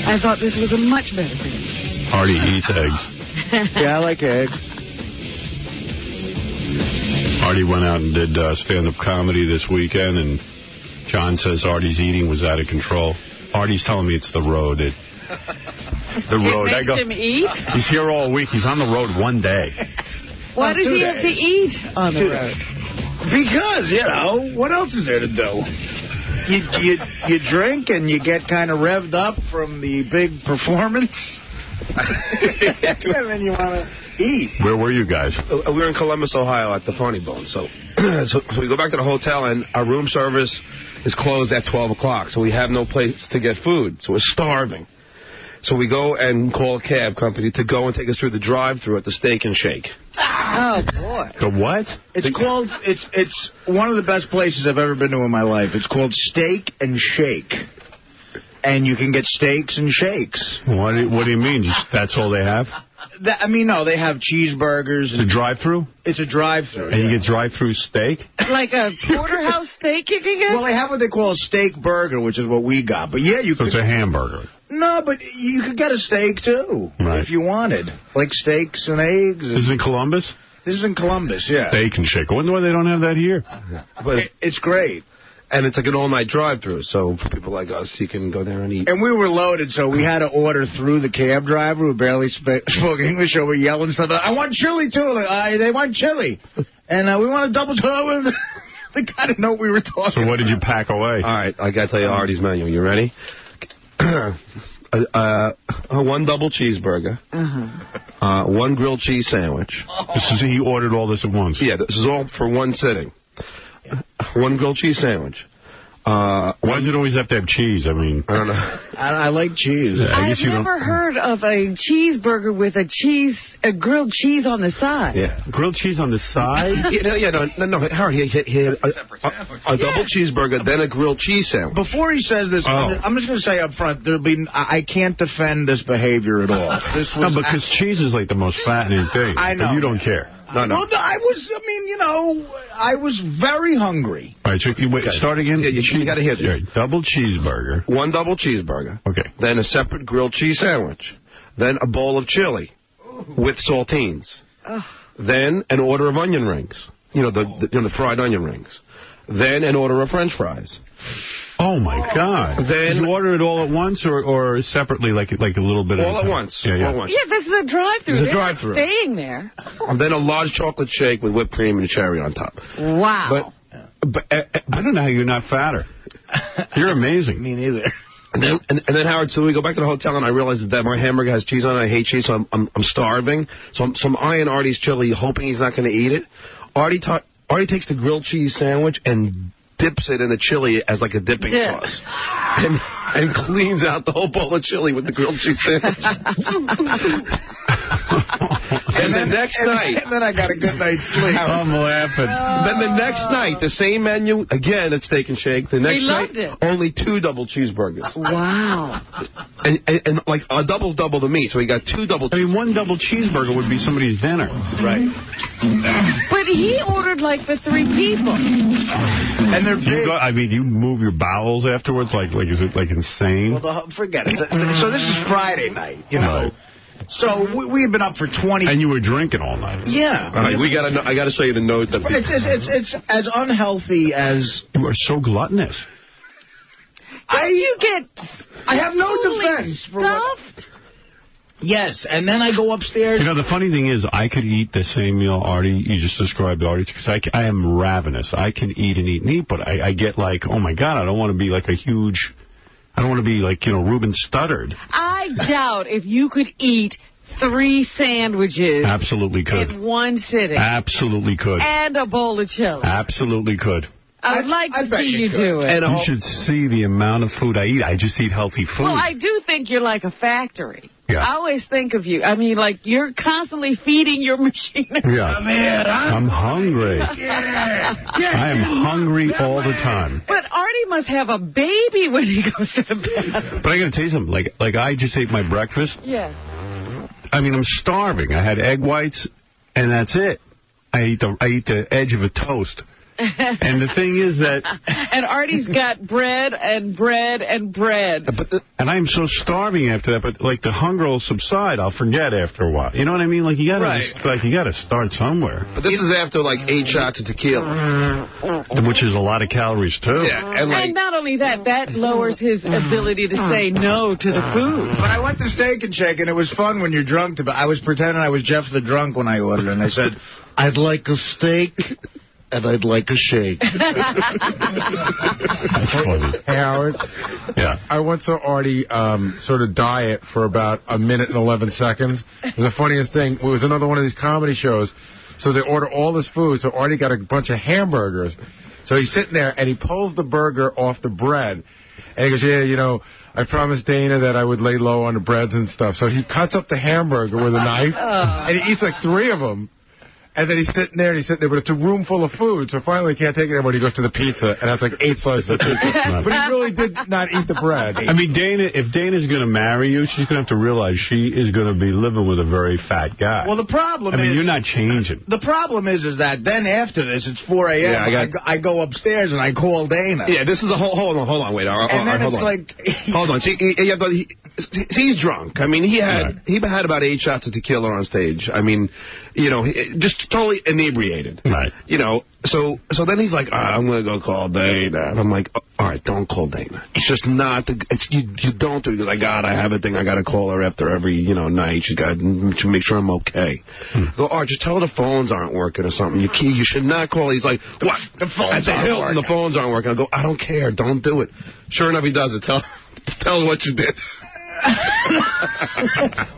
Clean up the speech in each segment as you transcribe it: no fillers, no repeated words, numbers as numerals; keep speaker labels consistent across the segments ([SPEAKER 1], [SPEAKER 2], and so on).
[SPEAKER 1] I thought this was a much better thing.
[SPEAKER 2] Artie eats eggs.
[SPEAKER 3] Yeah, I like eggs.
[SPEAKER 2] Artie went out and did stand-up comedy this weekend, and John says Artie's eating was out of control. Artie's telling me it's the road. The road.
[SPEAKER 1] It makes him eat?
[SPEAKER 2] He's here all week. He's on the road one day.
[SPEAKER 1] Why does he have to eat on the road?
[SPEAKER 3] Because, you know, what else is there to do? You drink and you get kind of revved up from the big performance. And then you want to eat.
[SPEAKER 2] Where were you guys?
[SPEAKER 4] We were in Columbus, Ohio at the Funny Bone. So we go back to the hotel, and our room service is closed at 12 o'clock. So we have no place to get food. So we're starving. So we go and call a cab company to go and take us through the drive-thru at the Steak and Shake.
[SPEAKER 1] Oh, boy.
[SPEAKER 2] The what?
[SPEAKER 3] It's one of the best places I've ever been to in my life. It's called Steak and Shake. And you can get steaks and shakes.
[SPEAKER 2] What do you mean? That's all they have?
[SPEAKER 3] No, they have cheeseburgers.
[SPEAKER 2] It's a drive-thru?
[SPEAKER 3] It's a drive-thru.
[SPEAKER 2] And you get drive-thru steak?
[SPEAKER 1] Like a porterhouse steak you can get?
[SPEAKER 3] Well, they have what they call a steak burger, which is what we got. But yeah,
[SPEAKER 2] So it's a hamburger.
[SPEAKER 3] No, but you could get a steak, too, if you wanted. Like steaks and eggs.
[SPEAKER 2] This is in Columbus?
[SPEAKER 3] This is in Columbus, yeah.
[SPEAKER 2] Steak and Shake. I wonder why they don't have that here.
[SPEAKER 4] But
[SPEAKER 3] it's great.
[SPEAKER 4] And it's like an all-night drive-thru, so for people like us, you can go there and eat.
[SPEAKER 3] And we were loaded, so we had to order through the cab driver who barely spoke English over yelling stuff. I want chili, too. They want chili. And we want a double toast. They got to know what we were talking
[SPEAKER 2] So what did you pack away?
[SPEAKER 4] All right, I got to tell you Artie's menu. You ready? One double cheeseburger. One grilled cheese sandwich.
[SPEAKER 2] He ordered all this at once?
[SPEAKER 4] Yeah, this is all for one sitting. One grilled cheese sandwich.
[SPEAKER 2] Why does it always have to have cheese? I mean,
[SPEAKER 4] I don't know.
[SPEAKER 3] I like cheese.
[SPEAKER 1] I've never heard of a cheeseburger with a grilled cheese on the side.
[SPEAKER 4] Yeah.
[SPEAKER 2] Grilled cheese on the side?
[SPEAKER 4] No, Howard, he had a double cheeseburger, then a grilled cheese sandwich.
[SPEAKER 3] Before he says this, I'm just going to say up front, I can't defend this behavior at all.
[SPEAKER 2] Because cheese is like the most fattening thing.
[SPEAKER 3] I know.
[SPEAKER 2] But you don't care.
[SPEAKER 4] No.
[SPEAKER 3] Well, I was very hungry.
[SPEAKER 2] All right, so start again.
[SPEAKER 4] Yeah, you got to hear this.
[SPEAKER 2] Right, double cheeseburger.
[SPEAKER 4] One double cheeseburger.
[SPEAKER 2] Okay.
[SPEAKER 4] Then a separate grilled cheese sandwich. Then a bowl of chili with saltines. Then an order of onion rings. The fried onion rings. Then an order of French fries.
[SPEAKER 2] Oh, my God. Did you order it all at once or separately, like a little bit
[SPEAKER 4] all at once.
[SPEAKER 2] Yeah.
[SPEAKER 4] All at once.
[SPEAKER 1] Yeah, this is a drive-thru.
[SPEAKER 4] It's a drive-thru.
[SPEAKER 1] Staying there.
[SPEAKER 4] And then a large chocolate shake with whipped cream and cherry on top.
[SPEAKER 1] Wow.
[SPEAKER 4] But
[SPEAKER 2] I don't know how you're not fatter. You're amazing.
[SPEAKER 3] Me neither.
[SPEAKER 4] And then Howard, so we go back to the hotel, and I realize that my hamburger has cheese on it. I hate cheese, so I'm starving. So I'm eyeing Artie's chili, hoping he's not going to eat it. Artie takes the grilled cheese sandwich and dips it in the chili as like a dipping sauce. And cleans out the whole bowl of chili with the grilled cheese sandwich. And the next night...
[SPEAKER 3] And then I got a good night's sleep.
[SPEAKER 2] I'm laughing.
[SPEAKER 4] Then the next night, the same menu, again at Steak and Shake. The next night, only 2 double cheeseburgers.
[SPEAKER 1] Wow.
[SPEAKER 4] And like, a double's double the meat, so he got 2 double cheeseburgers.
[SPEAKER 2] I mean, 1 double cheeseburger would be somebody's dinner.
[SPEAKER 4] Right.
[SPEAKER 1] But he ordered like for 3 people.
[SPEAKER 3] And they're big.
[SPEAKER 2] You move your bowels afterwards? Like is it like insane?
[SPEAKER 3] Well, forget it. So this is Friday night, Right. So we had been up for 20...
[SPEAKER 2] And you were drinking all night.
[SPEAKER 3] Yeah.
[SPEAKER 4] All right, I got to show you the note.
[SPEAKER 3] It's as unhealthy as...
[SPEAKER 2] You are so gluttonous.
[SPEAKER 1] I
[SPEAKER 3] have no defense for
[SPEAKER 1] stuffed?
[SPEAKER 3] Yes, and then I go upstairs...
[SPEAKER 2] The funny thing is, I could eat the same meal Artie, you just described Artie, because I am ravenous. I can eat and eat and eat, but I get like, oh my God, I don't want to be like a huge... I don't want to be like, Reuben Studdard.
[SPEAKER 1] I doubt if you could eat 3 sandwiches.
[SPEAKER 2] Absolutely could.
[SPEAKER 1] In one sitting.
[SPEAKER 2] Absolutely could.
[SPEAKER 1] And a bowl of chili.
[SPEAKER 2] Absolutely could.
[SPEAKER 1] I would like to see you do it.
[SPEAKER 2] And you should see the amount of food I eat. I just eat healthy food.
[SPEAKER 1] Well, I do think you're like a factory.
[SPEAKER 2] Yeah.
[SPEAKER 1] I always think of you. I mean, like, you're constantly feeding your machinery.
[SPEAKER 2] Yeah. I'm hungry. I am hungry all the time.
[SPEAKER 1] But Artie must have a baby when he goes to the bathroom.
[SPEAKER 2] But I got to tell you something. Like I just ate my breakfast.
[SPEAKER 1] Yes.
[SPEAKER 2] I mean, I'm starving. I had egg whites, and that's it. I eat the edge of a toast. And the thing is that...
[SPEAKER 1] And Artie's got bread and bread and bread.
[SPEAKER 2] And I'm so starving after that, but, like, the hunger will subside. I'll forget after a while. You know what I mean? Like, you gotta start somewhere.
[SPEAKER 4] But this is after, like, 8 shots of tequila.
[SPEAKER 2] Which is a lot of calories, too.
[SPEAKER 4] Yeah,
[SPEAKER 1] and not only that, that lowers his ability to say no to the food.
[SPEAKER 3] But I went to Steak and Shake, and it was fun when you're drunk. I was pretending I was Jeff the Drunk when I ordered, and I said, I'd like a steak, and I'd like a shake.
[SPEAKER 2] That's funny.
[SPEAKER 5] Hey, Howard.
[SPEAKER 2] Yeah.
[SPEAKER 5] I once saw Artie sort of diet for about a minute and 11 seconds. It was the funniest thing. It was another one of these comedy shows. So they order all this food. So Artie got a bunch of hamburgers. So he's sitting there, and he pulls the burger off the bread. And he goes, yeah, you know, I promised Dana that I would lay low on the breads and stuff. So he cuts up the hamburger with a knife, and he eats like 3 of them. And then he's sitting there, but it's a room full of food, so finally he can't take it anymore. He goes to the pizza, and has like 8 slices of pizza. But he really did not eat the bread.
[SPEAKER 2] I mean, if Dana's going to marry you, she's going to have to realize she is going to be living with a very fat guy.
[SPEAKER 3] Well, the problem is...
[SPEAKER 2] I mean, you're not changing.
[SPEAKER 3] The problem is that then after this, it's 4 a.m. Yeah, I go upstairs and I call Dana.
[SPEAKER 4] Yeah, this is a hold on, wait.
[SPEAKER 3] And then it's like...
[SPEAKER 4] Hold on. See, he's drunk. I mean, he had about 8 shots of tequila on stage. I mean, you know, just totally inebriated.
[SPEAKER 2] Right.
[SPEAKER 4] You know, so then he's like, I'm going to go call Dana. And I'm like, all right, don't call Dana. It's just not you don't do it. Because I have a thing. I got to call her after every, night. She's got to make sure I'm okay. Go, all right, just tell her the phones aren't working or something. You should not call. He's like, what?
[SPEAKER 3] The phones
[SPEAKER 4] aren't working. The phones aren't working. I go, I don't care. Don't do it. Sure enough, he does it. Tell her what you did.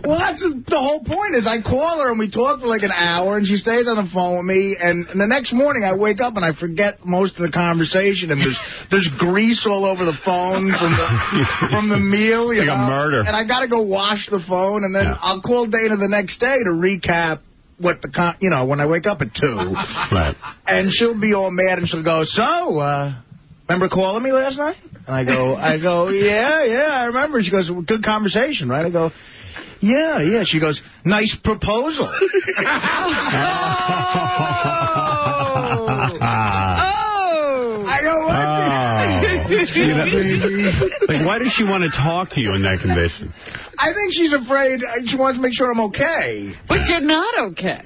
[SPEAKER 3] Well, that's the whole point is I call her and we talk for like an hour and she stays on the phone with me, and the next morning I wake up and I forget most of the conversation, and there's grease all over the phone from the meal.
[SPEAKER 2] It's like a murder.
[SPEAKER 3] And I got to go wash the phone, and then I'll call Dana the next day to recap what when I wake up at 2.
[SPEAKER 2] Right.
[SPEAKER 3] And she'll be all mad and she'll go, so, remember calling me last night? And I go, yeah, I remember. She goes, good conversation, right? I go, yeah. She goes, nice proposal. I go, what?
[SPEAKER 2] Like, why does she want to talk to you in that condition?
[SPEAKER 3] I think she's afraid. She wants to make sure I'm okay.
[SPEAKER 1] But you're not okay.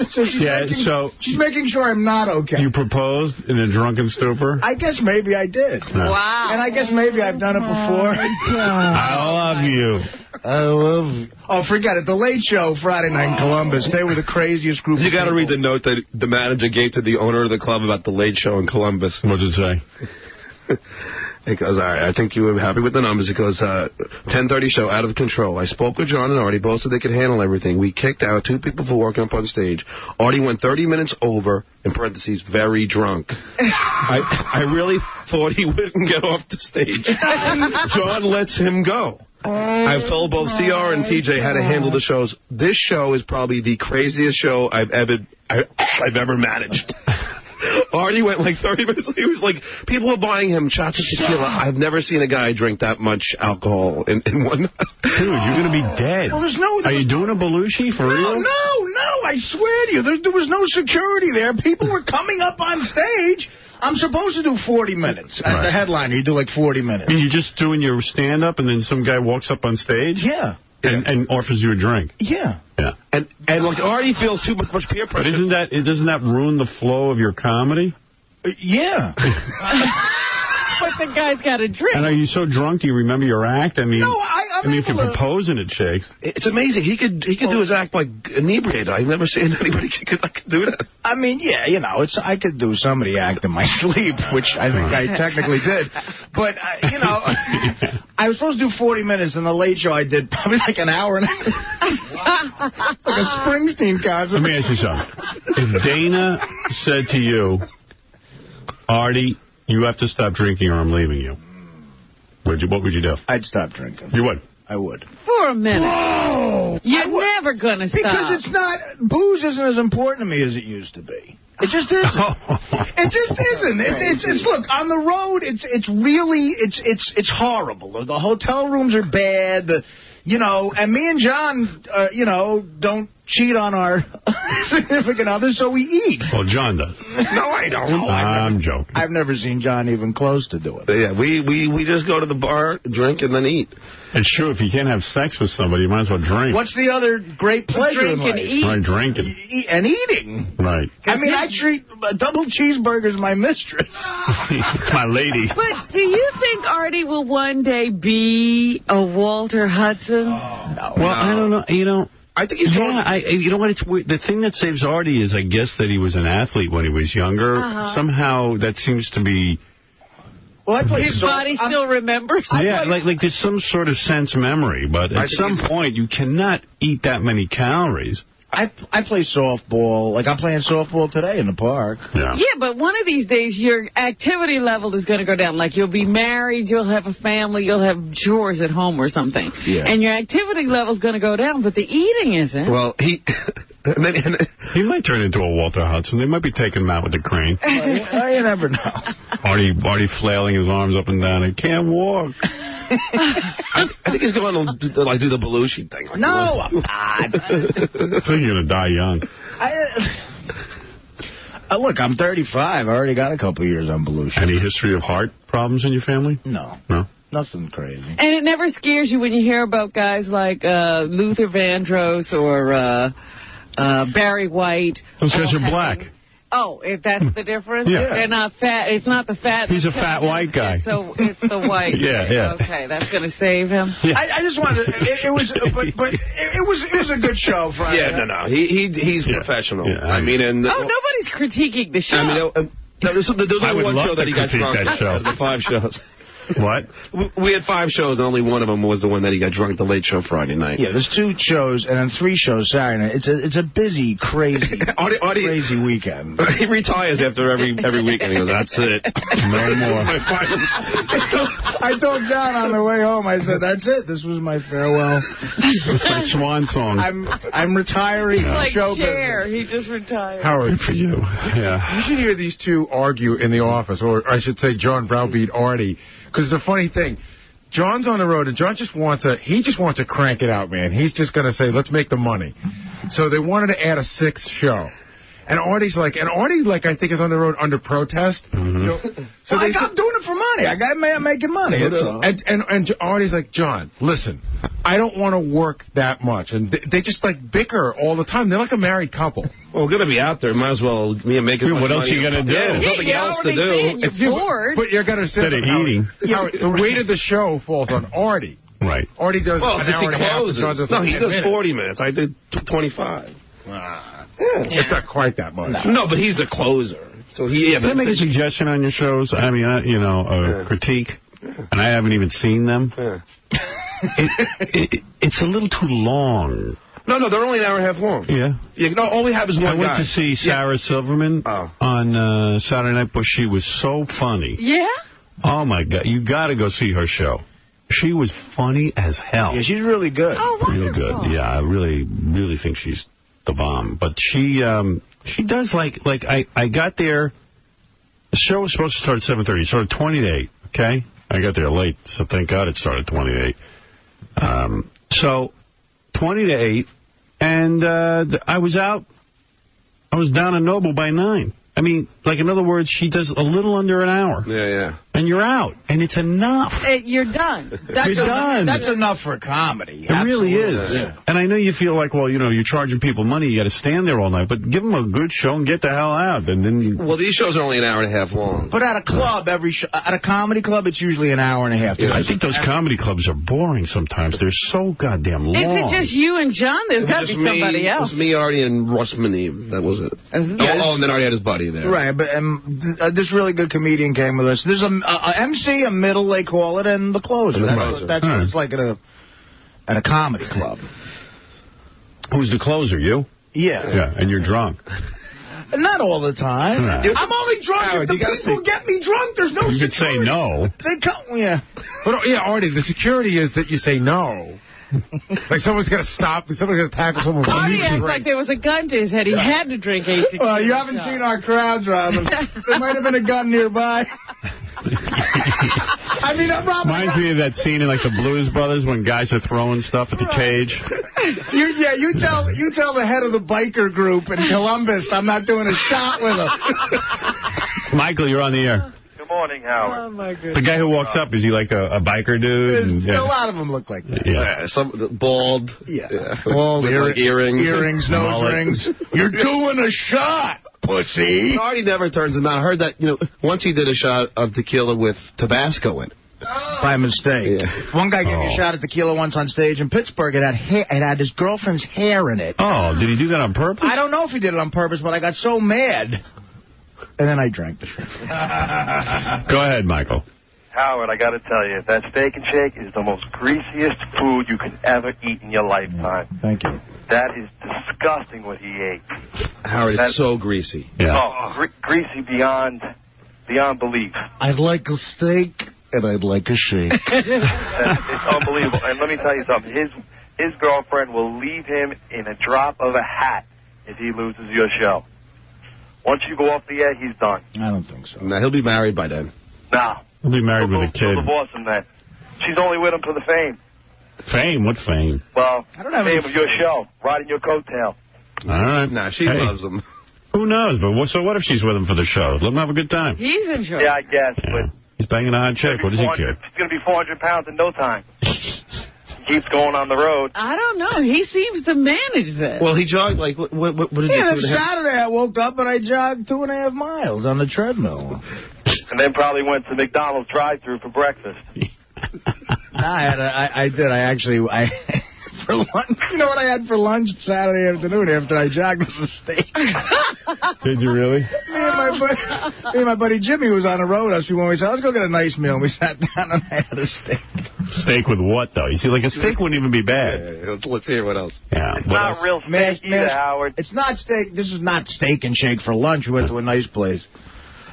[SPEAKER 3] So she's making sure I'm not okay.
[SPEAKER 2] You proposed in a drunken stupor?
[SPEAKER 3] I guess maybe I did.
[SPEAKER 2] No.
[SPEAKER 1] Wow.
[SPEAKER 3] And I guess maybe I've done it before.
[SPEAKER 2] I love you.
[SPEAKER 3] I love you. Oh, forget it. The Late Show, Friday night in Columbus. They were the craziest group of people.
[SPEAKER 4] You got to read the note that the manager gave to the owner of the club about the Late Show in Columbus.
[SPEAKER 2] What did it say?
[SPEAKER 4] He goes, all right, I think you were happy with the numbers. He goes, 10:30 show, out of control. I spoke with John and Artie. Both said they could handle everything. We kicked out 2 people for walking up on stage. Artie went 30 minutes over, in parentheses, very drunk. I really thought he wouldn't get off the stage. John lets him go. I've told both CR and TJ how to handle the shows. This show is probably the craziest show I've ever managed. Artie went like 30 minutes. He was like, people were buying him shots of tequila. I've never seen a guy drink that much alcohol in one night.
[SPEAKER 2] Dude, you're going to be dead.
[SPEAKER 3] Well,
[SPEAKER 2] Are you doing a Belushi for real?
[SPEAKER 3] No, I swear to you. There was no security there. People were coming up on stage. I'm supposed to do 40 minutes. As the headliner, you do like 40 minutes.
[SPEAKER 2] And you're just doing your stand-up and then some guy walks up on stage?
[SPEAKER 3] Yeah.
[SPEAKER 2] And offers you a drink?
[SPEAKER 3] Yeah.
[SPEAKER 2] Yeah.
[SPEAKER 4] And like Artie feels too much peer pressure.
[SPEAKER 2] But doesn't that ruin the flow of your comedy?
[SPEAKER 3] Yeah.
[SPEAKER 1] But the guy's got a drink.
[SPEAKER 2] And are you so drunk? Do you remember your act? I mean,
[SPEAKER 3] no, I mean,
[SPEAKER 2] if you're proposing, it shakes.
[SPEAKER 4] It's amazing. He could do his act like inebriated. I've never seen anybody could do that.
[SPEAKER 3] I mean, yeah, I could do somebody act in my sleep, which I think I technically did. But I was supposed to do 40 minutes, and the Late Show I did probably like an hour and a half. Like a Springsteen concert.
[SPEAKER 2] Let me ask you something. If Dana said to you, Artie, you have to stop drinking or I'm leaving you, what would you do?
[SPEAKER 3] I'd stop drinking.
[SPEAKER 2] You would?
[SPEAKER 3] I would.
[SPEAKER 1] For a minute.
[SPEAKER 3] Whoa!
[SPEAKER 1] You're never going to stop.
[SPEAKER 3] Because it's not, booze isn't as important to me as it used to be. It just isn't. It just isn't. It's look, on the road, it's really, it's horrible. The hotel rooms are bad. And me and John, don't cheat on our significant others, so we eat.
[SPEAKER 2] Well, John does.
[SPEAKER 4] No, I don't.
[SPEAKER 2] I'm joking.
[SPEAKER 3] I've never seen John even close to do it.
[SPEAKER 4] Yeah, we just go to the bar, drink, and then eat.
[SPEAKER 2] It's true. If you can't have sex with somebody, you might as well drink.
[SPEAKER 3] What's the other great pleasure in life?
[SPEAKER 1] Eat.
[SPEAKER 2] Right, drinking.
[SPEAKER 3] And eating.
[SPEAKER 2] Right.
[SPEAKER 3] I mean, I treat a double cheeseburger as my mistress.
[SPEAKER 2] My lady.
[SPEAKER 1] But do you think Artie will one day be a Walter Hudson?
[SPEAKER 3] No.
[SPEAKER 2] Well, I don't know. You know,
[SPEAKER 4] I think he's going.
[SPEAKER 2] you know what? It's weird. The thing that saves Artie is, I guess, that he was an athlete when he was younger. Somehow that seems to be.
[SPEAKER 3] Well,
[SPEAKER 1] his body still remembers.
[SPEAKER 2] Yeah, like there's some sort of sense memory, but at some point you cannot eat that many calories.
[SPEAKER 3] I play softball. Like, I'm playing softball today in the park.
[SPEAKER 2] Yeah,
[SPEAKER 1] but one of these days your activity level is going to go down. Like, you'll be married, you'll have a family, you'll have chores at home or something. Yeah. And your activity level is going to go down, but the eating isn't.
[SPEAKER 4] Well, he
[SPEAKER 2] might turn into a Walter Hudson. They might be taking him out with the crane.
[SPEAKER 3] You never know.
[SPEAKER 2] Artie flailing his arms up and down. He can't walk.
[SPEAKER 4] I think he's going to do the 𝗦𝗵cie thing.
[SPEAKER 3] No, I'm not.
[SPEAKER 2] I think you're going to die young.
[SPEAKER 3] Look, I'm 35. I already got a couple years on 𝗦𝗵cie.
[SPEAKER 2] Any history of heart problems in your family?
[SPEAKER 3] No.
[SPEAKER 2] No?
[SPEAKER 3] Nothing crazy.
[SPEAKER 1] And it never scares you when you hear about guys like Luther Vandross or Barry White.
[SPEAKER 2] Those guys are black.
[SPEAKER 1] Oh, if that's the difference?
[SPEAKER 2] Yeah.
[SPEAKER 1] They're not fat. It's not the fat.
[SPEAKER 2] He's a fat white guy.
[SPEAKER 1] So it's the white.
[SPEAKER 2] Yeah.
[SPEAKER 1] Okay, that's going to save him.
[SPEAKER 2] Yeah.
[SPEAKER 3] I just wanted. It was a good show Friday.
[SPEAKER 4] Yeah, no. He's professional.
[SPEAKER 2] Yeah,
[SPEAKER 4] I mean, and
[SPEAKER 1] nobody's critiquing the show.
[SPEAKER 4] I mean, there's only one show that he got drunk
[SPEAKER 2] that show.
[SPEAKER 4] out of the 5 shows.
[SPEAKER 2] What?
[SPEAKER 4] We had 5 shows, and only one of them was the one that he got drunk the late show Friday night.
[SPEAKER 3] Yeah, there's 2 shows and then 3 shows Saturday night. It's a busy, crazy, crazy weekend.
[SPEAKER 4] He retires after every weekend. He goes, that's it.
[SPEAKER 2] No more.
[SPEAKER 3] I told John on the way home, I said, that's it. This was my farewell.
[SPEAKER 2] My swan song.
[SPEAKER 3] I'm retiring
[SPEAKER 1] He's like
[SPEAKER 3] show
[SPEAKER 1] Cher.
[SPEAKER 3] business.
[SPEAKER 1] He just retired.
[SPEAKER 5] Howard,
[SPEAKER 2] for you. Yeah.
[SPEAKER 5] You should hear these 2 argue in the office, or I should say John browbeat Artie. Because the funny thing, John's on the road, and John just wants to crank it out, man. He's just going to say, let's make the money. So they wanted to add a 6th show. And Artie's like, I think is on the road under protest.
[SPEAKER 3] Mm-hmm.
[SPEAKER 5] You know? So
[SPEAKER 3] I'm doing it for money. I got making money.
[SPEAKER 5] And Artie's like, John, listen, I don't want to work that much. And they just, like, bicker all the time. They're like a married couple.
[SPEAKER 4] Well, we're going to be out there. Might as well make it.
[SPEAKER 2] What else are you going to do?
[SPEAKER 4] There's nothing else to do.
[SPEAKER 1] You're bored.
[SPEAKER 5] But you're going to say
[SPEAKER 2] eating.
[SPEAKER 5] The weight of the show falls on Artie.
[SPEAKER 2] Right.
[SPEAKER 5] Artie does an hour and a half.
[SPEAKER 4] No, he does 40 minutes. I did 25.
[SPEAKER 5] It's not quite that much.
[SPEAKER 4] No, but he's the closer. So
[SPEAKER 2] Can I make a suggestion on your shows? I mean, a critique, and I haven't even seen them. It's a little too long.
[SPEAKER 4] No, they're only an hour and a half long.
[SPEAKER 2] Yeah.
[SPEAKER 4] No, all we have is one guy.
[SPEAKER 2] I went to see Sarah Silverman on Saturday Night, but she was so funny.
[SPEAKER 1] Yeah?
[SPEAKER 2] Oh, my God. You got to go see her show. She was funny as hell.
[SPEAKER 3] Yeah, she's really good.
[SPEAKER 1] Oh, wonderful.
[SPEAKER 2] Real good. Yeah, I really, really think she's the bomb. But she does like I got there. The show was supposed to start at 7:30. It started 20 to 8. Okay, I got there late, so thank God it started 20 to 8. So 20 to 8, and I was out. I was down in Noble by 9. I mean, like, in other words, she does a little under an hour.
[SPEAKER 4] Yeah.
[SPEAKER 2] And you're out. And it's enough.
[SPEAKER 1] You're done.
[SPEAKER 3] That's enough for comedy.
[SPEAKER 2] It really is.
[SPEAKER 3] Yeah.
[SPEAKER 2] And I know you feel like, well, you're charging people money. You got to stand there all night. But give them a good show and get the hell out. And then
[SPEAKER 4] Well, these shows are only an hour and a half long.
[SPEAKER 3] But at a club, at a comedy club, it's usually an hour and a half.
[SPEAKER 2] I think those comedy clubs are boring sometimes. They're so goddamn long.
[SPEAKER 1] Is it just you and John? There's got to be somebody else.
[SPEAKER 4] It was me, Artie, and 𝗦𝗵cie. That was it. And then Artie had his buddy there.
[SPEAKER 3] Right, but this really good comedian came with us. There's a MC, a middle, they call it, and the closer. That's what it's like at a comedy club.
[SPEAKER 2] Who's the closer, you?
[SPEAKER 3] Yeah,
[SPEAKER 2] and you're drunk.
[SPEAKER 3] Not all the time.
[SPEAKER 2] Nah.
[SPEAKER 3] I'm only drunk
[SPEAKER 4] Howard,
[SPEAKER 3] if the people get me drunk. There's no
[SPEAKER 2] You could say no.
[SPEAKER 3] They come, yeah.
[SPEAKER 5] But, Artie, the security is that you say no. Like someone's going to stop, someone's going to tackle someone.
[SPEAKER 1] Artie acts like there was a gun to his head. He had to drink 8 tequila.
[SPEAKER 3] Well, you haven't seen our crowd driving. There might have been a gun nearby. I mean, I'm probably
[SPEAKER 2] reminds me of that scene in like the Blues Brothers when guys are throwing stuff at the cage.
[SPEAKER 3] You tell the head of the biker group in Columbus I'm not doing a shot with him.
[SPEAKER 2] Michael, you're on the air.
[SPEAKER 6] Good morning, Howard.
[SPEAKER 3] Oh, my goodness.
[SPEAKER 2] The guy who walks up, is he like a biker dude?
[SPEAKER 3] A lot of them look like that.
[SPEAKER 2] Yeah.
[SPEAKER 4] Some bald.
[SPEAKER 3] Yeah. Bald,
[SPEAKER 4] like
[SPEAKER 3] earrings, nose rings. You're doing a shot, pussy.
[SPEAKER 4] Artie never turns him out. I heard that, once he did a shot of tequila with Tabasco in it.
[SPEAKER 3] By mistake. Yeah. One guy gave me a shot of tequila once on stage in Pittsburgh. It had his girlfriend's hair in it.
[SPEAKER 2] Oh, did he do that on purpose?
[SPEAKER 3] I don't know if he did it on purpose, but I got so mad. And then I drank the shit.
[SPEAKER 2] Go ahead, Michael.
[SPEAKER 6] Howard, I got to tell you, that steak and shake is the most greasiest food you can ever eat in your lifetime.
[SPEAKER 3] Thank you.
[SPEAKER 6] That is disgusting what he ate.
[SPEAKER 4] Howard, it's so greasy.
[SPEAKER 2] Yeah.
[SPEAKER 6] Oh, greasy beyond belief.
[SPEAKER 3] I'd like a steak, and I'd like a shake.
[SPEAKER 6] It's unbelievable. And let me tell you something. His girlfriend will leave him in a drop of a hat if he loses your show. Once you go off the air, he's done.
[SPEAKER 3] I don't think so.
[SPEAKER 4] No, he'll be married by then.
[SPEAKER 6] No.
[SPEAKER 2] He'll be married with a kid.
[SPEAKER 6] He'll divorce him then. She's only with him for the fame.
[SPEAKER 2] Fame? What fame?
[SPEAKER 6] Well,
[SPEAKER 3] I don't have
[SPEAKER 6] fame of your show, riding your coattail.
[SPEAKER 2] All right.
[SPEAKER 4] Nah, she loves him.
[SPEAKER 2] Who knows? But so what if she's with him for the show? Let him have a good time.
[SPEAKER 1] He's in charge.
[SPEAKER 6] Yeah, I guess.
[SPEAKER 2] Yeah.
[SPEAKER 6] But
[SPEAKER 2] He's banging a hot chick. What does he care?
[SPEAKER 6] He's going to be 400 pounds in no time. He keeps going on the road.
[SPEAKER 1] I don't know. He seems to manage this.
[SPEAKER 4] Well, he jogged like, what did he do?
[SPEAKER 3] Saturday I woke up and I jogged 2.5 miles on the treadmill.
[SPEAKER 6] And then probably went to McDonald's drive-thru for breakfast.
[SPEAKER 3] I did. For lunch. You know what I had for lunch Saturday afternoon after I jogged was a steak.
[SPEAKER 2] Did you really?
[SPEAKER 3] Me and my buddy Jimmy was on the road. We said, let's go get a nice meal. And we sat down and I had a steak.
[SPEAKER 2] Steak with what, though? You see, like a steak wouldn't even be bad.
[SPEAKER 4] Yeah, let's hear what else.
[SPEAKER 2] Yeah.
[SPEAKER 6] It's not real steak either, Howard.
[SPEAKER 3] It's not steak. This is not steak and shake for lunch. We went to a nice place.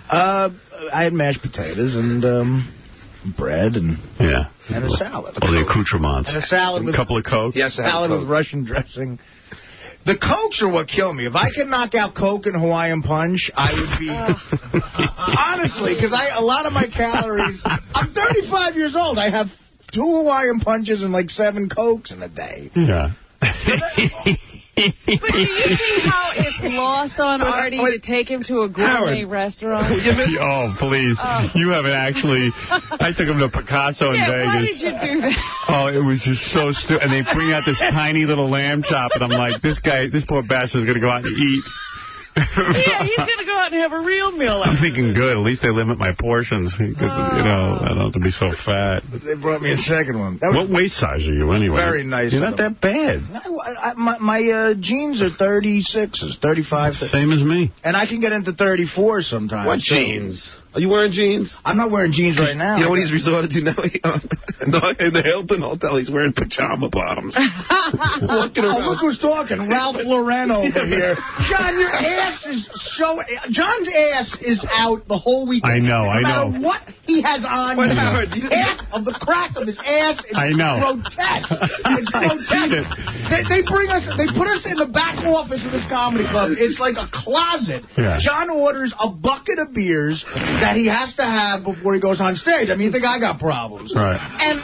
[SPEAKER 3] I had mashed potatoes and bread and a salad.
[SPEAKER 2] Or the accoutrements.
[SPEAKER 3] And a salad with
[SPEAKER 2] a couple of Cokes.
[SPEAKER 3] Yes, salad with Russian dressing. The Cokes are what kill me. If I could knock out Coke and Hawaiian Punch, I would be... honestly, because a lot of my calories... I'm 35 years old. I have 2 Hawaiian Punches and like 7 Cokes in a day.
[SPEAKER 2] Yeah.
[SPEAKER 1] But do you see how it's lost on Artie to take him to a gourmet restaurant?
[SPEAKER 2] Oh, please. You haven't actually... I took him to Picasso in Vegas.
[SPEAKER 1] Why did you do that?
[SPEAKER 2] Oh, it was just so stupid. And they bring out this tiny little lamb chop, and I'm like, this poor bastard's going to go out and eat.
[SPEAKER 1] Yeah, he's going to go out and have a real meal.
[SPEAKER 2] I'm thinking, good. At least they limit my portions because, I don't have to be so fat.
[SPEAKER 3] They brought me a second one.
[SPEAKER 2] What waist size are you, anyway?
[SPEAKER 3] Very nice.
[SPEAKER 2] You're not that bad.
[SPEAKER 3] My jeans are 36s, 35.
[SPEAKER 2] Same as me.
[SPEAKER 3] And I can get into 34 sometimes.
[SPEAKER 4] What jeans? Are you wearing jeans?
[SPEAKER 3] I'm not wearing jeans right now.
[SPEAKER 4] You know what he's resorted to now? In the Hilton Hotel, he's wearing pajama bottoms.
[SPEAKER 3] Look who's talking. Ralph Lauren over here. John, your ass is so... John's ass is out the whole weekend.
[SPEAKER 2] I know.
[SPEAKER 3] No matter what he has on, half of the crack of his ass is grotesque. It's grotesque. They put us in the back office of this comedy club. It's like a closet.
[SPEAKER 2] Yeah.
[SPEAKER 3] John orders a bucket of beers that he has to have before he goes on stage. I mean, you think I got problems.
[SPEAKER 2] Right.
[SPEAKER 3] And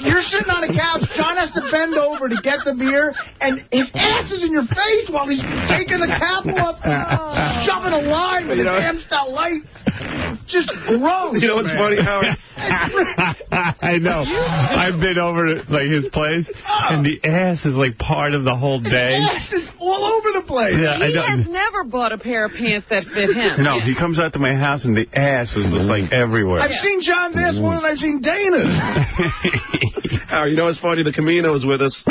[SPEAKER 3] you're sitting on a couch. John has to bend over to get the beer, and his ass is in your face while he's taking the cap off, shoving a lime in his Amstel Light. Just gross.
[SPEAKER 4] You know what's funny, Howard?
[SPEAKER 2] I know. I've been over to his place, and the ass is like part of the whole day.
[SPEAKER 3] The ass is all over the place.
[SPEAKER 2] Yeah,
[SPEAKER 1] He has never bought a pair of pants that fit him.
[SPEAKER 2] No, he comes out to my house, and the ass is just like everywhere.
[SPEAKER 3] I've seen John's ass more than I've seen Dana's.
[SPEAKER 4] Howard, you know what's funny? The Camino's with us.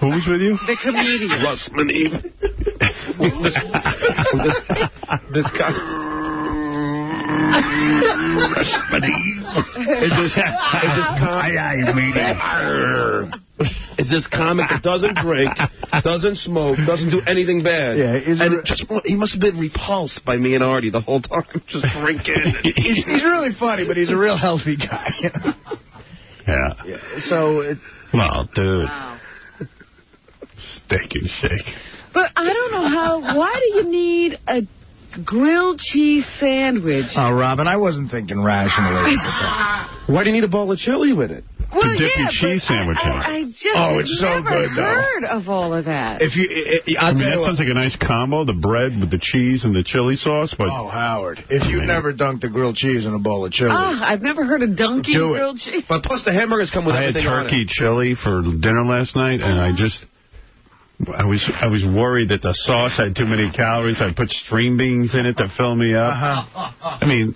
[SPEAKER 2] Who's with you?
[SPEAKER 1] The comedian.
[SPEAKER 4] Russ Maneve. This guy. Russ Maneve. Is this comic that doesn't drink, doesn't smoke, doesn't do anything bad.
[SPEAKER 3] Yeah,
[SPEAKER 4] he must have been repulsed by me and Artie the whole time, just drinking.
[SPEAKER 3] He's really funny, but he's a real healthy guy.
[SPEAKER 2] Yeah.
[SPEAKER 3] So...
[SPEAKER 2] Well, dude.
[SPEAKER 1] Wow.
[SPEAKER 2] Steak and shake.
[SPEAKER 1] But I don't know why do you need a grilled cheese sandwich.
[SPEAKER 3] Oh, Robin, I wasn't thinking rationally.
[SPEAKER 4] Why do you need a bowl of chili with it?
[SPEAKER 1] Well,
[SPEAKER 2] to dip your cheese sandwich in.
[SPEAKER 1] I just
[SPEAKER 3] it's so good, though.
[SPEAKER 1] heard of all of that.
[SPEAKER 3] If you,
[SPEAKER 2] I mean, that sounds like a nice combo, the bread with the cheese and the chili sauce. But
[SPEAKER 3] oh, Howard, if you've never dunked the grilled cheese in a bowl of chili.
[SPEAKER 1] Oh, I've never heard of dunking grilled cheese.
[SPEAKER 4] But plus the hamburgers come with everything on it.
[SPEAKER 2] I had turkey chili for dinner last night, and I was worried that the sauce had too many calories. I put string beans in it to fill me up. I mean,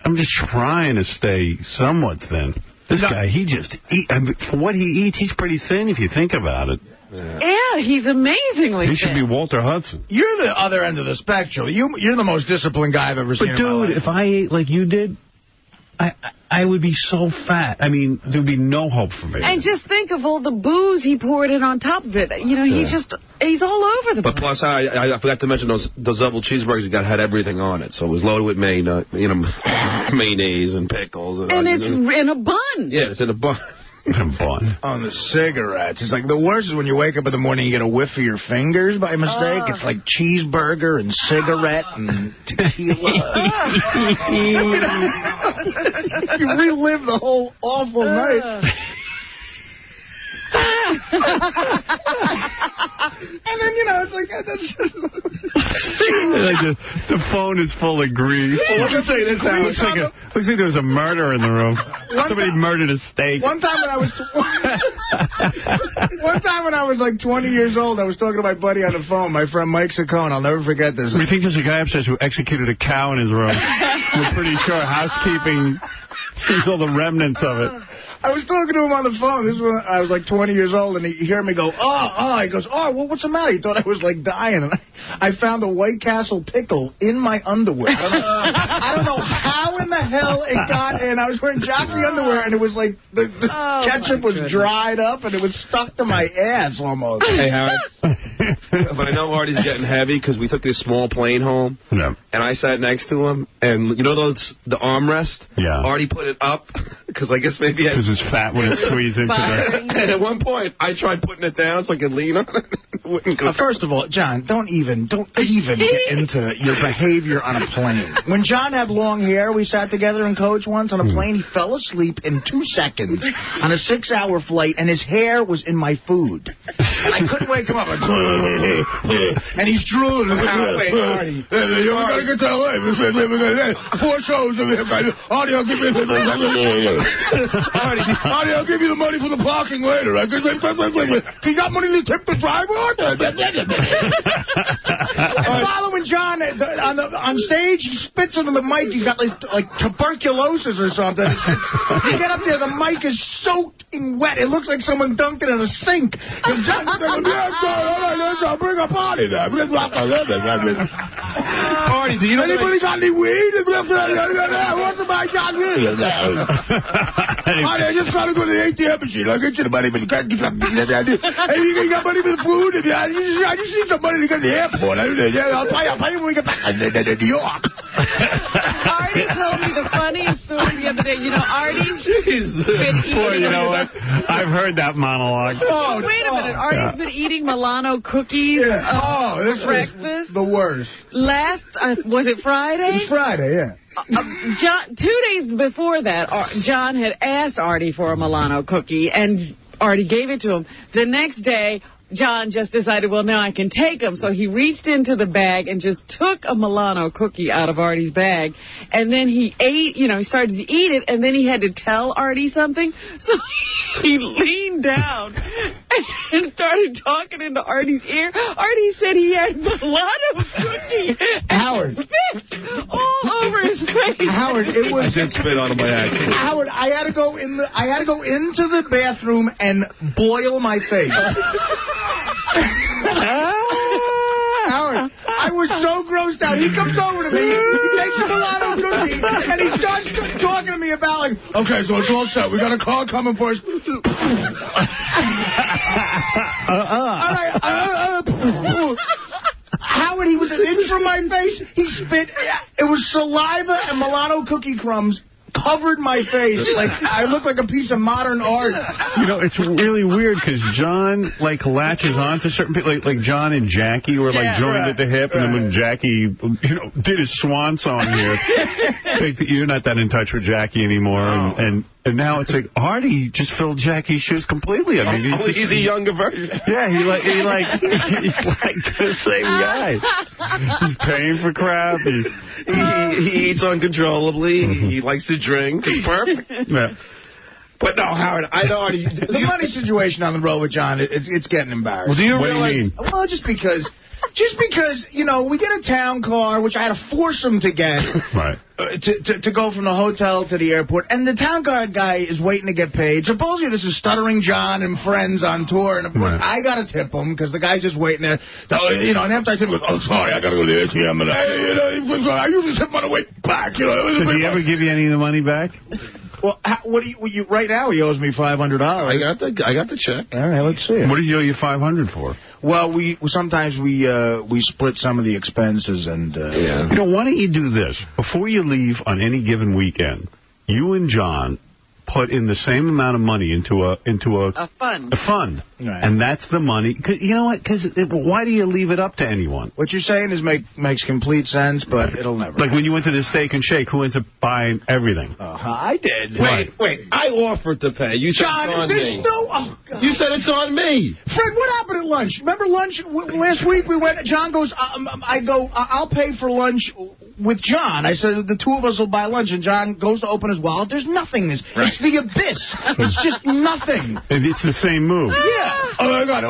[SPEAKER 2] I'm just trying to stay somewhat thin. This guy, he just eats. I mean, for what he eats, he's pretty thin if you think about it.
[SPEAKER 1] Yeah, he's amazingly thin.
[SPEAKER 2] He should be Walter Hudson.
[SPEAKER 3] You're the other end of the spectrum. You're the most disciplined guy I've ever seen in my life.
[SPEAKER 2] But, dude, if I ate like you did, I would be so fat. I mean, there would be no hope for me.
[SPEAKER 1] And just think of all the booze he poured in on top of it. You know, he's all over the place.
[SPEAKER 4] But plus, I forgot to mention those double cheeseburgers had everything on it. So it was loaded with mayonnaise and pickles.
[SPEAKER 1] And it's in a bun.
[SPEAKER 4] Yeah, it's in a bun.
[SPEAKER 3] On the cigarettes. It's like the worst is when you wake up in the morning and you get a whiff of your fingers by mistake. It's like cheeseburger and cigarette and tequila. You relive the whole awful night. And then, it's like, that's just...
[SPEAKER 2] like the phone is full of grease.
[SPEAKER 3] Well, let me say this,
[SPEAKER 2] looks like there was a murder in the room. Somebody murdered a steak.
[SPEAKER 3] One time when I was like 20 years old, I was talking to my buddy on the phone, my friend 𝗦𝗵cie𝘄. I'll never forget this.
[SPEAKER 2] We think there's a guy upstairs who executed a cow in his room. We're pretty sure housekeeping sees all the remnants of it.
[SPEAKER 3] I was talking to him on the phone. This is when I was like 20 years old, and he heard me go, oh. He goes, well, what's the matter? He thought I was like dying. And I found a White Castle pickle in my underwear. I don't know how in the hell it got in. I was wearing jockey underwear, and it was like the ketchup was dried up, and it was stuck to my ass almost.
[SPEAKER 4] Hey, Howard. But I know Artie's getting heavy because we took this small plane home, and I sat next to him, and you know the armrest? Yeah. Artie put it up because I guess maybe
[SPEAKER 2] because his fat wouldn't squeeze into there.
[SPEAKER 4] And at one point, I tried putting it down so I could lean on it.
[SPEAKER 3] First of all, John, don't even get into your behavior on a plane. When John had long hair, we sat together in coach once on a plane. He fell asleep in 2 seconds on a 6-hour flight, and his hair was in my food. And I couldn't wake him up. And he's drooling. Artie, you gotta get to LA. 4 shows. Artie, I'll give you Artie, I'll give you the money for the parking later. You got money to tip the driver? And following John on stage, he spits into the mic. He's got like tuberculosis or something. You get up there, the mic is soaked in wet. It looks like someone dunked it in a sink. And John's like, I'll bring up Artie there.
[SPEAKER 4] Artie, do you know
[SPEAKER 3] anybody got any weed? What's about John? Artie, I just gotta go to the ATM machine. I'll get you the money, but you can't get hey, you got money for the food? I just need some money to get to the airport. I'll pay you when we get back to New York.
[SPEAKER 1] Artie told me the funniest story the other day. You know, Artie's been eating...
[SPEAKER 2] Boy, you know what? I've heard that monologue.
[SPEAKER 1] Oh, wait a minute. Artie's been eting Milano cookies
[SPEAKER 3] this
[SPEAKER 1] breakfast.
[SPEAKER 3] The worst.
[SPEAKER 1] Was it Friday?
[SPEAKER 3] It was Friday, yeah.
[SPEAKER 1] John, 2 days before that, John had asked Artie for a Milano cookie, and Artie gave it to him. The next day, John just decided, well, now I can take them. So he reached into the bag and just took a Milano cookie out of Artie's bag. And then he ate, he started to eat it, and then he had to tell Artie something. So he leaned down and started talking into Artie's ear. Artie said he had Milano cookie.
[SPEAKER 3] Howard.
[SPEAKER 1] Spit all over his face.
[SPEAKER 3] Howard, it was...
[SPEAKER 4] I did spit on him by accident.
[SPEAKER 3] Howard, I had to go into the bathroom and boil my face. Howard, I was so grossed out. He comes over to me, he takes a Milano cookie, and he starts talking to me about, like, okay, so it's all set. We got a car coming for us. Howard, he was an inch from my face. He spit. It was saliva and Milano cookie crumbs covered my face. Like, I look like a piece of modern art.
[SPEAKER 2] You know, it's really weird because John, like, latches on to certain people. Like John and Jackie were, like, joined at the hip. And then when Jackie, you know, did his swan song here, you're not that in touch with Jackie anymore. And now it's like Artie just filled Jackie's shoes completely. I mean,
[SPEAKER 4] he's a younger version.
[SPEAKER 2] Yeah, he's like the same guy. He's paying for crap.
[SPEAKER 4] He eats uncontrollably. He likes to drink. It's perfect.
[SPEAKER 2] Yeah.
[SPEAKER 4] But no, Howard, I know Artie.
[SPEAKER 3] The money situation on the road with John, it's getting embarrassing.
[SPEAKER 2] Well, do you realize?
[SPEAKER 3] Well, just because, you know, we get a town car, which I had to force him to get.
[SPEAKER 2] Right.
[SPEAKER 3] To go from the hotel to the airport, and the town car guy is waiting to get paid. Supposedly this is Stuttering John and friends on tour, and of course I got to tip him because the guy's just waiting there. You know, and after I tip him, he goes, "Oh, sorry, I got to go to the ATM." And I usually tip him on the way back. You know,
[SPEAKER 2] did he ever give you any of the money back?
[SPEAKER 3] Well, what do you right now? He owes me $500.
[SPEAKER 4] I got the check.
[SPEAKER 3] All right, let's see it.
[SPEAKER 2] What did he owe you $500 for?
[SPEAKER 3] Well, sometimes we split some of the expenses, and
[SPEAKER 2] You know, why don't you do this before you leave on any given weekend? You and John put in the same amount of money into a fund. A fund. Right. And that's the money. You know what? Because why do you leave it up to anyone?
[SPEAKER 3] What you're saying is makes complete sense, but it'll never.
[SPEAKER 2] Like when you went to the Steak and Shake, who ends up buying everything?
[SPEAKER 3] I did.
[SPEAKER 4] Wait. I offered to pay. You said
[SPEAKER 3] John,
[SPEAKER 4] it's on me.
[SPEAKER 3] Oh, God.
[SPEAKER 4] You said it's on me.
[SPEAKER 3] Fred, what happened at lunch? Remember lunch last week? We went. John goes. I'll pay for lunch with John. I said the two of us will buy lunch, and John goes to open his wallet. There's nothingness. Right. It's the abyss. It's just nothing.
[SPEAKER 2] And it's the same move.
[SPEAKER 3] Yeah. Oh, my God.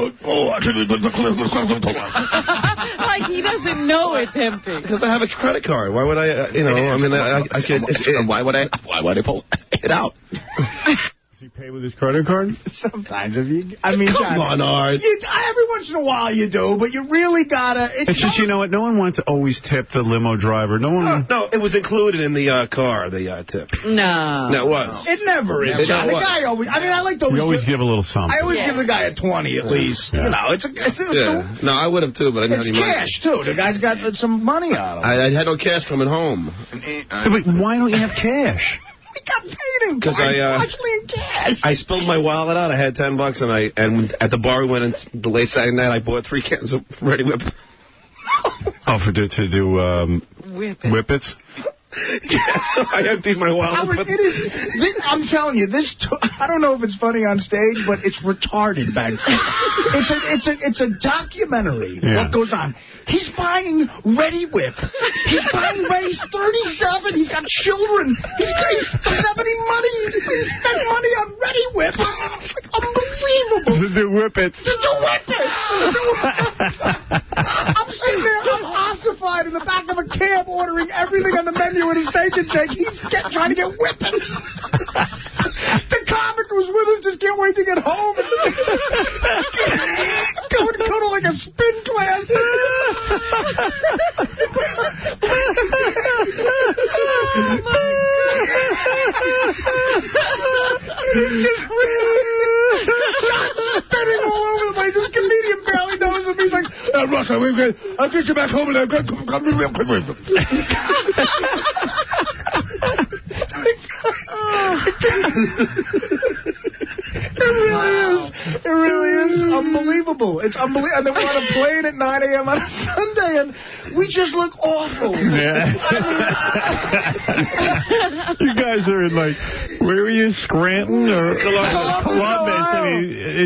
[SPEAKER 1] Like he doesn't know it's empty.
[SPEAKER 4] Because I have a credit card. Why would I, I could... Why would I pull it out?
[SPEAKER 2] Does he pay with his credit card?
[SPEAKER 3] Sometimes. Come
[SPEAKER 4] John, on, Art.
[SPEAKER 3] Every once in a while you do, but you really gotta...
[SPEAKER 2] It's just, you know what, no one wants to always tip the limo driver. No,
[SPEAKER 4] it was included in the car, the tip.
[SPEAKER 1] No.
[SPEAKER 4] No, it was.
[SPEAKER 3] It never is, John. The guy always... I like to
[SPEAKER 2] always give a little something.
[SPEAKER 3] I always give the guy a 20 at least. Yeah. You know, it's
[SPEAKER 4] No, I would have too, but I didn't have any money.
[SPEAKER 3] It's cash, too. The guy's got some money on him.
[SPEAKER 4] I had no cash coming home.
[SPEAKER 2] But why don't you have cash?
[SPEAKER 3] I got paid in
[SPEAKER 4] cash. I spilled my wallet out. I had $10, and at the bar we went the late Saturday night. I bought 3 cans of Ready Whip.
[SPEAKER 2] To do Whippets?
[SPEAKER 4] Yeah, so I emptied my wallet.
[SPEAKER 3] Howard, I'm telling you, I don't know if it's funny on stage, but it's retarded backstage. It's a documentary. Yeah. What goes on? He's buying Ready Whip. He's 37. He's got children. He doesn't have any money. He spent money on Ready Whip. It's like unbelievable.
[SPEAKER 2] The Whippets.
[SPEAKER 3] I'm sitting there, I'm ossified in the back of a cab ordering everything on the menu at a Steak and Shake. He's trying to get Whippets. The comic who's with us just can't wait to get home. Go to like a spin class. He's just spinning all over the place. This comedian barely knows him. He's like, Russ, I'll get you back home and I'll come real quick. It really is unbelievable. It's unbelievable. And then we're on a plane at 9 a.m. on a Sunday, and we just look awful.
[SPEAKER 2] Yeah. You guys are in, where were you, Scranton or Columbus?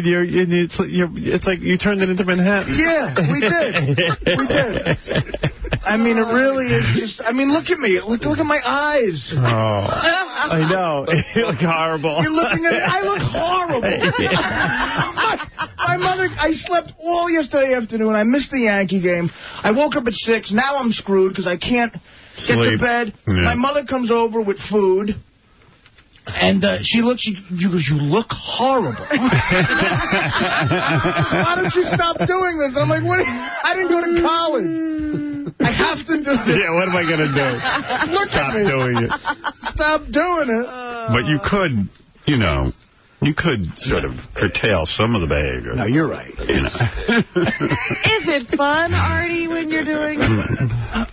[SPEAKER 2] It's like you turned it into Manhattan.
[SPEAKER 3] Yeah, we did. I mean, it really is just... I mean, look at me. Look at my eyes.
[SPEAKER 2] Oh, I know. You look horrible.
[SPEAKER 3] You're looking at it. I look horrible. My mother... I slept all yesterday afternoon. I missed the Yankee game. I woke up at 6. Now I'm screwed because I can't get to bed. Yeah. My mother comes over with food. And she goes, you look horrible. Why don't you stop doing this? I'm like, what? I didn't go to college. I have to do it.
[SPEAKER 2] Yeah, what am I going to do?
[SPEAKER 3] Stop doing it. Stop doing it.
[SPEAKER 2] But you could sort of curtail some of the behavior.
[SPEAKER 3] No, you're right.
[SPEAKER 1] Is it fun, Artie, when you're doing it?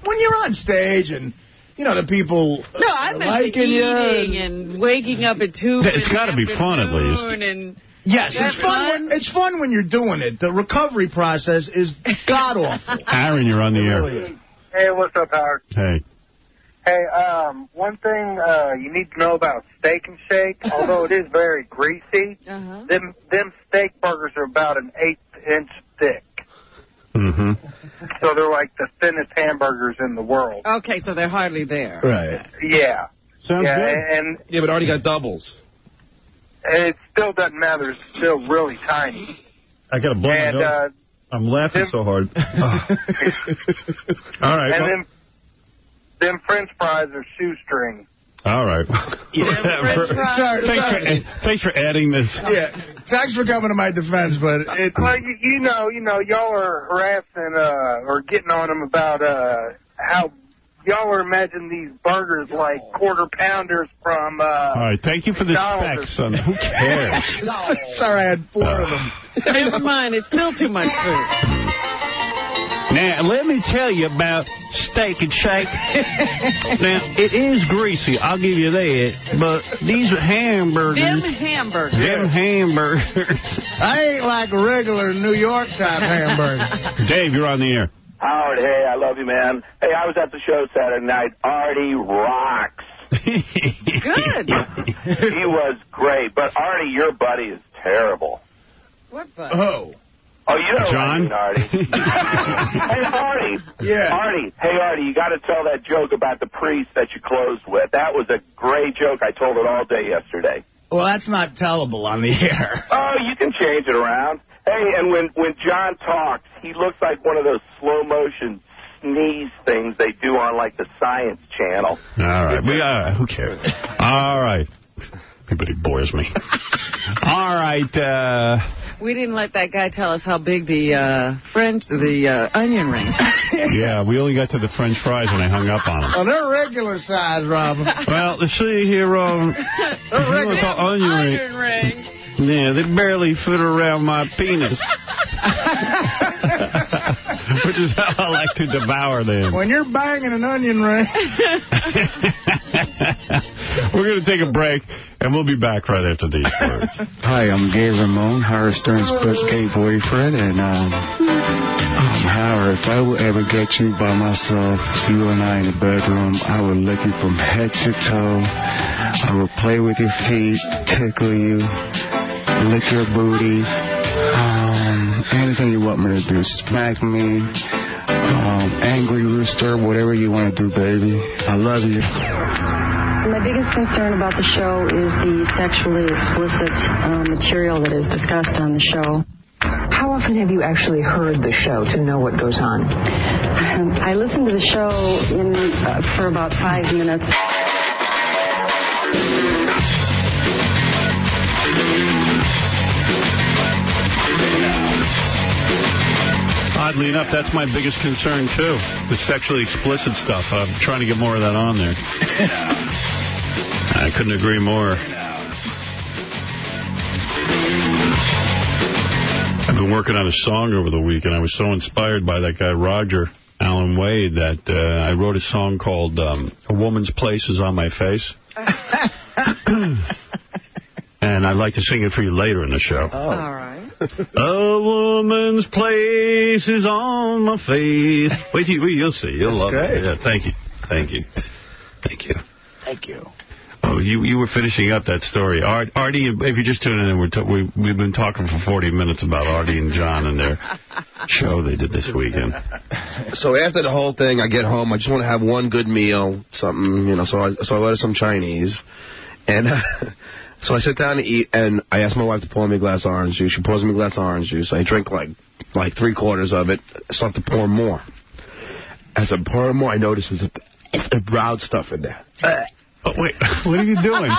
[SPEAKER 3] When you're on stage and... the people liking you.
[SPEAKER 1] And waking up at 2.
[SPEAKER 2] It's got to be fun, at least.
[SPEAKER 1] And
[SPEAKER 3] yes, it's fun. It's fun when you're doing it. The recovery process is god-awful.
[SPEAKER 2] Aaron, you're on the air.
[SPEAKER 3] Really.
[SPEAKER 6] Hey, what's up, Howard?
[SPEAKER 2] Hey.
[SPEAKER 6] Hey, one thing you need to know about Steak and Shake, although it is very greasy, them steak burgers are about an 1/8 thick.
[SPEAKER 2] Mm-hmm.
[SPEAKER 6] So they're like the thinnest hamburgers in the world.
[SPEAKER 1] Okay, so they're hardly there.
[SPEAKER 3] Right.
[SPEAKER 6] Yeah.
[SPEAKER 2] Sounds good.
[SPEAKER 6] And
[SPEAKER 4] Yeah, but Artie got doubles.
[SPEAKER 6] it still doesn't matter. It's still really tiny.
[SPEAKER 2] I got to blow my nose. I'm laughing so hard. All right.
[SPEAKER 6] And them French fries are shoestring.
[SPEAKER 2] All right. Thanks for adding this.
[SPEAKER 3] Yeah. Thanks for coming to my defense, but
[SPEAKER 6] Well, you know, y'all are harassing or getting on them about how y'all are imagining these burgers like quarter-pounders from
[SPEAKER 2] All right, thank you for the
[SPEAKER 6] McDonald's.
[SPEAKER 2] specs, son. Who cares?
[SPEAKER 3] sorry, I had 4 of them.
[SPEAKER 1] Never mind, it's still too much food.
[SPEAKER 2] Now, let me tell you about Steak and Shake. Now, it is greasy, I'll give you that, but these are hamburgers.
[SPEAKER 1] Them hamburgers.
[SPEAKER 3] I ain't like a regular New York type hamburger.
[SPEAKER 2] Dave, you're on the air.
[SPEAKER 7] Howard, hey, I love you, man. Hey, I was at the show Saturday night. Artie rocks.
[SPEAKER 1] Good.
[SPEAKER 7] He was great, but Artie, your buddy is terrible.
[SPEAKER 1] What buddy?
[SPEAKER 3] Oh.
[SPEAKER 7] Oh, you know
[SPEAKER 2] John?
[SPEAKER 7] what I mean, Artie. Hey, Artie.
[SPEAKER 3] Yeah.
[SPEAKER 7] Artie, you got to tell that joke about the priest that you closed with. That was a great joke. I told it all day yesterday.
[SPEAKER 3] Well, that's not tellable on the air.
[SPEAKER 7] Oh, you can change it around. Hey, and when John talks, he looks like one of those slow-motion sneeze things they do on, like, the Science Channel.
[SPEAKER 2] All right. Who cares? All right. Everybody bores me. All right.
[SPEAKER 1] We didn't let that guy tell us how big the onion rings.
[SPEAKER 2] Yeah, we only got to the French fries when I hung up on them.
[SPEAKER 3] Oh, they're regular size, Robin.
[SPEAKER 2] Well, let's see here,
[SPEAKER 3] regular
[SPEAKER 1] onion rings.
[SPEAKER 2] Yeah, they barely fit around my penis. Which is how I like to devour them.
[SPEAKER 3] When you're banging an onion ring.
[SPEAKER 2] We're going to take a break, and we'll be back right after these words.
[SPEAKER 8] Hi, I'm Gay Ramon, Howard Stern's gay boyfriend, and Howard, if I would ever get you by myself, you and I in the bedroom, I would lick you from head to toe. I would play with your feet, tickle you, lick your booty, anything you want me to do, smack me, angry rooster, whatever you want to do, baby. I love you.
[SPEAKER 9] My biggest concern about the show is the sexually explicit material that is discussed on the show.
[SPEAKER 10] How often have you actually heard the show to know what goes on?
[SPEAKER 9] I listened to the show for about 5 minutes.
[SPEAKER 2] Oddly enough, that's my biggest concern, too. The sexually explicit stuff. I'm trying to get more of that on there. I couldn't agree more. I've been working on a song over the week, and I was so inspired by that guy, Roger Allen Wade, that I wrote a song called A Woman's Place is on My Face. And I'd like to sing it for you later in the show.
[SPEAKER 1] Oh. All right.
[SPEAKER 2] A woman's place is on my face. Wait, you'll see. You'll love it. Yeah, thank you. Thank you. Thank you.
[SPEAKER 3] Thank you.
[SPEAKER 2] Oh, you were finishing up that story. Artie, if you're just tuning in, we've been talking for 40 minutes about Artie and John and their show they did this weekend.
[SPEAKER 4] So after the whole thing, I get home. I just want to have one good meal, something, so I order some Chinese. And so I sit down to eat, and I ask my wife to pour me a glass of orange juice. She pours me a glass of orange juice. I drink like 3/4 of it. I start to pour more. As I'm pouring more, I notice there's a brown stuff in there.
[SPEAKER 2] Oh, wait, what are you doing?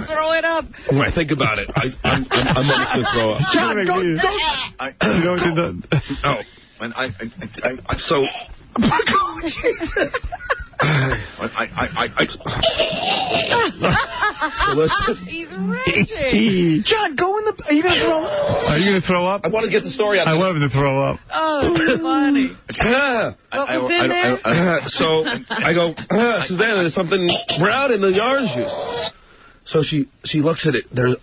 [SPEAKER 1] Throw it up.
[SPEAKER 4] When I think about it, I'm almost going to throw up.
[SPEAKER 3] John, don't.
[SPEAKER 4] Oh.
[SPEAKER 5] And I so...
[SPEAKER 3] Jesus.
[SPEAKER 4] So listen.
[SPEAKER 1] He's raging.
[SPEAKER 3] John, go in the... Are you going to throw up?
[SPEAKER 2] Are you going to throw up?
[SPEAKER 4] I want to get the story out.
[SPEAKER 2] I love to throw up.
[SPEAKER 1] Oh, it's funny. What was in there?
[SPEAKER 4] So I go, Susanna, there's something brown in the orange juice. So she looks at it. There's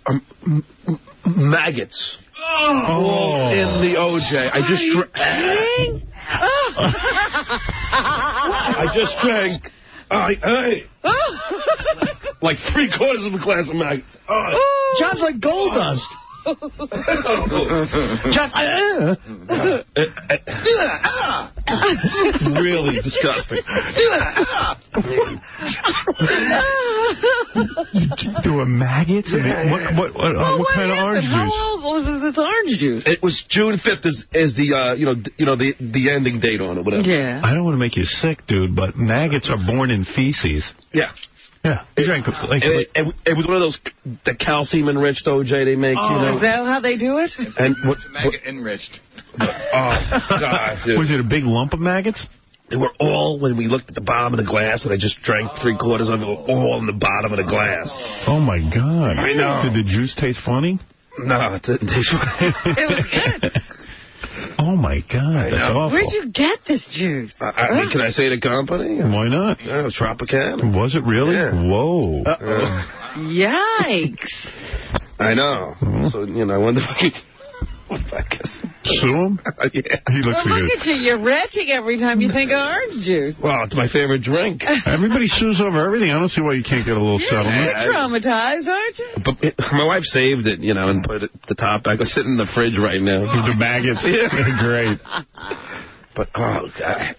[SPEAKER 4] maggots all in the OJ. I just drank. Like 3/4 of a glass of maggots.
[SPEAKER 3] John's like gold dust. John,
[SPEAKER 4] really disgusting.
[SPEAKER 2] Doing maggots? What kind of orange juice?
[SPEAKER 1] How old was this orange juice?
[SPEAKER 4] It was June 5th is the the ending date on it, whatever.
[SPEAKER 1] Yeah.
[SPEAKER 2] I don't want to make you sick, dude, but maggots are born in feces.
[SPEAKER 4] Yeah.
[SPEAKER 2] Yeah. You drank,
[SPEAKER 4] it was one of those the calcium-enriched OJ they make,
[SPEAKER 1] Is that how they do it?
[SPEAKER 4] And
[SPEAKER 3] it's maggot-enriched.
[SPEAKER 4] God, dude.
[SPEAKER 2] Was it a big lump of maggots?
[SPEAKER 4] They were all, when we looked at the bottom of the glass, and I just drank 3/4 of it, all in the bottom of the glass.
[SPEAKER 2] Oh, my God.
[SPEAKER 4] I know.
[SPEAKER 2] Did the juice taste funny?
[SPEAKER 4] No, it didn't taste funny.
[SPEAKER 1] It was good.
[SPEAKER 2] Oh, my God. That's awful.
[SPEAKER 1] Where'd you get this juice?
[SPEAKER 4] Can I say the company?
[SPEAKER 2] Why not?
[SPEAKER 4] Yeah, it was Tropicana.
[SPEAKER 2] Was it really?
[SPEAKER 4] Yeah.
[SPEAKER 2] Whoa.
[SPEAKER 1] Yikes.
[SPEAKER 4] I know. So, I wonder if I guess.
[SPEAKER 2] Sue him?
[SPEAKER 4] Yeah.
[SPEAKER 2] He looks
[SPEAKER 1] Well, look at you. You're retching every time you think of orange juice.
[SPEAKER 4] Well, it's my favorite drink.
[SPEAKER 2] Everybody sues over everything. I don't see why you can't get a little settlement.
[SPEAKER 1] You're traumatized, aren't you?
[SPEAKER 4] But my wife saved it, and put it the top back. It's sitting in the fridge right now.
[SPEAKER 2] The maggots.
[SPEAKER 4] Yeah.
[SPEAKER 2] Great.
[SPEAKER 4] But, oh, God.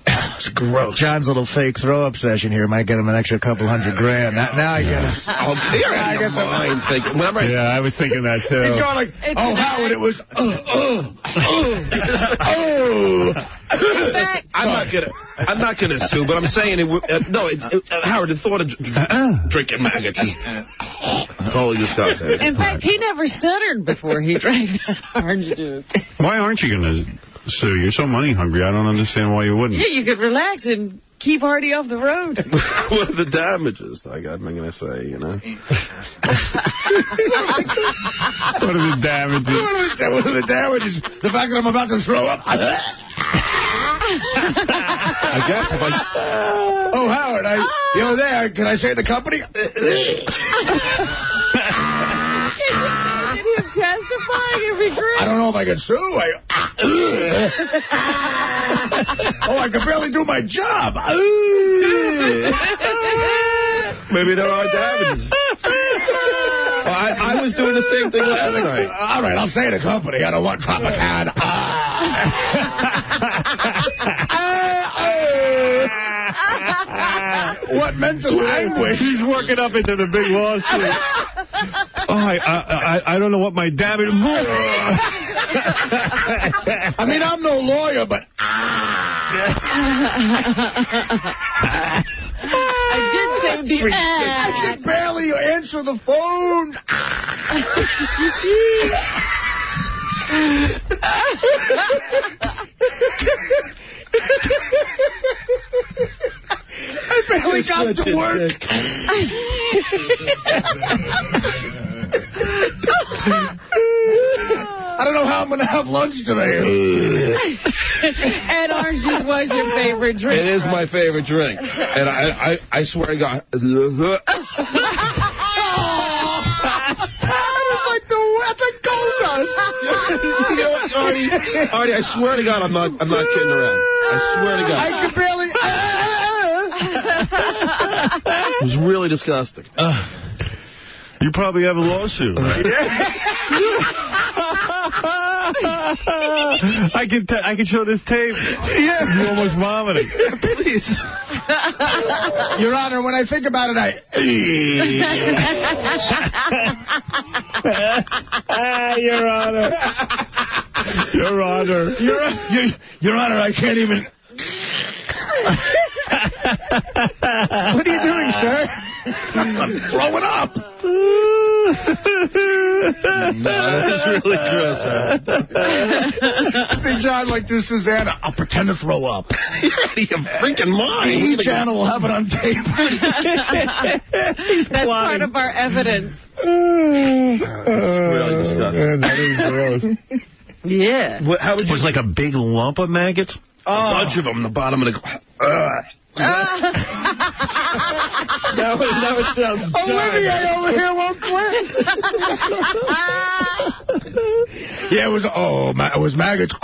[SPEAKER 4] It's gross.
[SPEAKER 3] John's little fake throw-up session here might get him an extra couple $100,000. Now I get it.
[SPEAKER 4] Oh, you're out of your mind thinking.
[SPEAKER 2] Yeah, I was thinking that, too.
[SPEAKER 3] He's going like, Howard, it was...
[SPEAKER 4] I'm not gonna sue, but I'm saying Howard, the thought of drinking maggots is totally disgusting.
[SPEAKER 1] In fact, he never stuttered before he drank that orange juice.
[SPEAKER 2] Why aren't you going to sue? You're so money hungry. I don't understand why you wouldn't.
[SPEAKER 1] Yeah, you could relax and keep Artie off the road.
[SPEAKER 4] What are the damages? I'm going to say,
[SPEAKER 2] What are the damages?
[SPEAKER 3] What are the damages? The fact that I'm about to throw up.
[SPEAKER 4] I guess if I...
[SPEAKER 3] Oh, Howard, you're there. Can I say the company?
[SPEAKER 1] Can him testifying if he grew?
[SPEAKER 3] I don't know if I can sue. I can barely do my job.
[SPEAKER 4] Maybe there are damages. I was doing the same thing last night.
[SPEAKER 3] All right, I'll say the company. I don't want Tropicana. What mental anguish.
[SPEAKER 2] He's working up into the big lawsuit. I don't know what my damage...
[SPEAKER 3] I mean, I'm no lawyer, but...
[SPEAKER 1] I did say the
[SPEAKER 3] I can barely answer the phone. I barely got to work. I don't know how I'm going to have lunch today.
[SPEAKER 1] And orange juice was your favorite drink.
[SPEAKER 4] It is my favorite drink. And I swear to God.
[SPEAKER 3] That's like gold dust.
[SPEAKER 4] You know what, Artie, I swear to God, I'm not kidding around. I swear to God.
[SPEAKER 3] I can barely...
[SPEAKER 4] It was really disgusting.
[SPEAKER 2] You probably have a lawsuit. Right? I can show this tape.
[SPEAKER 3] Yeah.
[SPEAKER 2] You're almost vomiting.
[SPEAKER 3] Please. Your Honor, when I think about it,
[SPEAKER 2] Your Honor. Your Honor.
[SPEAKER 3] Your Honor, I can't even... What are you doing, sir? I'm throwing up.
[SPEAKER 4] that was really gross, man.
[SPEAKER 3] See John like do Susanna. I'll pretend to throw up.
[SPEAKER 4] You're out of your freaking mind.
[SPEAKER 3] The E! channel will have it on tape.
[SPEAKER 1] That's part of our evidence.
[SPEAKER 4] It's really disgusting.
[SPEAKER 5] That is gross.
[SPEAKER 1] Yeah.
[SPEAKER 4] How would you...
[SPEAKER 2] It was like a big lump of maggots?
[SPEAKER 4] A bunch of them in the bottom of the... Now it sounds
[SPEAKER 3] Olivier over here won't quit. Yeah, it was maggots.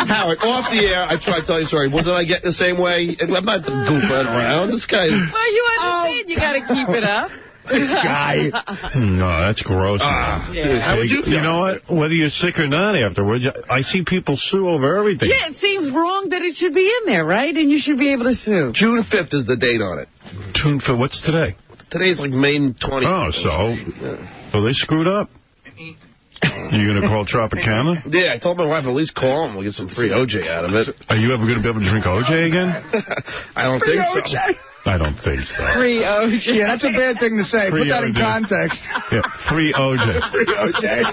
[SPEAKER 4] Howard, off the air, I tried to tell you a story. Wasn't I getting the same way? I'm not goofing around. This guy...
[SPEAKER 1] Well, you understand. You got to keep it up.
[SPEAKER 3] This guy.
[SPEAKER 2] No, that's gross.
[SPEAKER 4] Dude, how would you feel?
[SPEAKER 2] You know what? Whether you're sick or not afterwards, I see people sue over everything.
[SPEAKER 1] Yeah, it seems wrong that it should be in there, right? And you should be able to sue.
[SPEAKER 4] June 5th is the date on it.
[SPEAKER 2] June 5th. What's today?
[SPEAKER 4] Today's like May 20th.
[SPEAKER 2] Oh, so they screwed up. You going to call Tropicana?
[SPEAKER 4] Yeah, I told my wife at least call him. We'll get some free OJ out of it.
[SPEAKER 2] Are you ever going to be able to drink OJ again?
[SPEAKER 4] I don't think so.
[SPEAKER 2] I don't think so.
[SPEAKER 1] Free OJ.
[SPEAKER 3] Yeah, that's a bad thing to say.
[SPEAKER 2] Free
[SPEAKER 3] Put that
[SPEAKER 2] OJ.
[SPEAKER 3] in context.
[SPEAKER 2] Yeah, free OJ.
[SPEAKER 3] Free OJ.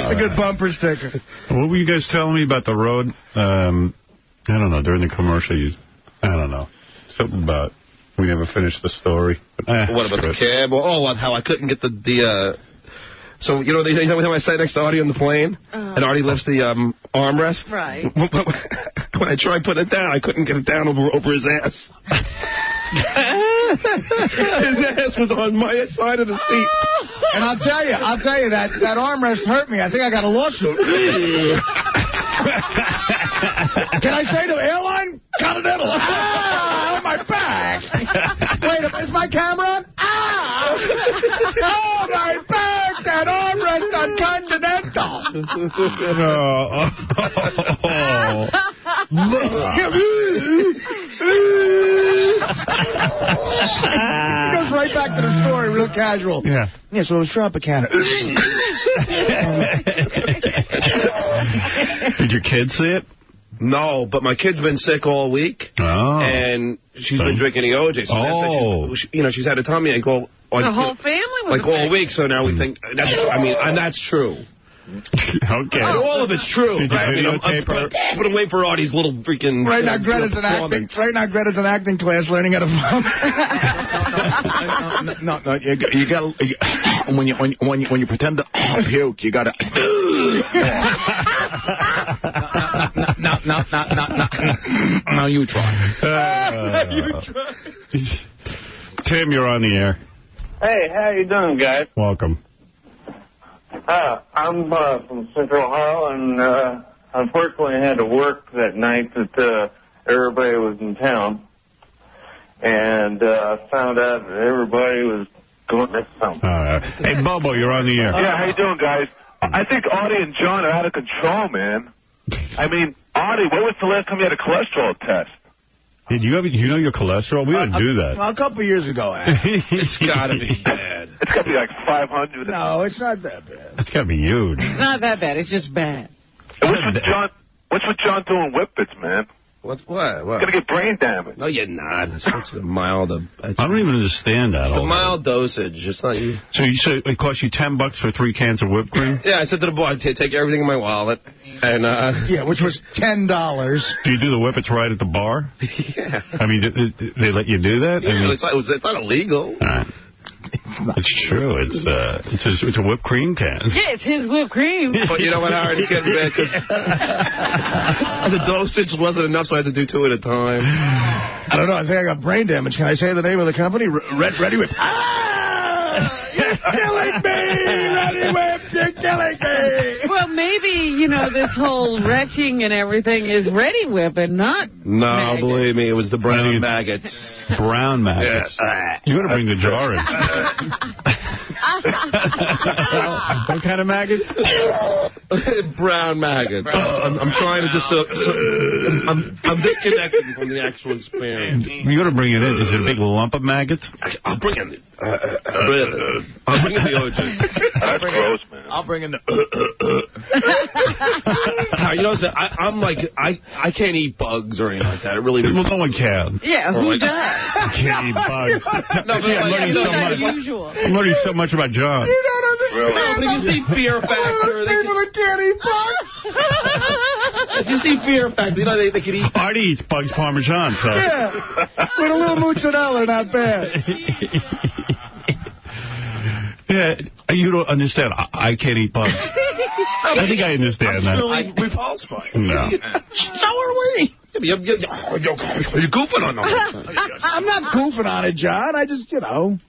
[SPEAKER 3] It's a good bumper sticker.
[SPEAKER 2] What were you guys telling me about the road? I don't know. During the commercial, I don't know. Something about we never finished the story. But,
[SPEAKER 4] what about the cab? Oh, how I couldn't get the so, you know how I sat next to Artie on the plane? And Artie lifts the armrest?
[SPEAKER 1] Right.
[SPEAKER 4] When I tried putting it down, I couldn't get it down over his ass. His ass was on my side of the seat.
[SPEAKER 3] And I'll tell you, that armrest hurt me. I think I got a lawsuit. Can I say to airline? Continental. Ah, on my back. Wait, is my camera on? Ah! Oh, my back. That armrest on Continental. He goes right back to the story, real casual.
[SPEAKER 2] Yeah.
[SPEAKER 3] Yeah, so it was Tropicana.
[SPEAKER 2] Did your kids see it?
[SPEAKER 4] No, but my kid's been sick all week.
[SPEAKER 2] Oh.
[SPEAKER 4] And she's been drinking the OJ. So she's had a tummy ache all...
[SPEAKER 1] The whole family was
[SPEAKER 4] all week, so now we think... and that's true.
[SPEAKER 2] Okay.
[SPEAKER 4] And all of it's true.
[SPEAKER 2] Did you videotape her?
[SPEAKER 4] I'm waiting for Artie's little freaking...
[SPEAKER 3] Right now, Greta's in acting class learning how to vomit. No, you got when you pretend to puke, you got to... No, you try.
[SPEAKER 2] Tim, you're on the air.
[SPEAKER 11] Hey, how you doing, guys?
[SPEAKER 2] Welcome.
[SPEAKER 11] I'm from Central Ohio, and unfortunately I had to work that night that everybody was in town. And I found out that everybody was going to something.
[SPEAKER 2] Hey, Bobo, you're on the air.
[SPEAKER 6] Yeah, how you doing, guys? I think Artie and John are out of control, man. I mean, Artie, when was the last time you had a cholesterol test?
[SPEAKER 2] Did you know your cholesterol? We didn't do that.
[SPEAKER 3] Well, a couple of years ago,
[SPEAKER 4] it's got to be bad.
[SPEAKER 6] It's got to be like 500.
[SPEAKER 3] No, it's not that bad.
[SPEAKER 2] It's got to be huge.
[SPEAKER 1] It's not that bad. It's just bad.
[SPEAKER 6] What's with John doing whippets, man?
[SPEAKER 4] What?
[SPEAKER 6] Gonna get brain damage.
[SPEAKER 4] No, you're not. It's a mild...
[SPEAKER 2] I don't even understand that.
[SPEAKER 4] It's a mild dosage. It's not you.
[SPEAKER 2] So you say it cost you $10 for 3 cans of whipped cream?
[SPEAKER 4] Yeah, I said to the boy, take everything in my wallet. And
[SPEAKER 3] yeah, which was $10.
[SPEAKER 2] Do you do the whippets right at the bar?
[SPEAKER 4] Yeah.
[SPEAKER 2] I mean, they let you do that?
[SPEAKER 4] Yeah,
[SPEAKER 2] I mean,
[SPEAKER 4] it's not illegal.
[SPEAKER 2] It's true. It's a whipped cream can.
[SPEAKER 1] Yeah, it's his whipped cream.
[SPEAKER 4] But you know what, Howard? It's getting bad because the dosage wasn't enough, so I had to do 2 at a time.
[SPEAKER 3] I don't know. I think I got brain damage. Can I say the name of the company? Ready Whip. You're killing me! Ready Whip, you're killing me!
[SPEAKER 1] Well, maybe, this whole retching and everything is Ready Whip and not maggots.
[SPEAKER 4] Believe me, it was the brown maggots.
[SPEAKER 2] Brown maggots.
[SPEAKER 4] Yeah.
[SPEAKER 2] You got to bring the jar in. What kind of maggots?
[SPEAKER 4] Brown maggots. I'm trying to I'm disconnected from the actual experience.
[SPEAKER 2] You got to bring it in. Is it a big lump of maggots?
[SPEAKER 4] I'll bring it. I'll bring in the OJ.
[SPEAKER 6] That's gross, man.
[SPEAKER 3] I'll bring in the...
[SPEAKER 4] You know, I'm like, I can't eat bugs or anything like that. It really...
[SPEAKER 2] Well, no one can.
[SPEAKER 1] Yeah, who does?
[SPEAKER 2] I can't eat bugs.
[SPEAKER 4] No, but
[SPEAKER 2] I'm learning so much. I'm learning so much about John.
[SPEAKER 3] You don't understand.
[SPEAKER 4] No, but if you see Fear Factor...
[SPEAKER 3] People that can't eat bugs.
[SPEAKER 4] If you see Fear Factor, you know, they can eat...
[SPEAKER 2] Artie eats bugs Parmesan, so...
[SPEAKER 3] Yeah, with a little mozzarella, not bad.
[SPEAKER 2] Yeah, you don't understand. I can't eat bugs. I think I understand that.
[SPEAKER 4] I'm repulsed by it.
[SPEAKER 2] No.
[SPEAKER 3] So are we.
[SPEAKER 4] You're goofing on them.
[SPEAKER 3] I'm not goofing on it, John. I just, you know...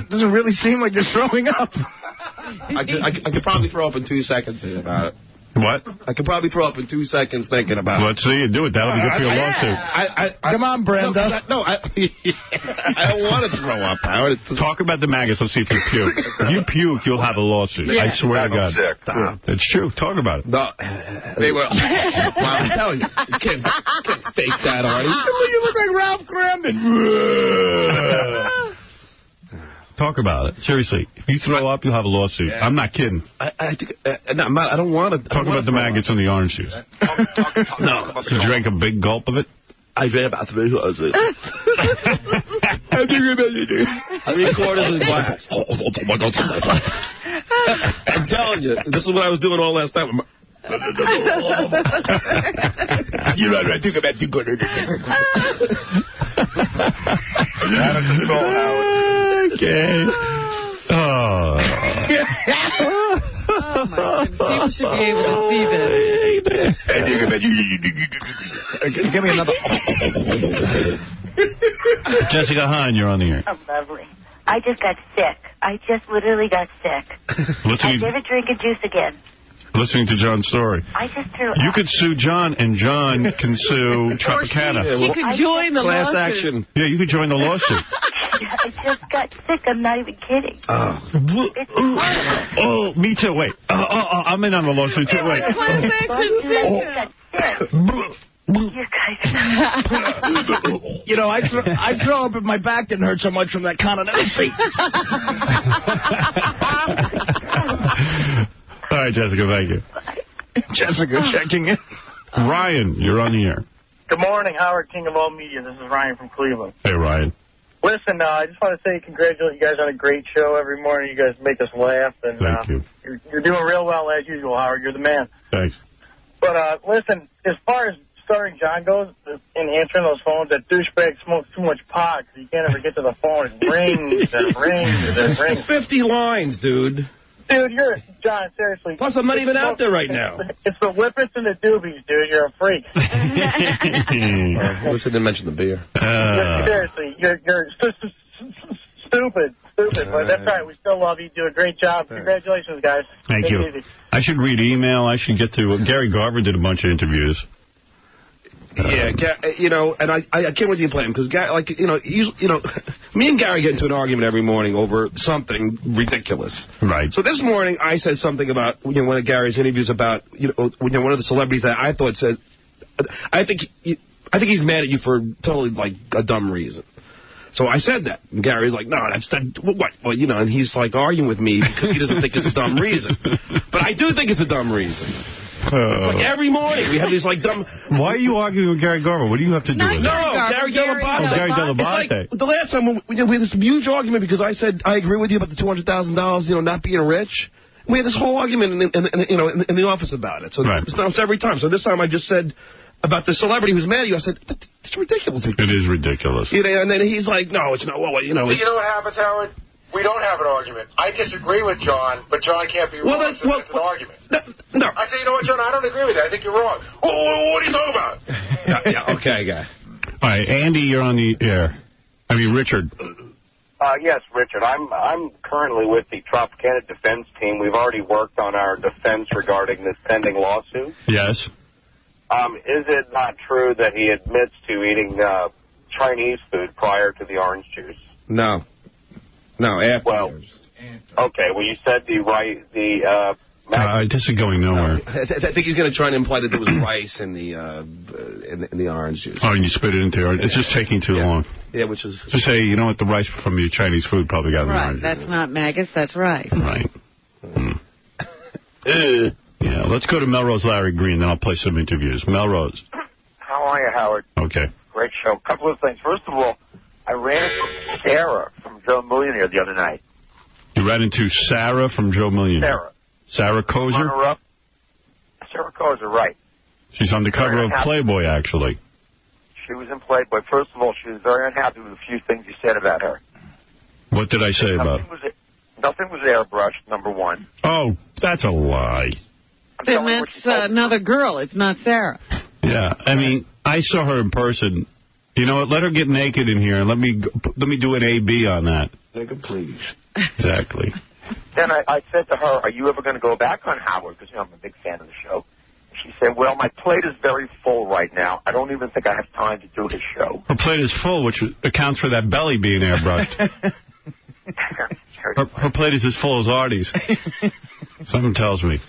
[SPEAKER 3] Doesn't really seem like you're throwing up.
[SPEAKER 4] I could probably throw up in 2 seconds thinking about it.
[SPEAKER 2] What?
[SPEAKER 4] I could probably throw up in 2 seconds thinking about it.
[SPEAKER 2] Let's see you do it. That'll be good for your lawsuit.
[SPEAKER 3] Come on, Brenda.
[SPEAKER 4] I don't want to throw up, Howard.
[SPEAKER 2] Talk about the maggots. Let's see if you puke. If you puke, you'll have a lawsuit. Yeah. I swear to God.
[SPEAKER 4] Stop.
[SPEAKER 2] It's true. Talk about it.
[SPEAKER 4] No, they will. Well, I'm telling you. You can't fake that, Artie.
[SPEAKER 3] You look like Ralph Cramden.
[SPEAKER 2] Talk about it. Seriously. If you throw up, you'll have a lawsuit. Yeah. I'm not kidding.
[SPEAKER 4] I don't want to.
[SPEAKER 2] Talk about the maggots on the orange juice.
[SPEAKER 4] No.
[SPEAKER 2] You drank a big gulp of it?
[SPEAKER 4] I drank about 3 quarters of it. 3 quarters of the glass. I'm telling you, this is what I was doing all last time.
[SPEAKER 3] You're right. I think about 2 quarters. Out of control, Howard.
[SPEAKER 2] Okay. Oh.
[SPEAKER 1] Oh, my goodness. People should be able to see this.
[SPEAKER 3] Give me another.
[SPEAKER 2] Jessica Hahn, you're on the air.
[SPEAKER 12] Oh, lovely. I just got sick. I just literally got sick. I never drink a juice again.
[SPEAKER 2] Listening to John's story.
[SPEAKER 12] I just threw
[SPEAKER 2] You could sue John, and John can sue Tropicana.
[SPEAKER 1] She could join the
[SPEAKER 4] class
[SPEAKER 1] lawsuit.
[SPEAKER 4] action.
[SPEAKER 2] Yeah, you could join the lawsuit.
[SPEAKER 12] I just got sick. I'm not even kidding. It's
[SPEAKER 2] Oh, me too. Wait. I'm in on the lawsuit too. Wait.
[SPEAKER 1] Class action sick.
[SPEAKER 12] You guys.
[SPEAKER 3] You know, I throw up if my back didn't hurt so much from that continental seat.
[SPEAKER 2] All right, Jessica, thank you.
[SPEAKER 3] Jessica checking in.
[SPEAKER 2] Ryan, you're on the air.
[SPEAKER 11] Good morning, Howard, king of all media. This is Ryan from Cleveland.
[SPEAKER 2] Hey, Ryan.
[SPEAKER 11] Listen, I just want to say congratulate you guys on a great show every morning. You guys make us laugh. And,
[SPEAKER 2] Thank you.
[SPEAKER 11] You're doing real well as usual, Howard. You're the man.
[SPEAKER 2] Thanks.
[SPEAKER 11] But, listen, as far as starring John goes, in answering those phones, that douchebag smokes too much pot because he can't ever get to the phone. It rings and rings and rings.
[SPEAKER 4] It's 50 lines, dude.
[SPEAKER 11] Dude, John, seriously.
[SPEAKER 4] Plus, I'm not even out there right now.
[SPEAKER 11] It's the whippets and the doobies, dude. You're a freak.
[SPEAKER 4] At least I didn't mention the beer.
[SPEAKER 11] Seriously, you're stupid. But that's all right. We still love you. You do a great job. Congratulations, guys.
[SPEAKER 2] Thank you.
[SPEAKER 11] Easy.
[SPEAKER 2] I should read email. I should get to... Gary Garver did a bunch of interviews.
[SPEAKER 4] Yeah, you know, and I can't wait to play him because, like, you know, me and Gary get into an argument every morning over something ridiculous.
[SPEAKER 2] Right.
[SPEAKER 4] So this morning I said something about one of Gary's interviews about one of the celebrities that I thought said, I think he's mad at you for totally like a dumb reason. So I said that. And Gary's like, no, what? Well, you know, and he's like arguing with me because he doesn't think it's a dumb reason. But I do think it's a dumb reason. It's like every morning we have these like dumb...
[SPEAKER 2] Why are you arguing with Gary Garver? What do you have to do with it?
[SPEAKER 4] No, Gary Dell'Abate.
[SPEAKER 2] Oh, Gary Dell'Abate.
[SPEAKER 4] It's like the last time we had this huge argument because I said I agree with you about the $200,000, not being rich. We had this whole argument in the office about it. So it's every time. So this time I just said about the celebrity who's mad at you. I said, it's ridiculous.
[SPEAKER 2] It is ridiculous.
[SPEAKER 4] And then he's like, no, it's not. Well,
[SPEAKER 5] So you know what happens, Howard? We don't have an argument. I disagree with John, but John can't be wrong, it's an argument.
[SPEAKER 4] No.
[SPEAKER 5] I say, you know what, John, I don't agree with that. I think you're wrong. Oh, what are you talking about?
[SPEAKER 4] Yeah, okay, guy.
[SPEAKER 2] All right, Andy, you're on the air. I mean, Richard.
[SPEAKER 7] Yes, Richard. I'm currently with the Tropicana defense team. We've already worked on our defense regarding this pending lawsuit.
[SPEAKER 2] Yes.
[SPEAKER 7] Is it not true that he admits to eating Chinese food prior to the orange juice?
[SPEAKER 4] No. No, afterwards.
[SPEAKER 7] Well, okay. Well, you said
[SPEAKER 2] this is going nowhere.
[SPEAKER 4] I think he's going to try and imply that there was rice in the orange juice.
[SPEAKER 2] Oh, and you spit it into it. It's just taking too long.
[SPEAKER 4] Yeah, which is...
[SPEAKER 2] Just say, you know what, the rice from your Chinese food probably got in the orange juice.
[SPEAKER 1] Right, that's not maggots, that's rice.
[SPEAKER 2] Right. Yeah, let's go to Melrose Larry Green, then I'll play some interviews. Melrose.
[SPEAKER 13] How are you, Howard?
[SPEAKER 2] Okay.
[SPEAKER 13] Great show. Couple of things. First of all, I ran into Sarah from Joe Millionaire the other night.
[SPEAKER 2] You ran into Sarah from Joe Millionaire? Sarah Kozer?
[SPEAKER 13] Runner-up. Sarah Kozer, right.
[SPEAKER 2] She's on the cover of Playboy, actually.
[SPEAKER 13] She was in Playboy. First of all, she was very unhappy with a few things you said about her.
[SPEAKER 2] What did I say about her?
[SPEAKER 13] Nothing was airbrushed, number one.
[SPEAKER 2] Oh, that's a lie.
[SPEAKER 1] Then that's another girl. It's not Sarah.
[SPEAKER 2] Yeah, I mean, I saw her in person. You know what? Let her get naked in here and let me do an A-B on that.
[SPEAKER 4] Nigga, please.
[SPEAKER 2] Exactly.
[SPEAKER 13] Then I said to her, are you ever going to go back on Howard? Because, I'm a big fan of the show. She said, well, my plate is very full right now. I don't even think I have time to do his show.
[SPEAKER 2] Her plate is full, which accounts for that belly being airbrushed. her plate is as full as Artie's. Something tells me.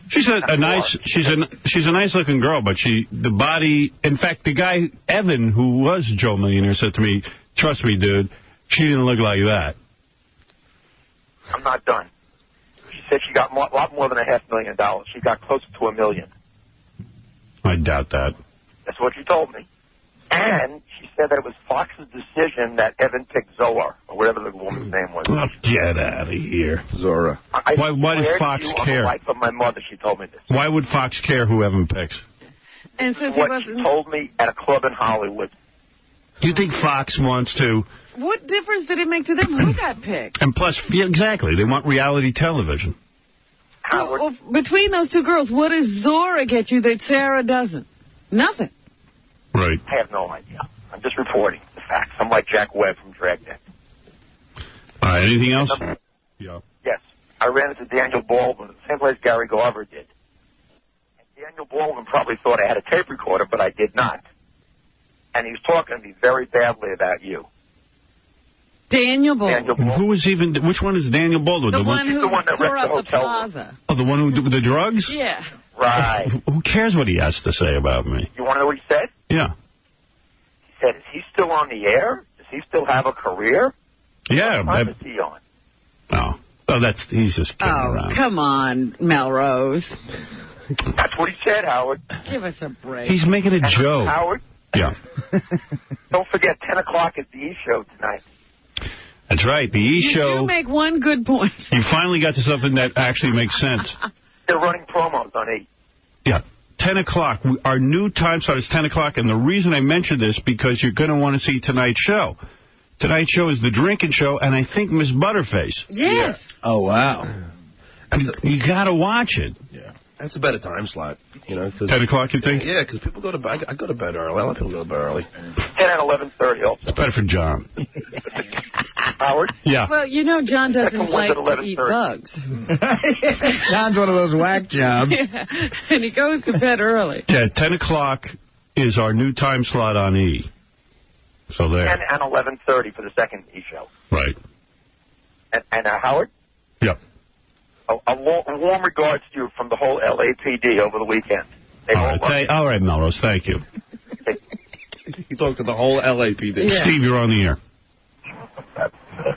[SPEAKER 2] She's a nice looking girl, but the body. In fact, the guy Evan, who was Joe Millionaire, said to me, "Trust me, dude, she didn't look like that."
[SPEAKER 13] I'm not done. She said she got a lot more than $500,000. She got closer to $1 million.
[SPEAKER 2] I doubt that.
[SPEAKER 13] That's what she told me. And she said that it was Fox's decision that Evan picked Zohar, or whatever the woman's name was.
[SPEAKER 2] Oh, get out of here.
[SPEAKER 4] Zora.
[SPEAKER 2] Why does Fox care?
[SPEAKER 13] On the life of my mother, she told me this.
[SPEAKER 2] Why would Fox care who Evan picks?
[SPEAKER 1] And since
[SPEAKER 13] what she told me at a club in Hollywood.
[SPEAKER 2] You think Fox wants to...
[SPEAKER 1] What difference did it make to them who got picked?
[SPEAKER 2] And plus, yeah, exactly, they want reality television.
[SPEAKER 1] Well, between those two girls, what does Zora get you that Sarah doesn't? Nothing.
[SPEAKER 2] Right.
[SPEAKER 13] I have no idea. I'm just reporting the facts. I'm like Jack Webb from Dragnet.
[SPEAKER 2] All right, anything else? Yeah.
[SPEAKER 13] Yes. I ran into Daniel Baldwin, the same place Gary Garver did. And Daniel Baldwin probably thought I had a tape recorder, but I did not. And he was talking to me very badly about you.
[SPEAKER 1] Daniel Baldwin.
[SPEAKER 2] Who is even... Which one is Daniel Baldwin?
[SPEAKER 1] The one who tore up the
[SPEAKER 13] plaza.
[SPEAKER 2] Oh, the one who did the drugs?
[SPEAKER 1] Yeah.
[SPEAKER 13] Right.
[SPEAKER 2] Who cares what he has to say about me?
[SPEAKER 13] You want to know what he said?
[SPEAKER 2] Yeah.
[SPEAKER 13] He said, is he still on the air? Does he still have a career?
[SPEAKER 2] Yeah.
[SPEAKER 13] What time is he on?
[SPEAKER 2] He's just kidding around.
[SPEAKER 1] Come on, Melrose.
[SPEAKER 13] That's what he said, Howard.
[SPEAKER 1] Give us a break.
[SPEAKER 2] He's making a joke.
[SPEAKER 13] Howard?
[SPEAKER 2] Yeah.
[SPEAKER 13] Don't forget, 10 o'clock at the E! Show tonight.
[SPEAKER 2] That's right, the E! Show.
[SPEAKER 1] You do make one good point.
[SPEAKER 2] You finally got to something that actually makes sense.
[SPEAKER 13] They're running promos on 8.
[SPEAKER 2] Yeah. 10 o'clock. Our new time slot is 10 o'clock, and the reason I mentioned this because you're going to want to see tonight's show. Tonight's show is the drinking show, and I think Miss Butterface.
[SPEAKER 1] Yes. Yeah.
[SPEAKER 3] Oh, wow.
[SPEAKER 2] You got to watch it.
[SPEAKER 4] Yeah. That's a better time slot. 10
[SPEAKER 2] o'clock, you think?
[SPEAKER 4] Yeah, because people go to bed. I go to bed early. A lot of people go to bed early.
[SPEAKER 13] 10 and 11:30 also.
[SPEAKER 2] It's better for John.
[SPEAKER 13] Howard?
[SPEAKER 2] Yeah.
[SPEAKER 1] Well, John doesn't like to eat bugs.
[SPEAKER 3] John's one of those whack jobs.
[SPEAKER 1] Yeah. And he goes to bed early.
[SPEAKER 2] Yeah, 10 o'clock is our new time slot on E! So there.
[SPEAKER 13] 10 and 11:30 for the second E! Show.
[SPEAKER 2] Right.
[SPEAKER 13] And Howard?
[SPEAKER 2] Yep.
[SPEAKER 13] A warm regards to you from the whole LAPD over the weekend.
[SPEAKER 2] All right, Melrose, thank you.
[SPEAKER 4] You talked to the whole LAPD.
[SPEAKER 2] Yeah. Steve, you're on the air.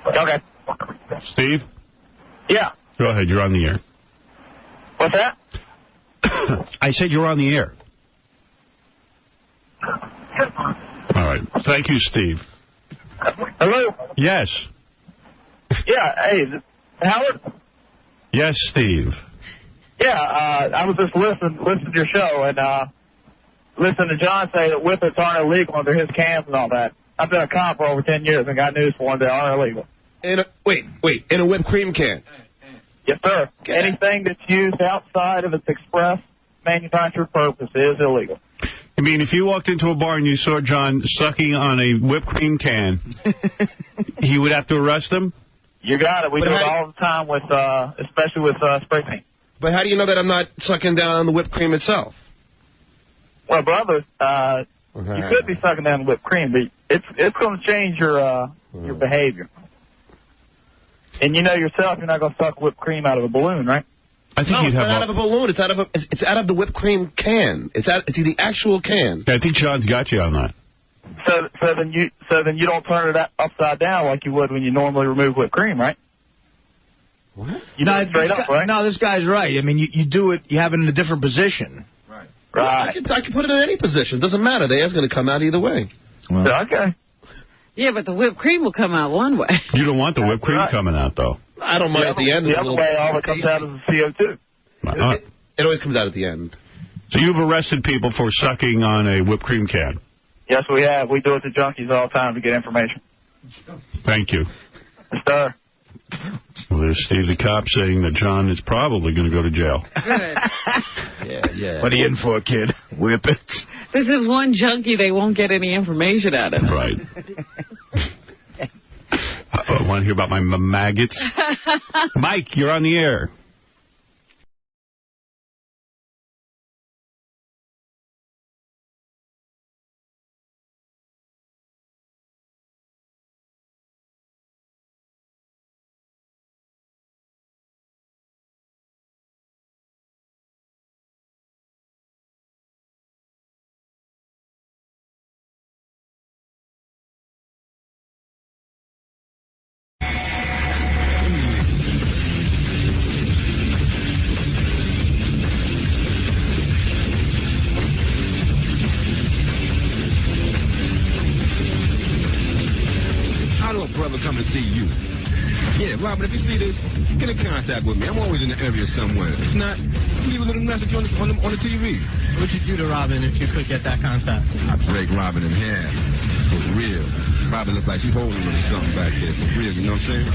[SPEAKER 13] Okay.
[SPEAKER 2] Steve?
[SPEAKER 13] Yeah.
[SPEAKER 2] Go ahead, you're on the air.
[SPEAKER 13] What's that?
[SPEAKER 2] I said you're on the air. All right. Thank you, Steve.
[SPEAKER 11] Hello?
[SPEAKER 2] Yes.
[SPEAKER 11] Yeah, hey, Howard?
[SPEAKER 2] Yes, Steve.
[SPEAKER 11] Yeah, I was just listening to your show and listening to John say that whippets aren't illegal under his cans and all that. I've been a cop for over 10 years and got news for one. They are illegal.
[SPEAKER 4] In a whipped cream can?
[SPEAKER 11] Yes, sir. Anything that's used outside of its express manufactured purpose is illegal.
[SPEAKER 2] I mean, if you walked into a bar and you saw John sucking on a whipped cream can, you would have to arrest him?
[SPEAKER 11] You got it. We do it all the time, with, especially with spray paint.
[SPEAKER 4] But how do you know that I'm not sucking down the whipped cream itself?
[SPEAKER 11] Well, brother, you could be sucking down the whipped cream, but it's going to change your behavior. And you know yourself, you're not going to suck whipped cream out of a balloon, right?
[SPEAKER 2] I think
[SPEAKER 4] it's not out of a balloon. It's out of the whipped cream can. It's the actual can.
[SPEAKER 2] I think John's got you on that.
[SPEAKER 11] So then you don't turn it upside down like you would when you normally remove whipped cream, right?
[SPEAKER 4] What?
[SPEAKER 3] No, this guy's right. I mean, you do it, you have it in a different position.
[SPEAKER 4] Right. I can put it in any position. It doesn't matter. The air's going to come out either way.
[SPEAKER 3] Well,
[SPEAKER 13] okay.
[SPEAKER 1] Yeah, but the whipped cream will come out one way.
[SPEAKER 2] You don't want the whipped cream coming out, though.
[SPEAKER 4] I don't mind at the end.
[SPEAKER 13] The other way, all that comes out is the CO2.
[SPEAKER 4] It always comes out at the end.
[SPEAKER 2] So you've arrested people for sucking on a whipped cream can?
[SPEAKER 13] Yes, we have. We do it to junkies all the time to get information.
[SPEAKER 2] Thank you.
[SPEAKER 13] Yes, sir.
[SPEAKER 2] Well, there's Steve the cop saying that John is probably going to go to jail.
[SPEAKER 1] Good.
[SPEAKER 4] Yeah.
[SPEAKER 3] What are you in for, kid? Whip it.
[SPEAKER 1] This is one junkie they won't get any information out of.
[SPEAKER 2] Right. I want to hear about my maggots. Mike, you're on the air.
[SPEAKER 14] Come to see you. Yeah, Robert, if you see this, get in contact with me. I'm always in the area somewhere. If not, leave a little message on the TV.
[SPEAKER 15] What'd you do to Robin if you could get that contact?
[SPEAKER 14] I break Robin in half. For real. Robin looks like she's holding a little something back there. For real, you know what I'm saying?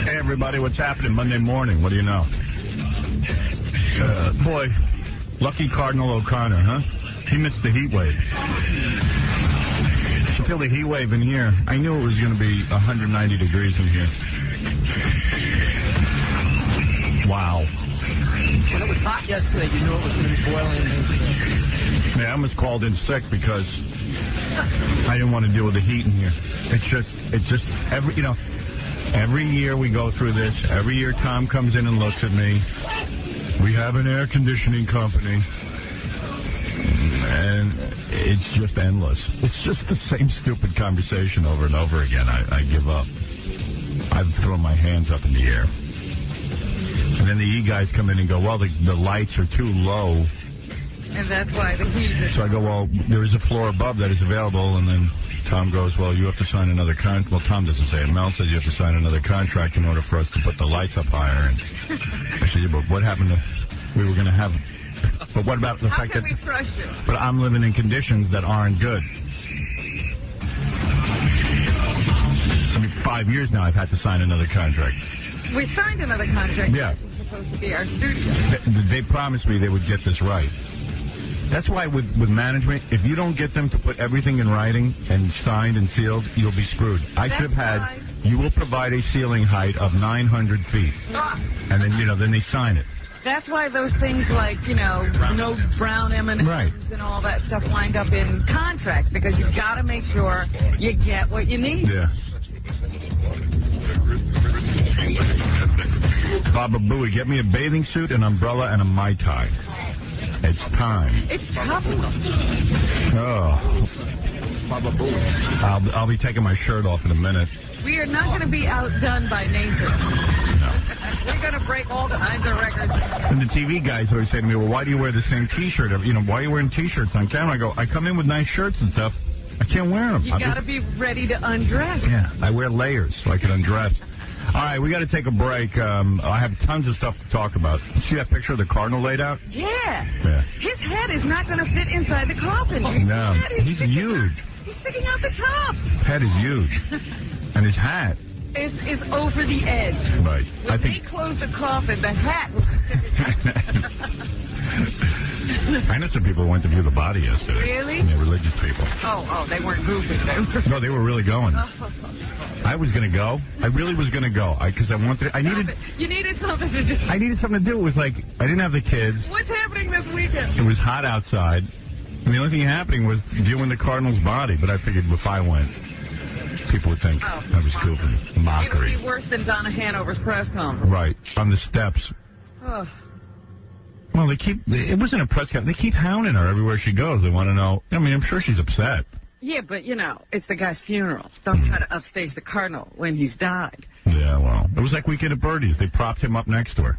[SPEAKER 16] Hey, everybody, what's happening Monday morning? What do you know? Boy, lucky Cardinal O'Connor, huh? He missed the heat wave. You feel the heat wave in here. I knew it was going to be 190 degrees in here. Wow.
[SPEAKER 15] When it was hot yesterday, you knew it was going to be boiling.
[SPEAKER 16] Yeah, I almost called in sick because I didn't want to deal with the heat in here. It's just every year we go through this. Every year Tom comes in and looks at me. We have an air conditioning company. And it's just endless. It's just the same stupid conversation over and over again. I give up. I've thrown my hands up in the air. And then the E guys come in and go, well, the lights are too low.
[SPEAKER 1] And that's why the heat is...
[SPEAKER 16] So I go, well, there is a floor above that is available. And then Tom goes, well, you have to sign another contract. Well, Tom doesn't say it. Mel says you have to sign another contract in order for us to put the lights up higher. And I said, yeah, but what happened to... We were going to have... But what about the fact that...
[SPEAKER 1] How can we trust you?
[SPEAKER 16] But I'm living in conditions that aren't good. I mean, 5 years now I've had to sign another contract.
[SPEAKER 1] We signed another contract.
[SPEAKER 16] Yeah.
[SPEAKER 1] This is supposed to be our studio.
[SPEAKER 16] They promised me they would get this right. That's why with management, if you don't get them to put everything in writing and signed and sealed, you'll be screwed. I should have had, you will provide a ceiling height of 900 feet. And then, then they sign it.
[SPEAKER 1] That's why those things like, no brown M&Ms and all that stuff wind up in contracts, because you've got to make sure you get what you need.
[SPEAKER 16] Yeah. Baba Booey, get me a bathing suit, an umbrella, and a Mai Tai. It's time.
[SPEAKER 1] It's tropical.
[SPEAKER 16] Oh. Baba Booey. I'll be taking my shirt off in a minute.
[SPEAKER 1] We are not going to be outdone by nature.
[SPEAKER 16] No.
[SPEAKER 1] We're going to break all kinds of records.
[SPEAKER 16] And the TV guys always say to me, well, why do you wear the same T-shirt? Why are you wearing T-shirts on camera? I go, I come in with nice shirts and stuff. I can't wear them.
[SPEAKER 1] You got to be ready to undress.
[SPEAKER 16] Yeah, I wear layers so I can undress. All right, we got to take a break. I have tons of stuff to talk about. See that picture of the Cardinal laid out?
[SPEAKER 1] Yeah.
[SPEAKER 16] Yeah.
[SPEAKER 1] His head is not going to fit inside the coffin.
[SPEAKER 16] No, he's huge.
[SPEAKER 1] He's sticking out the top.
[SPEAKER 16] Head is huge. And his hat
[SPEAKER 1] is over the edge.
[SPEAKER 16] Right.
[SPEAKER 1] When they closed the coffin, the hat was
[SPEAKER 16] I know some people who went to view the body yesterday.
[SPEAKER 1] Really?
[SPEAKER 16] Yeah, religious people.
[SPEAKER 1] Oh, they weren't goofy.
[SPEAKER 16] No, they were really going. I was going to go. I really was going to go. Because I wanted...
[SPEAKER 1] You needed something to do.
[SPEAKER 16] I needed something to do. It was like, I didn't have the kids.
[SPEAKER 1] What's happening this weekend?
[SPEAKER 16] It was hot outside. And the only thing happening was viewing the Cardinal's body. But I figured if I went, people would think I was goofing. Mockery.
[SPEAKER 1] It would be worse than Donna Hanover's press conference.
[SPEAKER 16] Right. On the steps.
[SPEAKER 1] Oh.
[SPEAKER 16] Well, it wasn't a press conference. They keep hounding her everywhere she goes. They want to know. I mean, I'm sure she's upset.
[SPEAKER 1] Yeah, but, you know, it's the guy's funeral. Don't try to upstage the Cardinal when he's died.
[SPEAKER 16] Yeah, well, it was like Weekend at Bertie's. They propped him up next to her.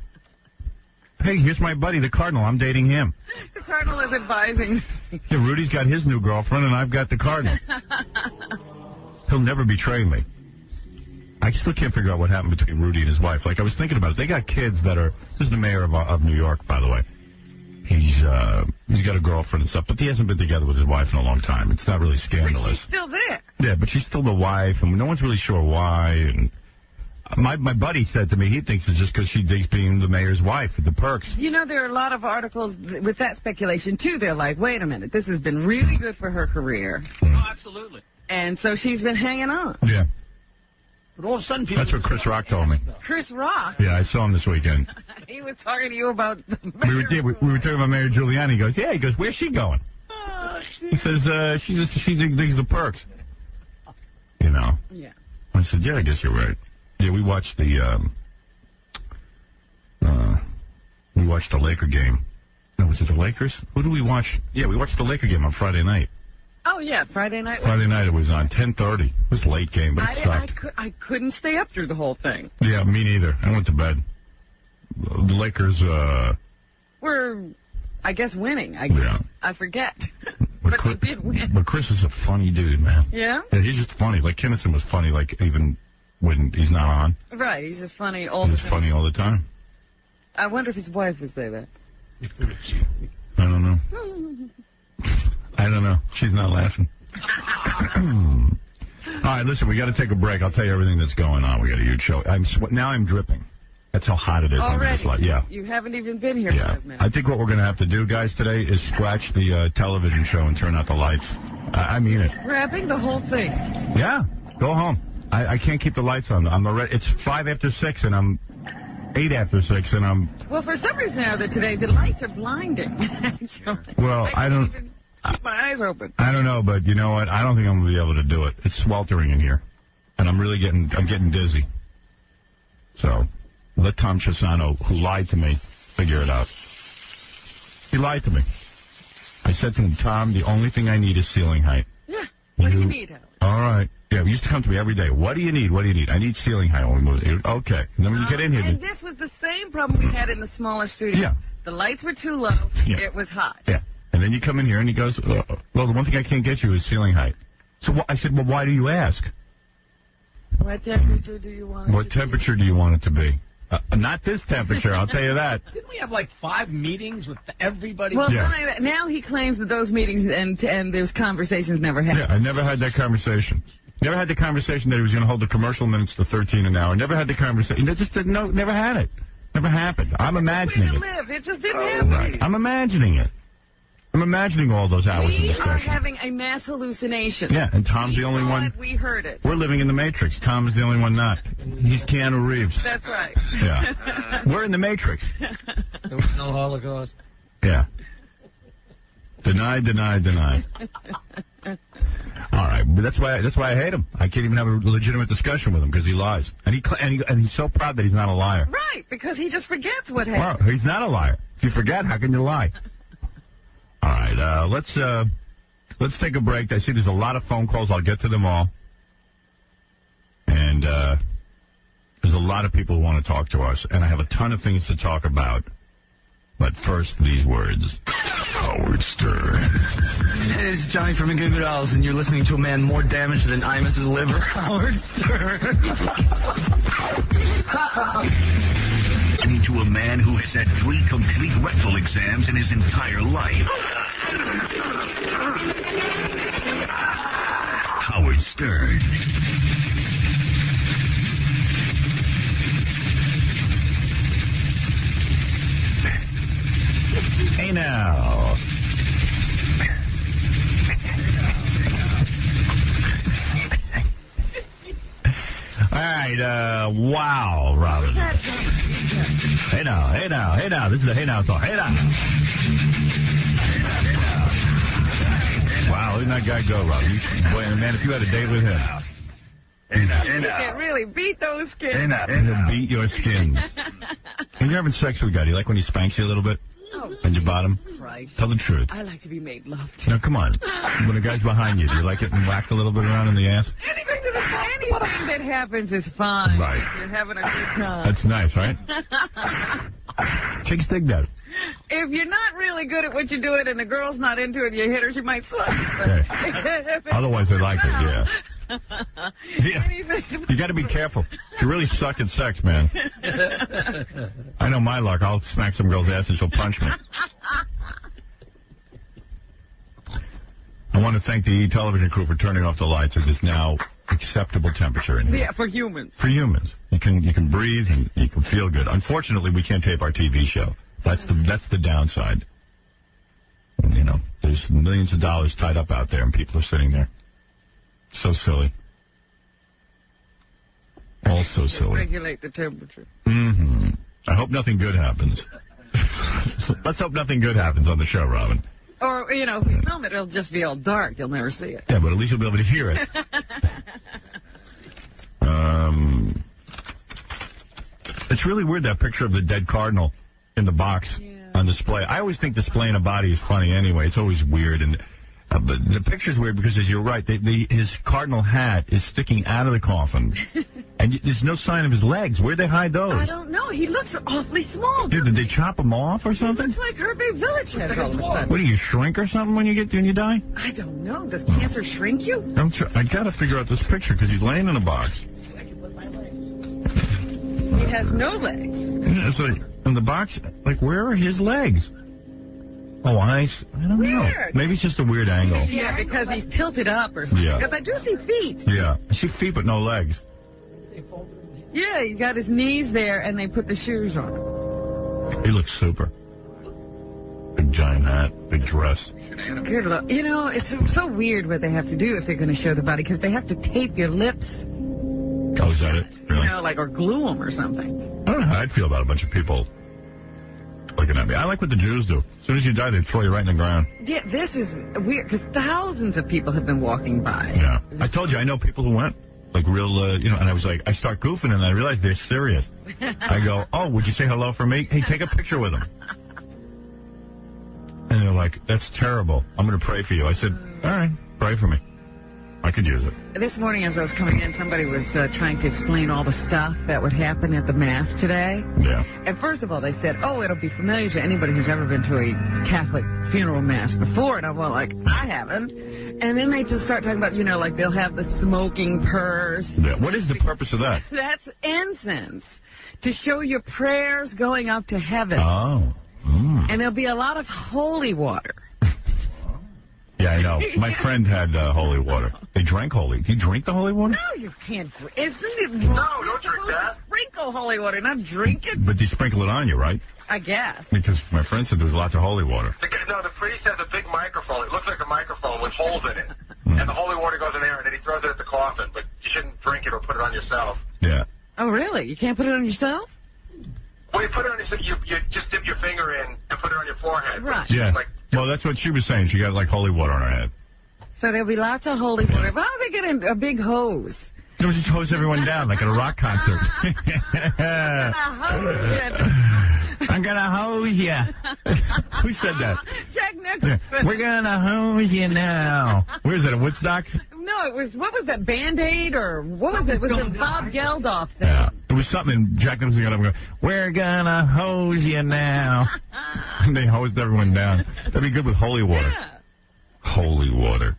[SPEAKER 16] Hey, here's my buddy, the Cardinal. I'm dating him.
[SPEAKER 1] The Cardinal is advising.
[SPEAKER 16] Yeah, Rudy's got his new girlfriend, and I've got the Cardinal. He'll never betray me. I still can't figure out what happened between Rudy and his wife. Like, I was thinking about it. They got kids that are... This is the mayor of New York, by the way. He's got a girlfriend and stuff, but he hasn't been together with his wife in a long time. It's not really scandalous.
[SPEAKER 1] But she's still there.
[SPEAKER 16] Yeah, but she's still the wife, and no one's really sure why. And my buddy said to me he thinks it's just because she digs being the mayor's wife with the perks.
[SPEAKER 1] You know, there are a lot of articles with that speculation, too. They're like, wait a minute, this has been really good for her career.
[SPEAKER 15] Oh, absolutely.
[SPEAKER 1] And so she's been hanging on.
[SPEAKER 16] Yeah.
[SPEAKER 15] But all of a sudden, people...
[SPEAKER 16] That's what Chris Rock told me.
[SPEAKER 1] Chris Rock?
[SPEAKER 16] Yeah, I saw him this weekend.
[SPEAKER 1] He was talking to you about the
[SPEAKER 16] we were talking about Mayor Giuliani. He goes, yeah. He goes, where's she going? He says, she digs the perks. You know?
[SPEAKER 1] Yeah.
[SPEAKER 16] I said, yeah, I guess you're right. Yeah, we watched the Laker game. No, was it the Lakers? Who did we watch? Yeah, we watched the Laker game on Friday night.
[SPEAKER 1] Oh, yeah, Friday night.
[SPEAKER 16] Friday night it was on 10:30. It was a late game, but it sucked.
[SPEAKER 1] I couldn't stay up through the whole thing.
[SPEAKER 16] Yeah, me neither. I went to bed. The Lakers
[SPEAKER 1] were, I guess, winning. Yeah. I forget. But they did win.
[SPEAKER 16] But Chris is a funny dude, man.
[SPEAKER 1] Yeah?
[SPEAKER 16] Yeah, he's just funny. Like, Kinnison was funny, like, even when he's not on.
[SPEAKER 1] Right, he's just funny all the time.
[SPEAKER 16] He's funny all the time.
[SPEAKER 1] I wonder if his wife would say that.
[SPEAKER 16] I don't know. I don't know. She's not laughing. All right, listen, we got to take a break. I'll tell you everything that's going on. We got a huge show. Now I'm dripping. That's how hot it is.
[SPEAKER 1] Already?
[SPEAKER 16] Yeah.
[SPEAKER 1] You haven't even been here 5 minutes.
[SPEAKER 16] I think what we're going to have to do, guys, today is scratch the television show and turn out the lights. I mean it.
[SPEAKER 1] Scrapping the whole thing.
[SPEAKER 16] Yeah. Go home. I can't keep the lights on. It's 5 after 6, and I'm 8 after 6, and I'm...
[SPEAKER 1] Well, for some reason or other today, the lights are blinding, actually.
[SPEAKER 16] Well, I don't...
[SPEAKER 1] even keep my eyes open.
[SPEAKER 16] I don't know, but you know what? I don't think I'm going to be able to do it. It's sweltering in here, and I'm getting dizzy. So, let 𝗦𝗫𝗄𝗿𝗱, who lied to me, figure it out. He lied to me. I said to him, Tom, the only thing I need is ceiling height.
[SPEAKER 1] Yeah. What do you need, Howard?
[SPEAKER 16] All right. Yeah, he used to come to me every day. What do you need? What do you need? I need ceiling height when we move. Okay. And then when you get in here...
[SPEAKER 1] And this was the same problem we had in the smaller studio.
[SPEAKER 16] Yeah.
[SPEAKER 1] The lights were too low.
[SPEAKER 16] Yeah.
[SPEAKER 1] It was hot.
[SPEAKER 16] Yeah. And then you come in here and he goes, well, the one thing I can't get you is ceiling height. So I said, well, why do you ask?
[SPEAKER 1] What temperature do you want it to be?
[SPEAKER 16] What temperature do you want it to be? Not this temperature, I'll tell you that.
[SPEAKER 15] Didn't we have like 5 meetings with everybody?
[SPEAKER 1] Well, yeah. Now he claims that those meetings and those conversations never happened.
[SPEAKER 16] Yeah, I never had that conversation. Never had the conversation that he was going to hold the commercial minutes to 13 an hour. Never had the conversation. Never had it. Never happened. I'm imagining it.
[SPEAKER 1] It just didn't happen.
[SPEAKER 16] Right. I'm imagining it. I'm imagining all those hours of discussion.
[SPEAKER 1] We are having a mass hallucination.
[SPEAKER 16] Yeah, and Tom's the only one.
[SPEAKER 1] We heard it.
[SPEAKER 16] We're living in the Matrix. Tom is the only one not. He's Keanu Reeves.
[SPEAKER 1] That's right.
[SPEAKER 16] Yeah. We're in the Matrix.
[SPEAKER 15] There was no Holocaust.
[SPEAKER 16] Yeah. Deny, deny, deny. All right, but that's why I hate him. I can't even have a legitimate discussion with him because he lies, and he's so proud that he's not a liar.
[SPEAKER 1] Right, because he just forgets what happened.
[SPEAKER 16] Well, he's not a liar. If you forget, how can you lie? All right, let's take a break. I see there's a lot of phone calls. I'll get to them all, and there's a lot of people who want to talk to us, and I have a ton of things to talk about. But first, these words. Howard Stern.
[SPEAKER 17] Hey, this is Johnny from 𝗦𝗫𝗄𝗿𝗱, and you're listening to a man more damaged than Imus's liver, Howard Stern.
[SPEAKER 18] Listening to a man who has had 3 complete rectal exams in his entire life. Howard Stern.
[SPEAKER 16] Hey now. All right, wow, Robin. Hey now. This is a hey now talk. Hey now. Wow, look at that guy go, Robin. Boy, man, if you had a date with him.
[SPEAKER 1] You can really beat those skins.
[SPEAKER 16] He'll beat your skins. When you're having sex with a guy, do you like when he spanks you a little bit? On your bottom?
[SPEAKER 1] Christ.
[SPEAKER 16] Tell the truth.
[SPEAKER 1] I like to be made love to.
[SPEAKER 16] Now, come on. When a guy's behind you, do you like it whacked a little bit around in the ass?
[SPEAKER 1] Anything that happens is fine.
[SPEAKER 16] Right.
[SPEAKER 1] If you're having a good time.
[SPEAKER 16] That's nice, right? Chicks dig that.
[SPEAKER 1] If you're not really good at what you're doing and the girl's not into it and you hit her, she might slap you.
[SPEAKER 16] Otherwise, they like it, yeah. Yeah. You got to be careful. You really suck at sex, man. I know my luck. I'll smack some girl's ass and she'll punch me. I want to thank the television crew for turning off the lights. It is now acceptable temperature in here.
[SPEAKER 1] Yeah, for humans.
[SPEAKER 16] For humans. You can breathe and you can feel good. Unfortunately, we can't tape our TV show. That's the downside. You know, there's millions of dollars tied up out there and people are sitting there. So silly. All so silly.
[SPEAKER 1] Regulate the temperature.
[SPEAKER 16] Mm-hmm. I hope nothing good happens. Let's hope nothing good happens on the show, Robin.
[SPEAKER 1] Or, you know, if we film it, it'll just be all dark. You'll never see it.
[SPEAKER 16] Yeah, but at least you'll be able to hear it. It's really weird, that picture of the dead cardinal in the box on display. I always think displaying a body is funny anyway. It's always weird. And but the picture's weird because, as you're right, his cardinal hat is sticking out of the coffin. And there's no sign of his legs. Where'd they hide those?
[SPEAKER 1] I don't know. He looks awfully small.
[SPEAKER 16] Dude, did they chop him off or something?
[SPEAKER 1] He looks like Herbie Village has all of a sudden.
[SPEAKER 16] What, do you shrink or something when you die?
[SPEAKER 1] I don't know. Does cancer shrink you?
[SPEAKER 16] I got to figure out this picture because he's laying in a box.
[SPEAKER 1] He has no legs.
[SPEAKER 16] Yeah, so in the box, like, where are his legs? Oh, I don't know. Maybe it's just a weird angle.
[SPEAKER 1] Yeah, because he's tilted up or something.
[SPEAKER 16] Yeah.
[SPEAKER 1] Because I do see feet.
[SPEAKER 16] Yeah, I see feet but no legs.
[SPEAKER 1] Yeah, he got his knees there, and they put the shoes on him.
[SPEAKER 16] He looks super. Big giant hat, big dress.
[SPEAKER 1] Good luck. You know, it's so weird what they have to do if they're going to show the body, because they have to tape your lips.
[SPEAKER 16] Oh, is that it? Really?
[SPEAKER 1] You know, like, or glue them or something.
[SPEAKER 16] I don't know how I'd feel about a bunch of people looking at me. I like what the Jews do. As soon as you die, they throw you right in the ground.
[SPEAKER 1] Yeah, this is weird, because thousands of people have been walking by.
[SPEAKER 16] Yeah. I told you, I know people who went. Like real, and I was like, I start goofing, and I realized they're serious. I go, oh, would you say hello for me? Hey, take a picture with them. And they're like, that's terrible. I'm going to pray for you. I said, all right, pray for me. I could use it.
[SPEAKER 1] This morning as I was coming in, somebody was trying to explain all the stuff that would happen at the Mass today.
[SPEAKER 16] Yeah.
[SPEAKER 1] And first of all, they said, oh, it'll be familiar to anybody who's ever been to a Catholic funeral Mass before. And I'm like, I haven't. And then they just start talking about, like they'll have the smoking purse.
[SPEAKER 16] Yeah. What is the purpose of that?
[SPEAKER 1] That's incense, to show your prayers going up to heaven.
[SPEAKER 16] Oh. Mm.
[SPEAKER 1] And there'll be a lot of holy water.
[SPEAKER 16] Yeah, I know. My friend had holy water. They drank holy. Do you drink the holy water?
[SPEAKER 1] No, you can't drink. Isn't it wrong?
[SPEAKER 13] No, don't drink that.
[SPEAKER 1] Sprinkle holy water, not drink it.
[SPEAKER 16] But you sprinkle it on you, right?
[SPEAKER 1] I guess.
[SPEAKER 16] Because my friend said there was lots of holy water.
[SPEAKER 13] No, the priest has a big microphone. It looks like a microphone with holes in it. And the holy water goes in there, and then he throws it at the coffin. But you shouldn't drink it or put it on yourself.
[SPEAKER 16] Yeah.
[SPEAKER 1] Oh, really? You can't put it on yourself?
[SPEAKER 13] Well, you put it on yourself. You just dip your finger in and put it on your forehead.
[SPEAKER 1] Right.
[SPEAKER 16] Yeah. Well, that's what she was saying. She got, like, holy water on her head.
[SPEAKER 1] So there'll be lots of holy water. Why don't they get a big hose?
[SPEAKER 16] It was just hose everyone down, like at a rock concert. I'm going to hose you. Who said that?
[SPEAKER 1] Jack Nicholson.
[SPEAKER 16] Yeah. We're going to hose you now. Where is that, in Woodstock?
[SPEAKER 1] No, it was, what was that, Band-Aid or what was it? It was the Bob Geldof thing.
[SPEAKER 16] Yeah. It was something, and Jack Nicholson got up and go, we're going to hose you now. And they hosed everyone down. That'd be good with holy water.
[SPEAKER 1] Yeah.
[SPEAKER 16] Holy water.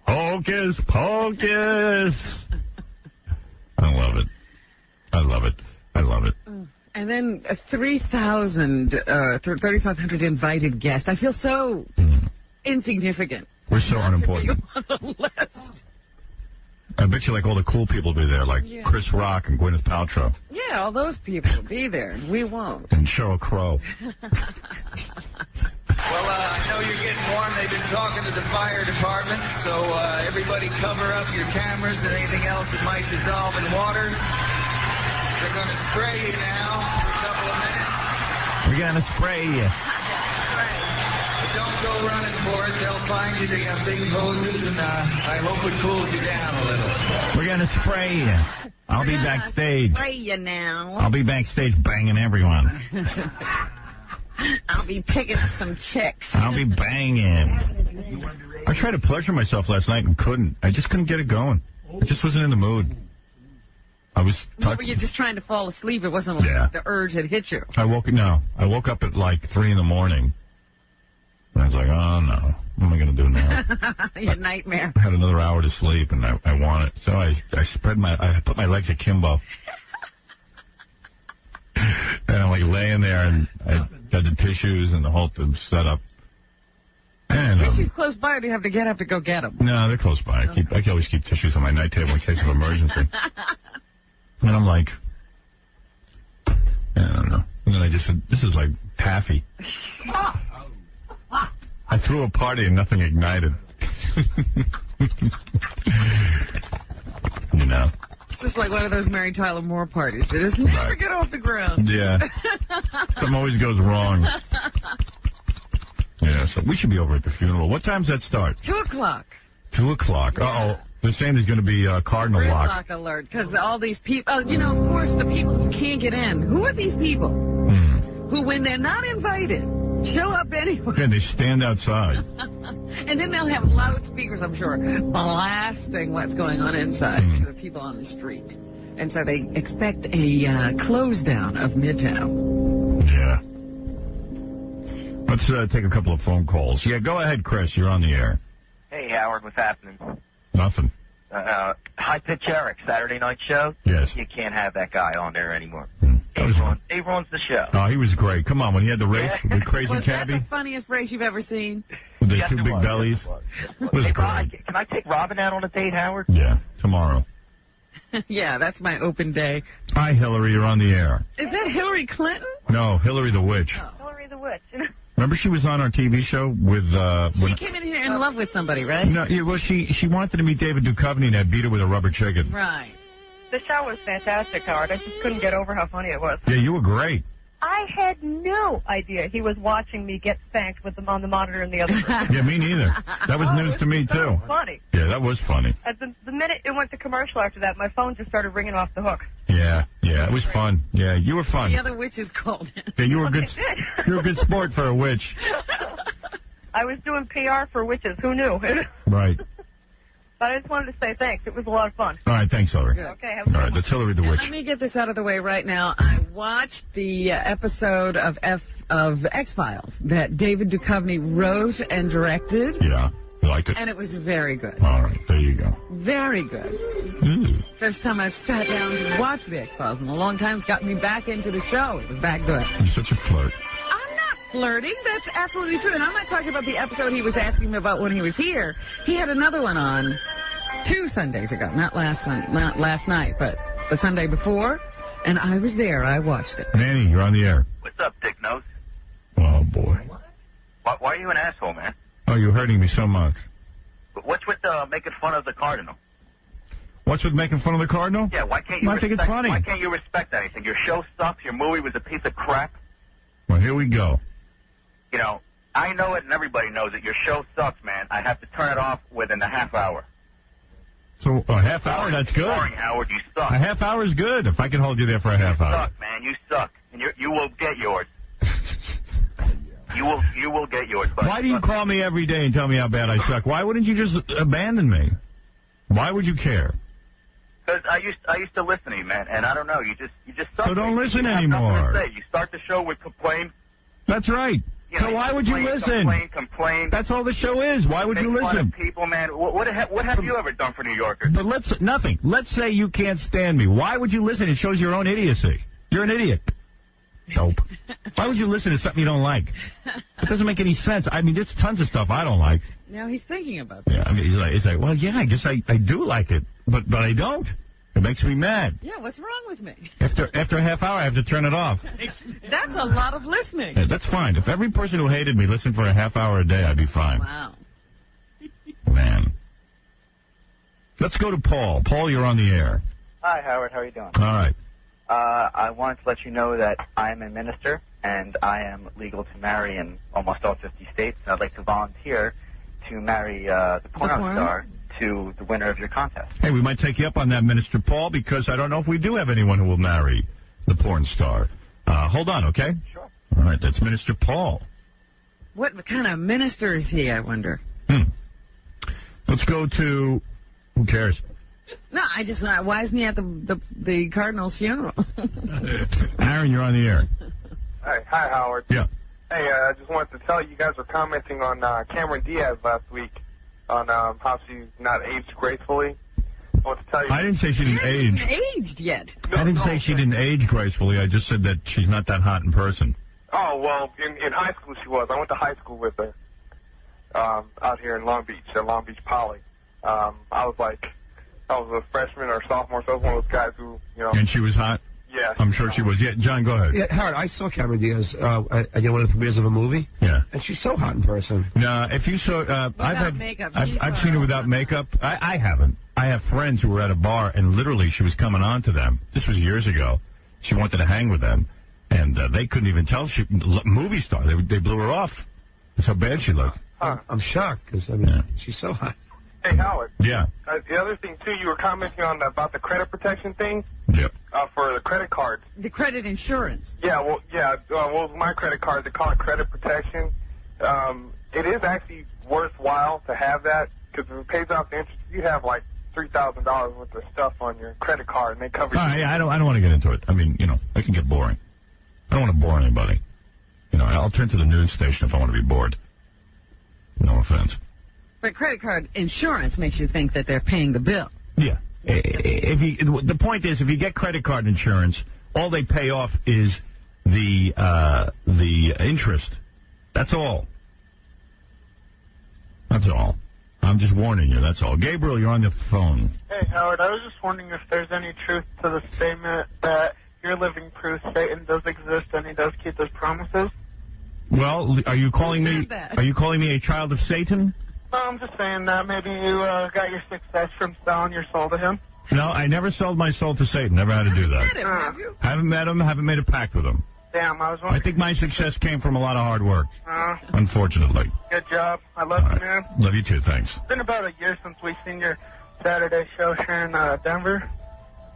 [SPEAKER 16] Hocus pocus. I love it. I love it. I love it.
[SPEAKER 1] And then 3,500 invited guests. I feel so insignificant.
[SPEAKER 16] We're so unimportant. I bet you like all the cool people will be there, like Chris Rock and Gwyneth Paltrow.
[SPEAKER 1] Yeah, all those people will be there, and we won't.
[SPEAKER 16] And Sheryl Crow.
[SPEAKER 19] Well, I know you're getting warm. They've been talking to the fire department, so everybody cover up your cameras and anything else that might dissolve in water. They're going to spray you now for a couple of minutes.
[SPEAKER 16] We're going to spray you.
[SPEAKER 19] But don't go running for it. They'll find you. They have big hoses, and I hope it cools you down a little.
[SPEAKER 16] We're going to spray you. I'll be backstage.
[SPEAKER 1] Spray you now.
[SPEAKER 16] I'll be backstage banging everyone.
[SPEAKER 1] I'll be picking up some chicks.
[SPEAKER 16] I'll be banging. I tried to pleasure myself last night and couldn't. I just couldn't get it going. I just wasn't in the mood. I was...
[SPEAKER 1] What, were you just trying to fall asleep? It wasn't like the urge had hit you.
[SPEAKER 16] I woke up at like 3 in the morning. And I was like, oh, no. What am I going to do now?
[SPEAKER 1] Your nightmare.
[SPEAKER 16] I had another hour to sleep, and I want it. So I put my legs akimbo. And I'm like laying there, and I got the tissues and the whole thing set up. And,
[SPEAKER 1] tissues close by, or do you have to get up to go get them?
[SPEAKER 16] No, they're close by. I can always keep tissues on my night table in case of emergency. And I'm like, I don't know. And then I just said, this is like taffy. I threw a party and nothing ignited. You know.
[SPEAKER 1] It's just like one of those Mary Tyler Moore parties. They just never get off the ground.
[SPEAKER 16] Yeah. Something always goes wrong. Yeah, so we should be over at the funeral. What time's that start?
[SPEAKER 1] 2 o'clock.
[SPEAKER 16] 2 o'clock. Uh-oh. They're saying there's going to be cardinal lock.
[SPEAKER 1] Alert, because all these people, of course, the people who can't get in. Who are these people? Who, when they're not invited, show up anyway.
[SPEAKER 16] Yeah, they stand outside.
[SPEAKER 1] And then they'll have loudspeakers, I'm sure, blasting what's going on inside to the people on the street. And so they expect a close down of Midtown.
[SPEAKER 16] Yeah. Let's take a couple of phone calls. Yeah, go ahead, Chris. You're on the air.
[SPEAKER 13] Hey, Howard, what's happening?
[SPEAKER 16] Nothing.
[SPEAKER 13] High-Pitch Eric, Saturday night show?
[SPEAKER 16] Yes.
[SPEAKER 13] You can't have that guy on there anymore. He runs the show.
[SPEAKER 16] Oh, he was great. Come on, when he had the race with Crazy Cabbie.
[SPEAKER 1] Was that the funniest race you've ever seen?
[SPEAKER 16] With the two big bellies. It was great.
[SPEAKER 13] Can I take Robin out on a date, Howard?
[SPEAKER 16] Yeah, tomorrow.
[SPEAKER 1] Yeah, that's my open day.
[SPEAKER 16] Hi, Hillary, you're on the air.
[SPEAKER 1] Is that Hillary Clinton?
[SPEAKER 16] No, Hillary the Witch.
[SPEAKER 12] Oh. Hillary the Witch.
[SPEAKER 16] Remember she was on our TV show with...
[SPEAKER 1] she came in here in love with somebody, right?
[SPEAKER 16] No, yeah, well, she wanted to meet David Duchovny and I beat her with a rubber chicken.
[SPEAKER 1] Right.
[SPEAKER 12] The show was fantastic, Howard. I just couldn't get over how funny it was.
[SPEAKER 16] Yeah, you were great.
[SPEAKER 12] I had no idea he was watching me get spanked with them on the monitor in the other room.
[SPEAKER 16] Yeah, me neither. That was news to me, too.
[SPEAKER 12] Funny.
[SPEAKER 16] Yeah, that was funny.
[SPEAKER 12] At the minute it went to commercial after that, my phone just started ringing off the hook.
[SPEAKER 16] Yeah, it was fun. Yeah, you were fun.
[SPEAKER 1] The other witches called him.
[SPEAKER 16] Yeah, you were good. You're a good sport for a witch.
[SPEAKER 12] I was doing PR for witches. Who knew?
[SPEAKER 16] Right.
[SPEAKER 12] But I just wanted to say thanks. It was a lot of fun.
[SPEAKER 16] All right, thanks, Hillary.
[SPEAKER 12] Okay,
[SPEAKER 16] all right, that's Hillary the Witch.
[SPEAKER 1] Let me get this out of the way right now. I watched the episode of X-Files that David Duchovny wrote and directed.
[SPEAKER 16] Yeah, you liked it?
[SPEAKER 1] And it was very good.
[SPEAKER 16] All right, there you go.
[SPEAKER 1] Very good. First time I've sat down to watch the X-Files in a long time. It's got me back into the show. It was that good.
[SPEAKER 16] You're such a flirt.
[SPEAKER 1] I'm not flirting. That's absolutely true. And I'm not talking about the episode he was asking me about when he was here. He had another one on 2 Sundays ago. Not last night, but the Sunday before. And I was there. I watched it.
[SPEAKER 16] Manny, you're on the air.
[SPEAKER 13] What's up, Dick Nose?
[SPEAKER 16] Oh, boy.
[SPEAKER 13] Why are you an asshole, man?
[SPEAKER 16] Oh, you're hurting me so much.
[SPEAKER 13] What's with making fun of the Cardinal?
[SPEAKER 16] What's with making fun of the Cardinal?
[SPEAKER 13] Yeah, why can't you
[SPEAKER 16] I think it's funny.
[SPEAKER 13] Why can't you respect anything? Your show sucks. Your movie was a piece of crap.
[SPEAKER 16] Well, here we go.
[SPEAKER 13] You know, I know it and everybody knows it. Your show sucks, man. I have to turn it off within a half hour.
[SPEAKER 16] So a half hour, that's good.
[SPEAKER 13] Boring, Howard. You suck.
[SPEAKER 16] A half hour is good if I can hold you there for a half hour.
[SPEAKER 13] You suck, man. You suck. And you will get yours. You will get yours. Buddy.
[SPEAKER 16] Why do you call me every day and tell me how bad I suck? Why wouldn't you just abandon me? Why would you care?
[SPEAKER 13] Because I used to listen to you, man, and I don't know, you just suck.
[SPEAKER 16] So don't listen
[SPEAKER 13] you
[SPEAKER 16] anymore.
[SPEAKER 13] Have nothing to say. You start the show with complain.
[SPEAKER 16] That's right.
[SPEAKER 13] You know,
[SPEAKER 16] so why would you listen?
[SPEAKER 13] Complain.
[SPEAKER 16] That's all the show is. Why would you listen?
[SPEAKER 13] Fun of people, man. What have you ever done for New Yorkers?
[SPEAKER 16] But nothing. Let's say you can't stand me. Why would you listen? It shows your own idiocy. You're an idiot. Dope. Why would you listen to something you don't like? It doesn't make any sense. I mean, there's tons of stuff I don't like.
[SPEAKER 1] Now he's thinking about that.
[SPEAKER 16] Yeah, I mean, he's like, well, yeah, I guess I do like it, but I don't. It makes me mad.
[SPEAKER 1] Yeah, what's wrong with me?
[SPEAKER 16] After a half hour, I have to turn it off.
[SPEAKER 1] That's a lot of listening.
[SPEAKER 16] Yeah, that's fine. If every person who hated me listened for a half hour a day, I'd be fine.
[SPEAKER 1] Wow.
[SPEAKER 16] Man. Let's go to Paul. Paul, you're on the air.
[SPEAKER 20] Hi, Howard. How are you doing?
[SPEAKER 16] All right.
[SPEAKER 20] I wanted to let you know that I'm a minister, and I am legal to marry in almost all 50 states. And I'd like to volunteer to marry the porno star to the winner of your contest.
[SPEAKER 16] Hey, we might take you up on that, Minister Paul, because I don't know if we do have anyone who will marry the porn star. Hold on, okay?
[SPEAKER 20] Sure.
[SPEAKER 16] All right, that's Minister Paul.
[SPEAKER 1] What kind of minister is he, I wonder?
[SPEAKER 16] Let's go to... Who cares?
[SPEAKER 1] No, I just... Why isn't he at the Cardinal's funeral?
[SPEAKER 16] Aaron, you're on the air.
[SPEAKER 21] Hi, Howard.
[SPEAKER 16] Yeah.
[SPEAKER 21] Hey, I just wanted to tell you guys were commenting on Cameron Diaz last week on how she's not aged gracefully. I want to tell you...
[SPEAKER 16] I didn't say she didn't age.
[SPEAKER 1] She hasn't aged yet.
[SPEAKER 16] I didn't say she didn't age gracefully. I just said that she's not that hot in person.
[SPEAKER 21] Oh, well, in high school she was. I went to high school with her out here in Long Beach, at Long Beach Poly. I was a freshman or sophomore, so I was one of those guys who, you know...
[SPEAKER 16] And she was hot?
[SPEAKER 21] Yeah.
[SPEAKER 16] I'm sure she was. Yeah, John, go ahead.
[SPEAKER 4] Yeah, Howard, I saw Cameron Diaz at one of the premieres of a movie.
[SPEAKER 16] Yeah.
[SPEAKER 4] And she's so hot in person.
[SPEAKER 16] No, if you saw...
[SPEAKER 1] without makeup.
[SPEAKER 16] I've seen her without makeup. I haven't. I have friends who were at a bar, and literally she was coming on to them. This was years ago. She wanted to hang with them, and they couldn't even tell. She movie star. They blew her off. That's how bad she looked.
[SPEAKER 4] I'm shocked, because, I mean, she's so hot.
[SPEAKER 21] Hey, Howard.
[SPEAKER 16] Yeah.
[SPEAKER 21] The other thing, too, you were commenting on about the credit protection thing.
[SPEAKER 16] Yep.
[SPEAKER 21] For the credit cards.
[SPEAKER 1] The credit insurance.
[SPEAKER 21] Yeah, well, with my credit card, they call it credit protection. It is actually worthwhile to have that, because if it pays off the interest, you have like $3,000 worth of stuff on your credit card, and they cover.
[SPEAKER 16] I don't want to get into it. I mean, you know, it can get boring. I don't want to bore anybody. You know, I'll turn to the news station if I want to be bored. No offense.
[SPEAKER 1] But credit card insurance makes you think that they're paying the bill.
[SPEAKER 16] Yeah. The point is, if you get credit card insurance, all they pay off is the interest. That's all. That's all. I'm just warning you, that's all. Gabriel, you're on the phone.
[SPEAKER 21] Hey, Howard, I was just wondering if there's any truth to the statement that you're living proof Satan does exist and he does keep his promises.
[SPEAKER 16] Well, are you calling me a child of Satan?
[SPEAKER 21] No, I'm just saying that maybe you got your success from selling your soul to him.
[SPEAKER 16] No, I never sold my soul to Satan. Never had to do that.
[SPEAKER 1] Have you?
[SPEAKER 16] Haven't met him, haven't made a pact with him.
[SPEAKER 21] Damn, I was wondering.
[SPEAKER 16] I think my success came from a lot of hard work, unfortunately.
[SPEAKER 21] Good job. I love you, man.
[SPEAKER 16] Love you too, thanks.
[SPEAKER 21] It's been about a year since we've seen your Saturday show here in Denver.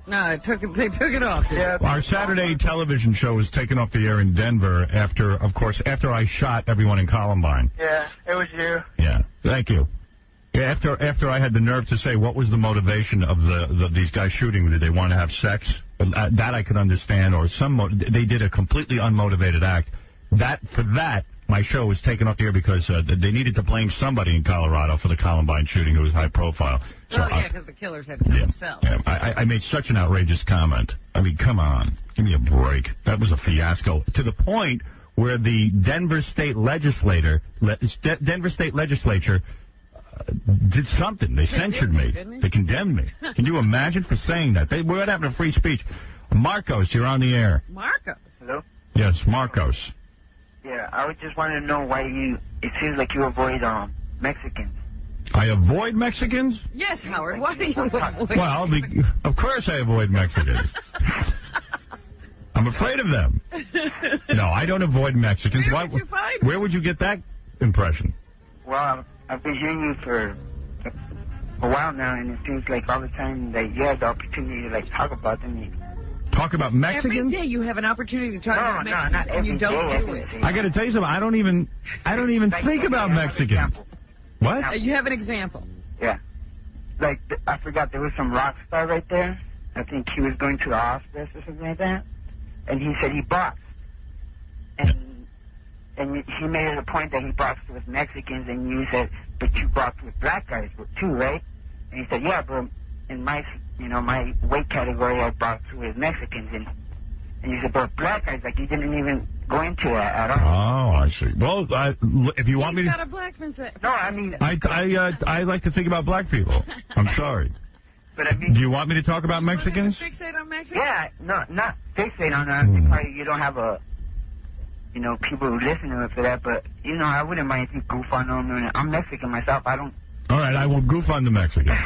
[SPEAKER 1] No, they took it off.
[SPEAKER 21] Yeah.
[SPEAKER 16] Our Saturday television show was taken off the air in Denver after I shot everyone in Columbine.
[SPEAKER 21] Yeah, it was you.
[SPEAKER 16] Yeah, thank you. Yeah, after I had the nerve to say what was the motivation of these guys shooting, did they want to have sex? That I could understand, or they did a completely unmotivated act. For that, my show was taken off the air because they needed to blame somebody in Colorado for the Columbine shooting who was high profile. So
[SPEAKER 1] because the killers had killed themselves.
[SPEAKER 16] Yeah, I made such an outrageous comment. I mean, come on. Give me a break. That was a fiasco. To the point where the Denver State Legislature did something. They censured me. They condemned me. Can you imagine for saying that? We're not having a free speech. Marcos, you're on the air.
[SPEAKER 1] Marcos?
[SPEAKER 20] Hello?
[SPEAKER 16] Yes, Marcos.
[SPEAKER 20] Yeah, I would just want to know why it seems like you avoid Mexicans.
[SPEAKER 16] I avoid Mexicans?
[SPEAKER 1] Yes, Howard. Why do you avoid
[SPEAKER 16] Well, of course I avoid Mexicans. I'm afraid of them. No, I don't avoid Mexicans. Where would you get that impression?
[SPEAKER 20] Well, I've been hearing you for a while now, and it seems like all the time that you have the opportunity to talk about them.
[SPEAKER 16] Talk about Mexicans?
[SPEAKER 1] Every day you have an opportunity to talk about Mexicans,
[SPEAKER 20] not
[SPEAKER 1] and you don't do it.
[SPEAKER 16] I got to tell you something. I don't even think about Mexicans. What?
[SPEAKER 1] You have an example.
[SPEAKER 20] Yeah. I forgot, there was some rock star right there. I think he was going to the hospice or something like that. And he said he boxed. And he made it a point that he boxed with Mexicans, and you said, but you boxed with black guys too, right? And he said, yeah, but in my weight category, I boxed with Mexicans. And you said, but black guys, you didn't even go into that at all.
[SPEAKER 16] Oh, I see. Well, if you want me to...
[SPEAKER 1] He's got a blackman say.
[SPEAKER 20] No, I mean...
[SPEAKER 16] I like to think about black people. I'm sorry.
[SPEAKER 20] But I mean...
[SPEAKER 16] Do you want me to talk about Mexicans?
[SPEAKER 1] Fixate on Mexicans?
[SPEAKER 20] Yeah, no, not fixate on that. Probably you don't have people who listen to it for that, but, I wouldn't mind if you goof on them. I'm Mexican myself.
[SPEAKER 16] All right, I won't goof on the Mexicans.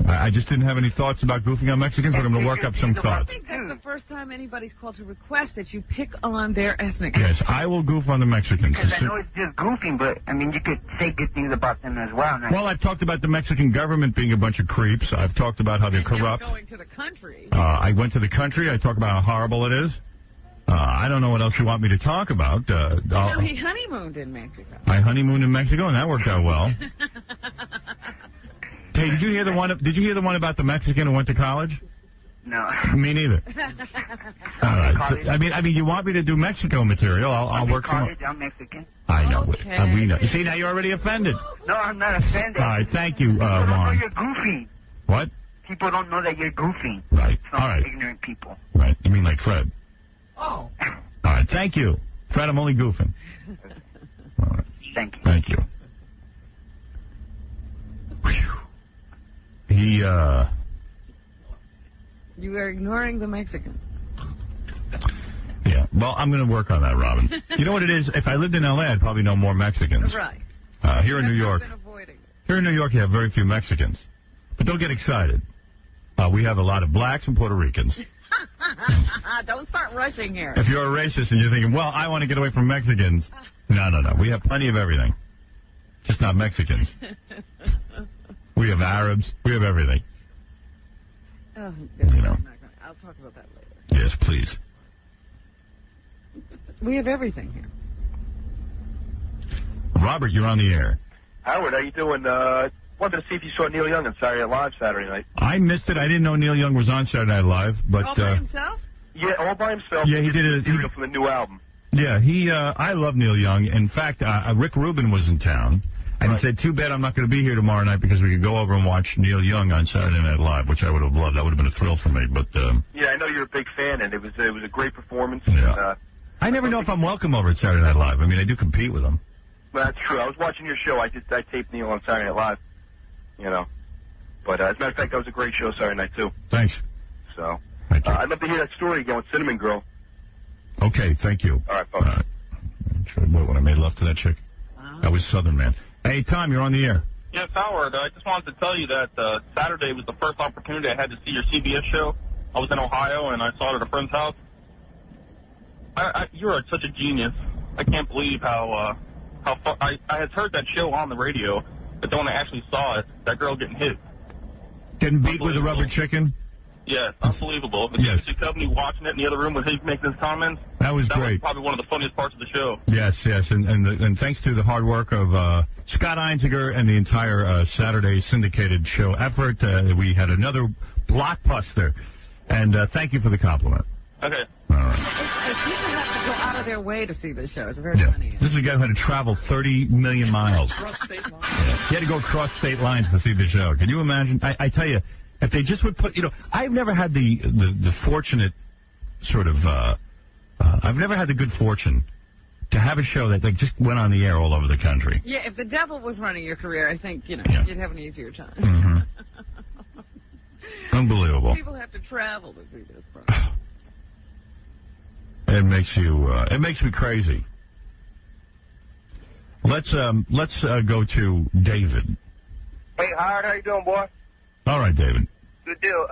[SPEAKER 16] I just didn't have any thoughts about goofing on Mexicans, but I'm going to work up some thoughts.
[SPEAKER 1] I think that's the first time anybody's called to request that you pick on their ethnic.
[SPEAKER 16] Yes, I will goof on the Mexicans.
[SPEAKER 20] Because I know it's just goofing, but, you could say good things about them as well.
[SPEAKER 16] Well, I've talked about the Mexican government being a bunch of creeps. I've talked about how they're corrupt.
[SPEAKER 1] Going to the country.
[SPEAKER 16] I went to the country. I talked about how horrible it is. I don't know what else you want me to talk about.
[SPEAKER 1] He honeymooned in Mexico.
[SPEAKER 16] I honeymooned in Mexico, and that worked out well. Hey, did you hear the one about the Mexican who went to college?
[SPEAKER 13] No.
[SPEAKER 16] Me neither. All right. So, I mean, you want me to do Mexico material? I'll work some.
[SPEAKER 13] I'm Mexican.
[SPEAKER 16] I know. Okay. We know. You see, now you're already offended.
[SPEAKER 13] No, I'm not offended.
[SPEAKER 16] All right. Thank you,
[SPEAKER 13] People don't know
[SPEAKER 16] Juan.
[SPEAKER 13] you're goofy.
[SPEAKER 16] What?
[SPEAKER 13] People don't know that you're goofy.
[SPEAKER 16] Right.
[SPEAKER 13] Some
[SPEAKER 16] All right.
[SPEAKER 13] ignorant people.
[SPEAKER 16] Right. You mean like Fred?
[SPEAKER 13] Oh.
[SPEAKER 16] All right. Thank you, Fred. I'm only goofing. All right.
[SPEAKER 13] Thank you.
[SPEAKER 16] Thank you.
[SPEAKER 1] You are ignoring the Mexicans.
[SPEAKER 16] Yeah. Well, I'm going to work on that, Robin. You know what it is? If I lived in L.A., I'd probably know more Mexicans.
[SPEAKER 1] Right.
[SPEAKER 16] Here in New York. Here in New York, you have very few Mexicans. But don't get excited. We have a lot of blacks and Puerto Ricans.
[SPEAKER 1] Don't start rushing here.
[SPEAKER 16] If you're a racist and you're thinking, well, I want to get away from Mexicans. No. We have plenty of everything. Just not Mexicans. We have Arabs. We have everything.
[SPEAKER 1] Oh,
[SPEAKER 16] you know.
[SPEAKER 1] I'll talk about that later.
[SPEAKER 16] Yes, please.
[SPEAKER 1] We have everything here.
[SPEAKER 16] Robert, you're on the air.
[SPEAKER 6] Howard, how you doing? Wanted to see if you saw Neil Young on Saturday Night Live Saturday night.
[SPEAKER 16] I missed it. I didn't know Neil Young was on Saturday Night Live, but
[SPEAKER 1] all by himself?
[SPEAKER 6] Yeah, all by himself.
[SPEAKER 16] Yeah, he did it
[SPEAKER 6] from the new album.
[SPEAKER 16] Yeah, I love Neil Young. In fact, Rick Rubin was in town, and he said, "Too bad I'm not going to be here tomorrow night because we could go over and watch Neil Young on Saturday Night Live," which I would have loved. That would have been a thrill for me. But
[SPEAKER 6] yeah, I know you're a big fan, and it was a great performance.
[SPEAKER 16] Yeah.
[SPEAKER 6] And,
[SPEAKER 16] I never know if I'm welcome over at Saturday Night Live. I mean, I do compete with them.
[SPEAKER 6] Well, that's true. I was watching your show. I taped Neil on Saturday Night Live. You know, but as a matter of fact, that was a great show Saturday night too.
[SPEAKER 16] Thanks.
[SPEAKER 6] So I'd love to hear that story again with Cinnamon Girl.
[SPEAKER 16] Okay, thank you.
[SPEAKER 6] All right, folks.
[SPEAKER 16] What, when I made love to that chick? That was Southern Man. Hey, Tom, you're on the air.
[SPEAKER 8] Yes, Howard. I just wanted to tell you that Saturday was the first opportunity I had to see your CBS show. I was in Ohio, and I saw it at a friend's house. You're such a genius. I can't believe how far I had heard that show on the radio, but then when I actually saw it, that girl getting hit.
[SPEAKER 16] Getting beat with a rubber chicken?
[SPEAKER 8] Yes, unbelievable. And
[SPEAKER 16] yes.
[SPEAKER 8] The company watching it in the other room when he was making his comments.
[SPEAKER 16] That was great.
[SPEAKER 8] That was probably one of the funniest parts of the show.
[SPEAKER 16] Yes, and thanks to the hard work of Scott Einziger and the entire Saturday syndicated show effort, we had another blockbuster. And thank you for the compliment.
[SPEAKER 8] Okay.
[SPEAKER 16] All right.
[SPEAKER 1] People have to go out of their way to see this show. It's very funny.
[SPEAKER 16] This is a guy who had to travel 30 million miles.
[SPEAKER 1] Across state lines.
[SPEAKER 16] Yeah. He had to go across state lines to see the show. Can you imagine? I tell you, if they just would put, I've never had the fortunate sort of, I've never had the good fortune to have a show that just went on the air all over the country.
[SPEAKER 1] Yeah, if the devil was running your career, I think, you'd have an easier time.
[SPEAKER 16] Mm-hmm. Unbelievable.
[SPEAKER 1] People have to travel to see this program.
[SPEAKER 16] It makes me crazy. Let's go to David.
[SPEAKER 21] Hey, Howard, how you doing, boy?
[SPEAKER 16] All right, David.
[SPEAKER 21] Good deal.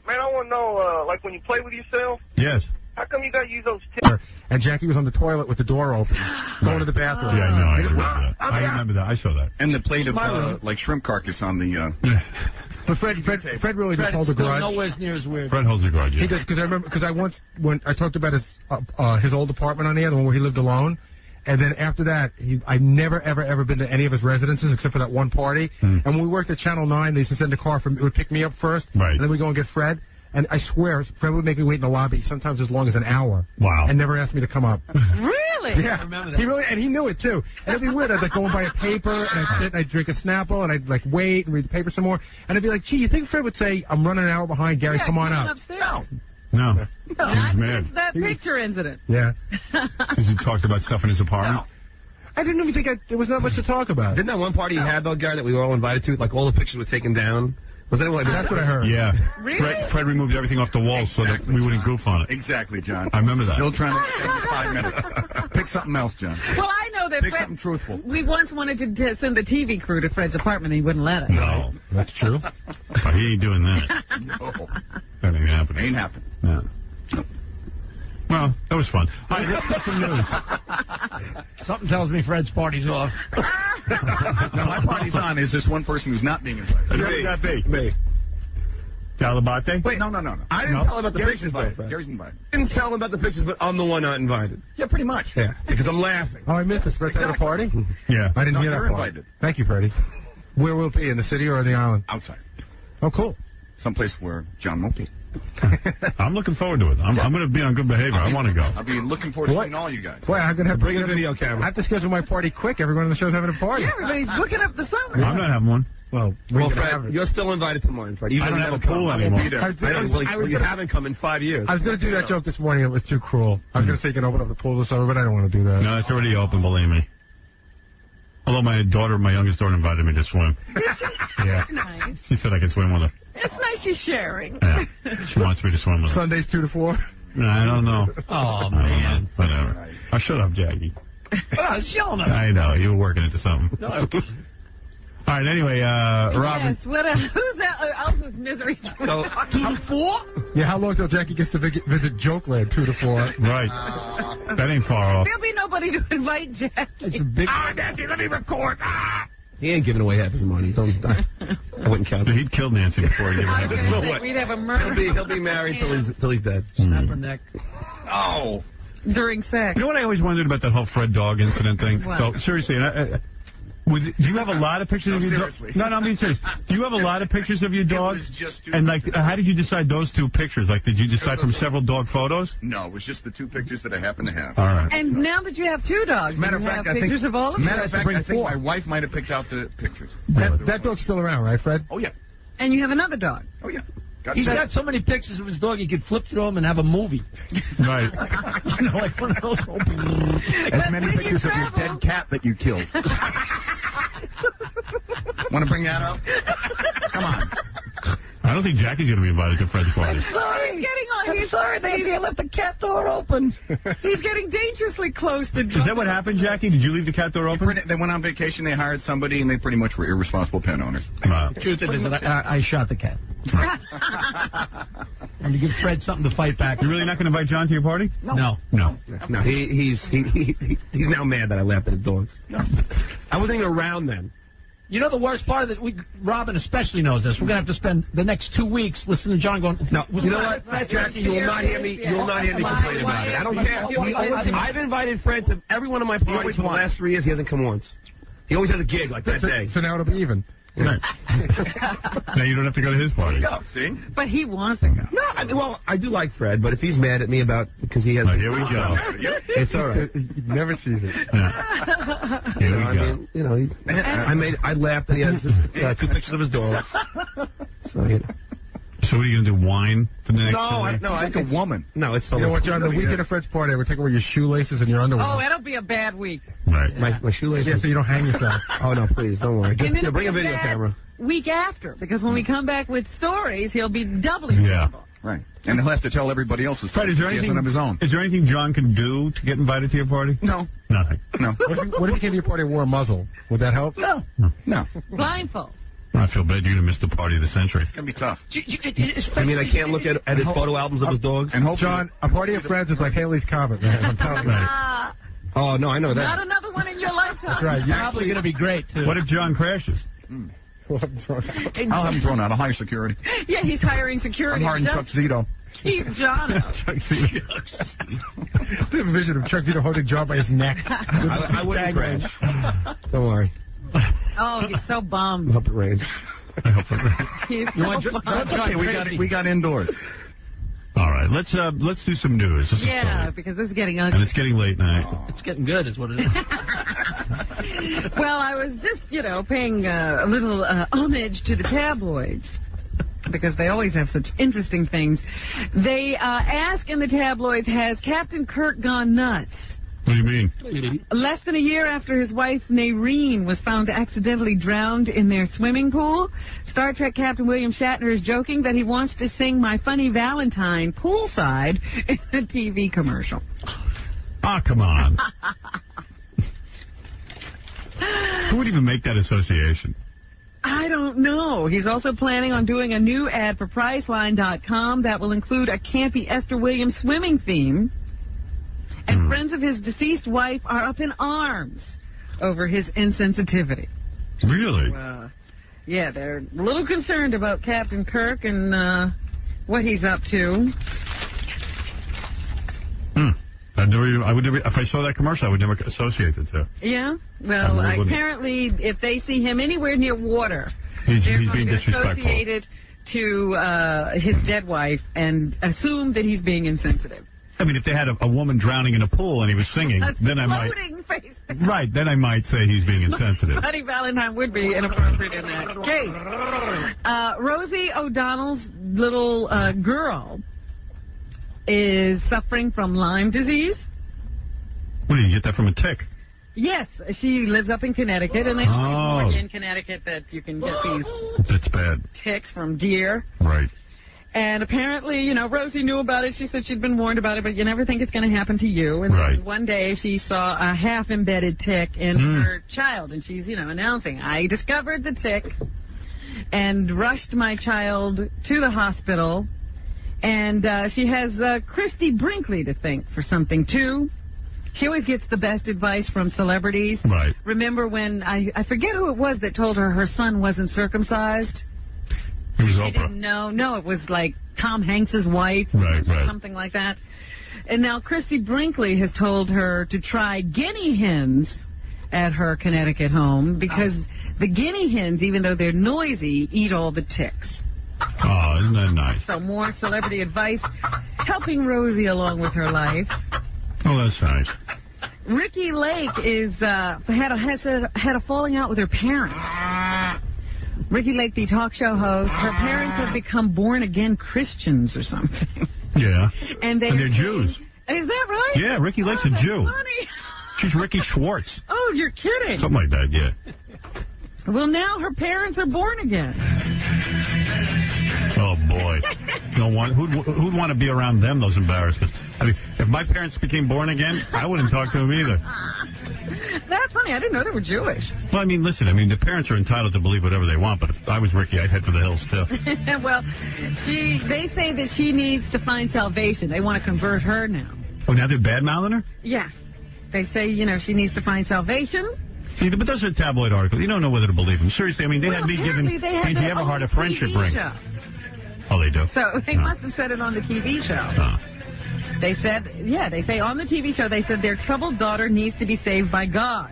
[SPEAKER 21] Man, I want to know, like when you play with yourself,
[SPEAKER 16] yes.
[SPEAKER 21] How come you got to use those tips?
[SPEAKER 5] And Jackie was on the toilet with the door open, going to the bathroom.
[SPEAKER 16] Yeah, I know. I remember that. I saw that.
[SPEAKER 22] And the plate of, like, shrimp carcass on the...
[SPEAKER 5] But Fred really does hold a grudge.
[SPEAKER 15] Nowhere near as weird.
[SPEAKER 16] Fred holds a grudge, yeah.
[SPEAKER 5] He does, because I remember, because I once, when I talked about his old apartment on the air, the one where he lived alone, and then after that, I've never, ever been to any of his residences except for that one party. And when we worked at Channel 9, they used to send a car it would pick me up first,
[SPEAKER 16] right.
[SPEAKER 5] And then we'd go and get Fred. And I swear, Fred would make me wait in the lobby, sometimes as long as an hour.
[SPEAKER 16] Wow.
[SPEAKER 5] And never asked me to come up.
[SPEAKER 1] Really?
[SPEAKER 5] Yeah.
[SPEAKER 15] I remember that.
[SPEAKER 5] He knew it, too. And it'd be weird. I'd, go and buy a paper, and I'd sit and I'd drink a Snapple, and I'd, wait and read the paper some more. And I'd be like, gee, you think Fred would say, I'm running an hour behind, Gary, come on up?
[SPEAKER 1] Upstairs.
[SPEAKER 16] No.
[SPEAKER 1] Not
[SPEAKER 16] mad.
[SPEAKER 1] since that picture incident.
[SPEAKER 5] Yeah.
[SPEAKER 16] Because he talked about stuff in his apartment?
[SPEAKER 5] I didn't even think there was not much to talk about.
[SPEAKER 4] Didn't that one party you had, though, Gary, that we were all invited to? Like, all the pictures were taken down? Was that like
[SPEAKER 5] That's what I heard.
[SPEAKER 16] Yeah.
[SPEAKER 1] Really?
[SPEAKER 16] Fred removed everything off the wall so that we wouldn't goof on it.
[SPEAKER 22] Exactly, John.
[SPEAKER 16] I remember that.
[SPEAKER 22] Still trying to take 5 minutes. Pick something else, John.
[SPEAKER 1] Well, I know that
[SPEAKER 22] Pick something truthful.
[SPEAKER 1] We once wanted to send the TV crew to Fred's apartment, and he wouldn't let us.
[SPEAKER 16] No. That's true? He ain't doing that.
[SPEAKER 22] No.
[SPEAKER 16] That ain't happening.
[SPEAKER 22] Ain't happening.
[SPEAKER 16] Yeah. Well, that was fun. All right, let's get some news.
[SPEAKER 15] Something tells me Fred's party's off.
[SPEAKER 22] No, my party's on. Is this one person who's not being invited?
[SPEAKER 16] Me.
[SPEAKER 2] Galabate?
[SPEAKER 4] Wait, no. I didn't tell him about the pictures, though, Fred.
[SPEAKER 22] Gary's invited.
[SPEAKER 4] I didn't tell him about the pictures, but I'm the one not invited.
[SPEAKER 22] Yeah, pretty much.
[SPEAKER 4] Yeah, because I'm laughing.
[SPEAKER 5] Oh, I missed this. Fred's having a party?
[SPEAKER 2] Yeah.
[SPEAKER 5] I didn't hear that
[SPEAKER 22] you're
[SPEAKER 5] part.
[SPEAKER 22] invited.
[SPEAKER 5] Thank you, Freddie. Where will it be? In the city or on the island?
[SPEAKER 22] Outside.
[SPEAKER 5] Oh, cool.
[SPEAKER 22] Someplace where John won't be.
[SPEAKER 2] I'm looking forward to it. I'm going to be on good behavior. I want to go.
[SPEAKER 22] I'll be looking forward to seeing all you guys.
[SPEAKER 5] Boy, I'm going to have
[SPEAKER 4] Bring a video camera.
[SPEAKER 5] I have to schedule my party quick. Everyone on the show's having a party.
[SPEAKER 1] Yeah, everybody's booking up the summer.
[SPEAKER 2] I'm not having one.
[SPEAKER 5] Well,
[SPEAKER 4] Fred, you're still invited to mine, Fred.
[SPEAKER 2] I don't have a pool anymore.
[SPEAKER 4] You haven't come in 5 years.
[SPEAKER 5] I was going to do that joke this morning. It was too cruel. I was going to say you can open up the pool this summer, but I don't want to do that.
[SPEAKER 2] No, it's already open, believe me. Although my youngest daughter, invited me to swim.
[SPEAKER 1] Yeah. Nice.
[SPEAKER 2] She said I could swim with her.
[SPEAKER 1] It's nice she's sharing.
[SPEAKER 2] Yeah. She wants me to swim with her.
[SPEAKER 5] Sundays 2 to 4?
[SPEAKER 2] No, I don't know.
[SPEAKER 17] Oh, man.
[SPEAKER 2] Whatever. Oh, shut up, Jackie.
[SPEAKER 17] Shut up.
[SPEAKER 2] I know. You were working into something.
[SPEAKER 17] No.
[SPEAKER 2] All right, anyway, Robin.
[SPEAKER 1] Yes, what else? Who's else's misery?
[SPEAKER 4] So,
[SPEAKER 17] 2 to 4?
[SPEAKER 5] Yeah, how long till Jackie gets to visit Jokeland? 2 to 4.
[SPEAKER 2] Right. That ain't far off.
[SPEAKER 1] There'll be nobody to invite Jackie.
[SPEAKER 5] It's a big...
[SPEAKER 4] Nancy, let me record. He ain't giving away half his money. I wouldn't count it.
[SPEAKER 2] He'd kill Nancy before he gave half his money.
[SPEAKER 1] We'd have a murder.
[SPEAKER 4] He'll be married till he's dead.
[SPEAKER 17] Snap her neck.
[SPEAKER 4] Oh.
[SPEAKER 1] During sex.
[SPEAKER 2] You know what I always wondered about that whole Fred dog incident thing?
[SPEAKER 1] What?
[SPEAKER 2] So, seriously, do you have a lot of pictures of your dog? No, I'm being serious. Do you have a lot of pictures of your dog? And, how did you decide those 2 pictures? Did you decide from several dog photos?
[SPEAKER 22] No, it was just the 2 pictures that I happen to have.
[SPEAKER 2] All right.
[SPEAKER 1] And now that you have 2 dogs,
[SPEAKER 22] Matter of fact, I think
[SPEAKER 1] pictures of all of them?
[SPEAKER 22] Matter of fact, I think my wife might have picked out the pictures.
[SPEAKER 5] That dog's still around, right, Fred?
[SPEAKER 22] Oh, yeah.
[SPEAKER 1] And you have another dog?
[SPEAKER 22] Oh, yeah.
[SPEAKER 17] He's got so many pictures of his dog, he could flip through them and have a movie.
[SPEAKER 2] Right.
[SPEAKER 17] Like one of those open...
[SPEAKER 22] As many pictures of your dead cat that you killed. Want to bring that up? Come on.
[SPEAKER 2] I don't think Jackie's going to be invited to Fred's party.
[SPEAKER 1] Sorry. He's getting on.
[SPEAKER 17] I'm sorry, Nancy. I left the cat door open.
[SPEAKER 1] He's getting dangerously close to...
[SPEAKER 2] Is that what happened, Jackie? Did you leave the cat door open?
[SPEAKER 22] They went on vacation, they hired somebody, and they pretty much were irresponsible pet owners.
[SPEAKER 2] Wow.
[SPEAKER 17] The truth is that I shot the cat. And to give Fred something to fight back.
[SPEAKER 2] You're really not going to invite John to your party?
[SPEAKER 17] No.
[SPEAKER 4] No, he's now mad that I laughed at his dogs. No. I wasn't even around then.
[SPEAKER 17] You know the worst part of it? Robin especially knows this. We're going to have to spend the next 2 weeks listening to John going...
[SPEAKER 4] No, you know what, Jackie, you will not hear me complain about it. I don't care. I've invited Fred to every one of my parties for the last 3 years. He hasn't come once. He always has a gig like that day.
[SPEAKER 5] So now it'll be even.
[SPEAKER 2] Right. Now you don't have to go to his party.
[SPEAKER 22] Go, see?
[SPEAKER 1] But he wants to go.
[SPEAKER 4] No, I do like Fred, but if he's mad at me because he has...
[SPEAKER 2] Here we go.
[SPEAKER 4] It's all right.
[SPEAKER 5] He never sees it.
[SPEAKER 2] Yeah. Here we go.
[SPEAKER 4] I laughed that he has 2 pictures of his dogs. So,
[SPEAKER 2] So what are you going to do, whine for the next 2 weeks?
[SPEAKER 4] No,
[SPEAKER 22] like a woman.
[SPEAKER 4] No, it's...
[SPEAKER 5] You know what, John? The weekend of Fred's party, we're taking away your shoelaces and your underwear.
[SPEAKER 1] Oh, it'll be a bad week.
[SPEAKER 2] Right.
[SPEAKER 4] My shoelaces.
[SPEAKER 5] Yeah, so you don't hang yourself.
[SPEAKER 4] Oh, no, please, don't worry. Just bring a video camera.
[SPEAKER 1] Week after, because when we come back with stories, he'll be doubly miserable.
[SPEAKER 22] Right. And he'll have to tell everybody else's
[SPEAKER 2] Fred,
[SPEAKER 22] stories. He has one of his own.
[SPEAKER 2] Is there anything John can do to get invited to your party?
[SPEAKER 22] No.
[SPEAKER 2] Nothing.
[SPEAKER 22] No.
[SPEAKER 5] What if you came to your party and wore a muzzle? Would that help?
[SPEAKER 22] No. No.
[SPEAKER 1] Blindfold.
[SPEAKER 2] I feel bad you're going to miss the party of the century.
[SPEAKER 22] It's going to be tough.
[SPEAKER 4] I can't look at his photo albums of his dogs?
[SPEAKER 22] And
[SPEAKER 5] John, a party of friends is like Haley's Comet, man. I'm telling you.
[SPEAKER 4] Oh, no, I know that.
[SPEAKER 1] Not another one in your lifetime.
[SPEAKER 5] That's right.
[SPEAKER 17] You're probably going to be great, too.
[SPEAKER 2] What if John crashes?
[SPEAKER 22] I'll have him thrown out. I'll hire security.
[SPEAKER 1] Yeah, he's hiring security.
[SPEAKER 22] I'm hiring Tuxedo.
[SPEAKER 1] Keep John out.
[SPEAKER 2] Tuxedo.
[SPEAKER 5] I have a vision of Tuxedo holding John by his neck.
[SPEAKER 4] I wouldn't crash. Don't worry.
[SPEAKER 1] Oh, he's so bummed.
[SPEAKER 4] I hope it rains.
[SPEAKER 1] He's
[SPEAKER 22] That's okay. We got indoors.
[SPEAKER 2] All right, let's do some news.
[SPEAKER 1] Yeah, because this is getting ugly.
[SPEAKER 2] And it's getting late night.
[SPEAKER 17] It's getting good, is what it is.
[SPEAKER 1] Well, I was just, paying a little homage to the tabloids. Because they always have such interesting things. They ask in the tabloids, has Captain Kirk gone nuts?
[SPEAKER 2] What do you mean?
[SPEAKER 1] Less than a year after his wife, `Wnarine, was found accidentally drowned in their swimming pool, Star Trek Captain William Shatner is joking that he wants to sing My Funny Valentine poolside in a TV commercial.
[SPEAKER 2] Ah, come on. Who would even make that association?
[SPEAKER 1] I don't know. He's also planning on doing a new ad for Priceline.com that will include a campy Esther Williams swimming theme. And friends of his deceased wife are up in arms over his insensitivity.
[SPEAKER 2] Really?
[SPEAKER 1] Yeah, they're a little concerned about Captain Kirk and what he's up to.
[SPEAKER 16] If I saw that commercial, I would never associate the two.
[SPEAKER 1] Yeah? Well, apparently, if they see him anywhere near water,
[SPEAKER 16] he's
[SPEAKER 1] they're
[SPEAKER 16] being
[SPEAKER 1] going to
[SPEAKER 16] disrespectful.
[SPEAKER 1] associate it to his dead wife and assume that he's being insensitive.
[SPEAKER 16] I mean, if they had a woman drowning in a pool and he was singing, then I might...
[SPEAKER 1] face.
[SPEAKER 16] Right, then I might say he's being insensitive.
[SPEAKER 1] Buddy Valentine would be inappropriate in that case. Rosie O'Donnell's little girl is suffering from Lyme disease.
[SPEAKER 16] What, did you get that from a tick?
[SPEAKER 1] Yes, she lives up in Connecticut, and they always warn you in Connecticut that you can get these
[SPEAKER 16] That's bad.
[SPEAKER 1] ticks from deer.
[SPEAKER 16] Right.
[SPEAKER 1] And apparently, you know, Rosie knew about it. She said she'd been warned about it, but you never think it's going to happen to you. And then one day she saw a half-embedded tick in her child, and she's, you know, announcing, I discovered the tick and rushed my child to the hospital. And she has Christy Brinkley to thank for something, too. She always gets the best advice from celebrities.
[SPEAKER 16] Right.
[SPEAKER 1] Remember when, I forget who it was that told her son wasn't circumcised?
[SPEAKER 16] It was
[SPEAKER 1] She
[SPEAKER 16] Oprah.
[SPEAKER 1] didn't know. No, it was like Tom Hanks's wife.
[SPEAKER 16] Right.
[SPEAKER 1] Something like that. And now Christy Brinkley has told her to try guinea hens at her Connecticut home because the guinea hens, even though they're noisy, eat all the ticks.
[SPEAKER 16] Oh, isn't that nice?
[SPEAKER 1] So more celebrity advice helping Rosie along with her life.
[SPEAKER 16] Oh, that's nice.
[SPEAKER 1] Ricky Lake is had a falling out with her parents. Ricky Lake, the talk show host, her parents have become born-again Christians or something.
[SPEAKER 16] Yeah.
[SPEAKER 1] And they're
[SPEAKER 16] Jews.
[SPEAKER 1] Is that right?
[SPEAKER 16] Yeah, Ricky Lake's a Jew.
[SPEAKER 1] Funny.
[SPEAKER 16] She's Ricky Schwartz.
[SPEAKER 1] Oh, you're kidding.
[SPEAKER 16] Something like that, yeah.
[SPEAKER 1] Well, now her parents are born again.
[SPEAKER 16] Oh, boy. Who'd want to be around them, those embarrassments? I mean, if my parents became born again, I wouldn't talk to them either.
[SPEAKER 1] That's funny. I didn't know they were Jewish.
[SPEAKER 16] Well, I mean, listen, the parents are entitled to believe whatever they want, but if I was Ricky, I'd head for the hills, too.
[SPEAKER 1] Well, they say that she needs to find salvation. They want to convert her now.
[SPEAKER 16] Oh, now they're bad-mouthing her?
[SPEAKER 1] Yeah. They say, you know, she needs to find salvation.
[SPEAKER 16] See, but those are tabloid articles. You don't know whether to believe them. Seriously, I mean, they had me giving... Do you have a heart of friendship ring? Oh, they do?
[SPEAKER 1] So they must have said it on the TV show. They said, they say on the TV show, they said their troubled daughter needs to be saved by God.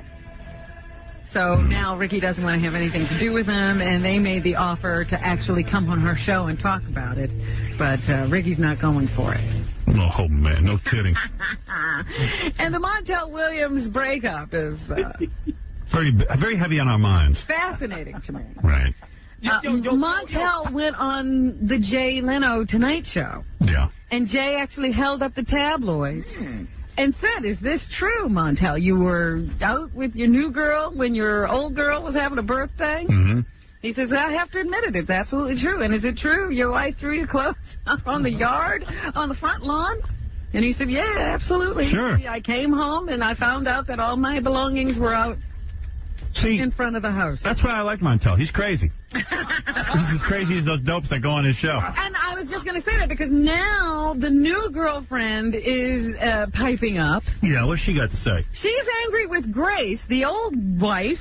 [SPEAKER 1] So now Ricky doesn't want to have anything to do with them, and they made the offer to actually come on her show and talk about it. But Ricky's not going for it.
[SPEAKER 16] Oh, man, no kidding.
[SPEAKER 1] And the Montel Williams breakup is
[SPEAKER 16] very heavy on our minds.
[SPEAKER 1] Fascinating to me.
[SPEAKER 16] Right.
[SPEAKER 1] Montel went on the Jay Leno Tonight Show.
[SPEAKER 16] Yeah.
[SPEAKER 1] And Jay actually held up the tabloids and said, is this true, Montel? You were out with your new girl when your old girl was having a birthday?
[SPEAKER 16] Mm-hmm.
[SPEAKER 1] He says, I have to admit it. It's absolutely true. And is it true your wife threw your clothes out on the yard, on the front lawn? And he said, yeah, absolutely.
[SPEAKER 16] Sure.
[SPEAKER 1] I came home and I found out that all my belongings were out in front of the house.
[SPEAKER 16] That's why I like Montel. He's crazy. He's as crazy as those dopes that go on his show.
[SPEAKER 1] And I was just going to say that because now the new girlfriend is piping up.
[SPEAKER 16] Yeah, what's she got to say?
[SPEAKER 1] She's angry with Grace, the old wife,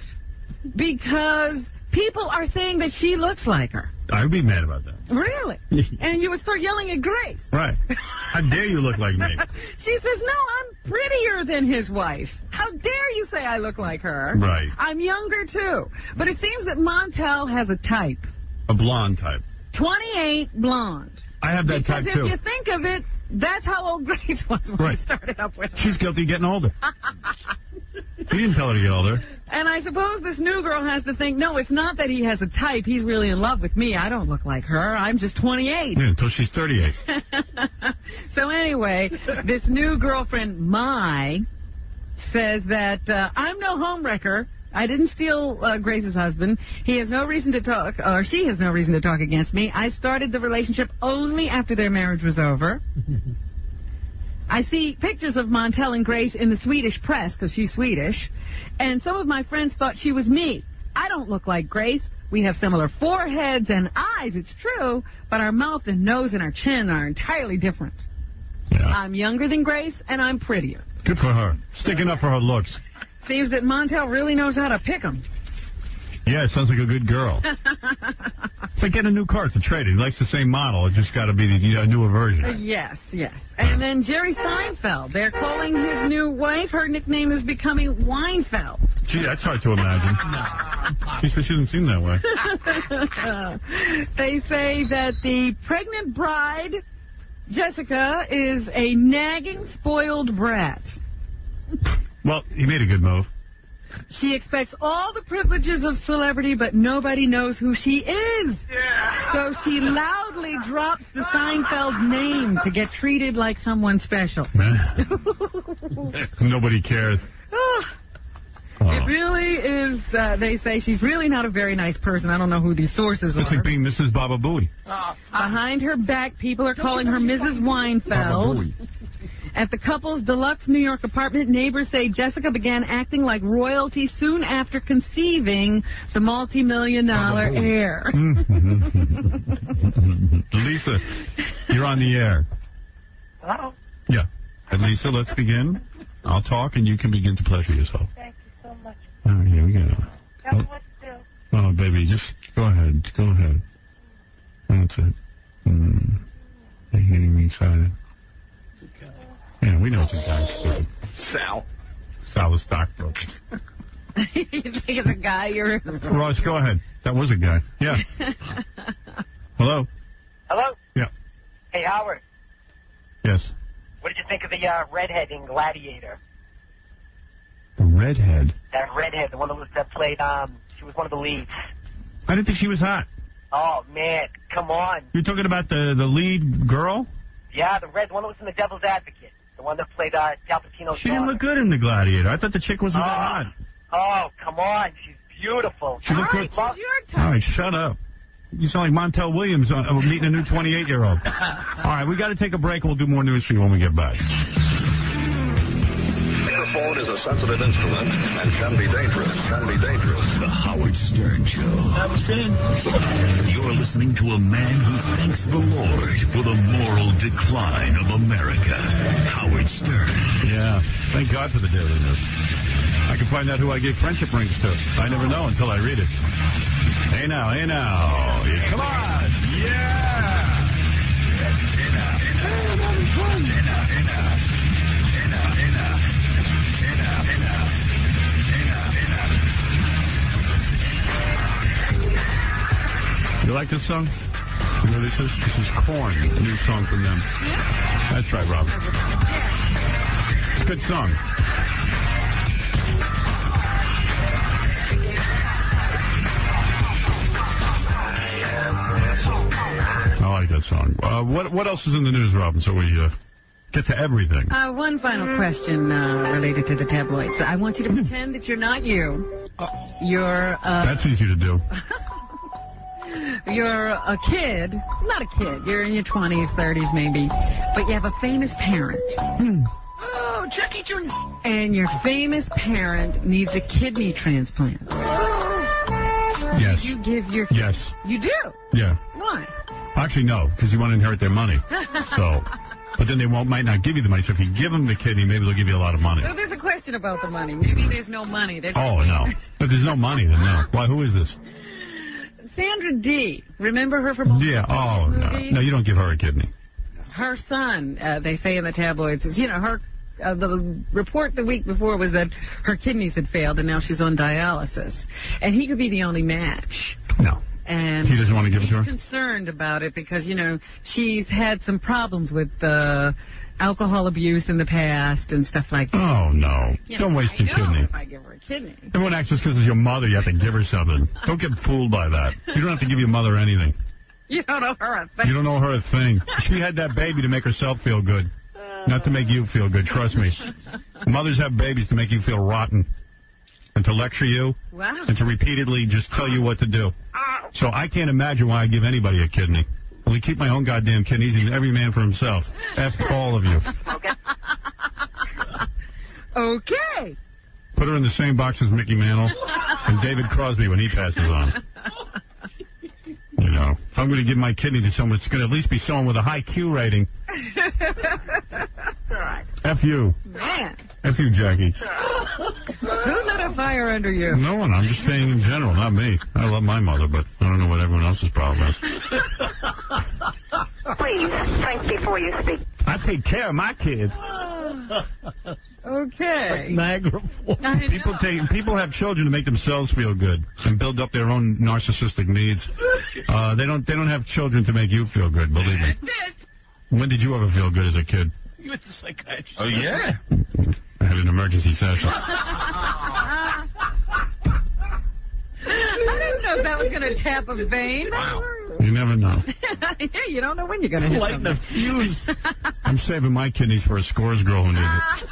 [SPEAKER 1] because people are saying that she looks like her.
[SPEAKER 16] I would be mad about that.
[SPEAKER 1] Really? And you would start yelling at Grace.
[SPEAKER 16] Right. How dare you look like me?
[SPEAKER 1] She says, no, I'm prettier than his wife. How dare you say I look like her?
[SPEAKER 16] Right.
[SPEAKER 1] I'm younger, too. But it seems that Montel has a type.
[SPEAKER 16] A blonde type.
[SPEAKER 1] 28 blonde.
[SPEAKER 16] I have that type, too.
[SPEAKER 1] Because if you think of it, that's how old Grace was when I started up with her.
[SPEAKER 16] She's guilty of getting older. He didn't tell her to get older.
[SPEAKER 1] And I suppose this new girl has to think, no, it's not that he has a type. He's really in love with me. I don't look like her. I'm just 28.
[SPEAKER 16] Yeah, until she's 38.
[SPEAKER 1] So anyway, this new girlfriend, Mai, says that I'm no homewrecker. I didn't steal Grace's husband. He has no reason to talk, or she has no reason to talk against me. I started the relationship only after their marriage was over. I see pictures of Montel and Grace in the Swedish press, because she's Swedish, and some of my friends thought she was me. I don't look like Grace. We have similar foreheads and eyes, it's true, but our mouth and nose and our chin are entirely different. Yeah. I'm younger than Grace, and I'm prettier.
[SPEAKER 16] Good for her. Sticking up for her looks.
[SPEAKER 1] Seems that Montel really knows how to pick them.
[SPEAKER 16] Yeah, it sounds like a good girl. It's like getting a new car. It's a trade. He likes the same model. It just got to be a newer version.
[SPEAKER 1] Yes. And then Jerry Seinfeld. They're calling his new wife. Her nickname is becoming Weinfeld.
[SPEAKER 16] Gee, that's hard to imagine. She said she didn't seem that way.
[SPEAKER 1] They say that the pregnant bride, Jessica, is a nagging, spoiled brat.
[SPEAKER 16] Well, he made a good move.
[SPEAKER 1] She expects all the privileges of celebrity, but nobody knows who she is. Yeah. So she loudly drops the Seinfeld name to get treated like someone special.
[SPEAKER 16] Nobody cares.
[SPEAKER 1] It really is, they say she's really not a very nice person. I don't know who these sources are.
[SPEAKER 16] It's like being Mrs. Baba Booey.
[SPEAKER 1] Behind her back, people are calling her Mrs. Weinfeld. At the couple's deluxe New York apartment, neighbors say Jessica began acting like royalty soon after conceiving the multi-million-dollar heir.
[SPEAKER 16] Lisa, you're on the air.
[SPEAKER 13] Hello?
[SPEAKER 16] Yeah. And Lisa, let's begin. I'll talk, and you can begin to pleasure yourself.
[SPEAKER 13] Thank you so much.
[SPEAKER 16] All right, here we go.
[SPEAKER 13] Tell me what to do.
[SPEAKER 16] Oh, baby, just go ahead. Go ahead. That's it. You're getting me excited. Yeah, we know it's a guy.
[SPEAKER 4] Sal.
[SPEAKER 16] Sal is stockbroker.
[SPEAKER 1] You think it's a guy? You're
[SPEAKER 16] Ross, go ahead. That was a guy. Yeah. Hello?
[SPEAKER 13] Hello?
[SPEAKER 16] Yeah.
[SPEAKER 13] Hey, Howard.
[SPEAKER 16] Yes.
[SPEAKER 13] What did you think of the redhead in Gladiator?
[SPEAKER 16] The redhead?
[SPEAKER 13] That redhead, the one that played, she was one of the leads.
[SPEAKER 16] I didn't think she was hot.
[SPEAKER 13] Oh, man, come on.
[SPEAKER 16] You're talking about the lead girl?
[SPEAKER 13] Yeah, the one that was in The Devil's Advocate. The one that played Al Pacino's
[SPEAKER 16] She didn't look good in The Gladiator. I thought the chick wasn't that hot.
[SPEAKER 13] Oh, come on. She's beautiful.
[SPEAKER 16] She looked good. All right, shut up. You sound like Montel Williams meeting a new 28-year-old. All right, we got to take a break. We'll do more news for you when we get back.
[SPEAKER 9] Microphone is a sensitive instrument and can be dangerous.
[SPEAKER 18] The Howard Stern Show. You're listening to a man who thanks the Lord for the moral decline of America. Howard Stern.
[SPEAKER 16] Yeah, thank God for the Daily News. I can find out who I gave friendship rings to. I never know until I read it. Hey now. Yeah, come on. Yeah. Hey, I'm having fun. You like this song? You know what this is? This is Korn, a new song from them. Yeah. That's right, Robin. Good song. I like that song. What else is in the news, Robin, so we get to everything?
[SPEAKER 1] One final question related to the tabloids. I want you to pretend that you're not you. You're...
[SPEAKER 16] That's easy to do.
[SPEAKER 1] You're a kid. Not a kid. You're in your 20s, 30s maybe. But you have a famous parent.
[SPEAKER 13] Oh, Jackie Jr.
[SPEAKER 1] And your famous parent needs a kidney transplant.
[SPEAKER 16] Yes.
[SPEAKER 1] You give your...
[SPEAKER 16] Yes.
[SPEAKER 1] You do?
[SPEAKER 16] Yeah.
[SPEAKER 1] Why?
[SPEAKER 16] Actually, no, because you want to inherit their money. So... But then they might not give you the money. So if you give them the kidney, maybe they'll give you a lot of money.
[SPEAKER 1] Well, there's a question about the money. Maybe there's no money.
[SPEAKER 16] Oh, no. If there's no money, then no. Why? Who is this?
[SPEAKER 1] Sandra Dee. Remember her from...
[SPEAKER 16] Yeah. Oh, no. No, you don't give her a kidney.
[SPEAKER 1] Her son, they say in the tabloids, is, her... the report the week before was that her kidneys had failed, and now she's on dialysis. And he could be the only match.
[SPEAKER 16] No.
[SPEAKER 1] And
[SPEAKER 16] he doesn't want to give it to her?
[SPEAKER 1] He's concerned about it because, she's had some problems with alcohol abuse in the past and stuff like that.
[SPEAKER 16] Oh, no. Don't waste your kidney.
[SPEAKER 1] If I give her a kidney.
[SPEAKER 16] Everyone acts just because it's your mother, you have to give her something. Don't get fooled by that. You don't have to give your mother anything.
[SPEAKER 1] You don't know her a thing.
[SPEAKER 16] You don't know her a thing. She had that baby to make herself feel good. Not to make you feel good, trust me. Mothers have babies to make you feel rotten. And to lecture you.
[SPEAKER 1] Wow.
[SPEAKER 16] And to repeatedly just tell you what to do. So I can't imagine why I give anybody a kidney. Only keep my own goddamn kidneys and every man for himself. F all of you.
[SPEAKER 1] Okay.
[SPEAKER 16] Put her in the same box as Mickey Mantle and David Crosby when he passes on. If I'm going to give my kidney to someone, it's going to at least be someone with a high Q rating.
[SPEAKER 1] Right.
[SPEAKER 16] F you.
[SPEAKER 1] Man.
[SPEAKER 16] F you, Jackie.
[SPEAKER 1] Who's not a a fire under you?
[SPEAKER 2] No one. I'm just saying in general, not me. I love my mother, but I don't know what everyone else's problem is.
[SPEAKER 12] Please think before you speak.
[SPEAKER 2] I take care of my kids.
[SPEAKER 1] Okay.
[SPEAKER 2] Like Niagara Falls. People have children to make themselves feel good and build up their own narcissistic needs. They don't have children to make you feel good, believe me. When did you ever feel good as a kid?
[SPEAKER 15] You went to psychiatrist.
[SPEAKER 2] Oh, yeah? I had an emergency session.
[SPEAKER 1] I didn't know that was going to tap a vein.
[SPEAKER 2] Wow. You never know.
[SPEAKER 1] Yeah, you don't know when you're going to hit
[SPEAKER 2] Lighten
[SPEAKER 1] something.
[SPEAKER 2] the fuse. I'm saving my kidneys for a scores girl who needs it.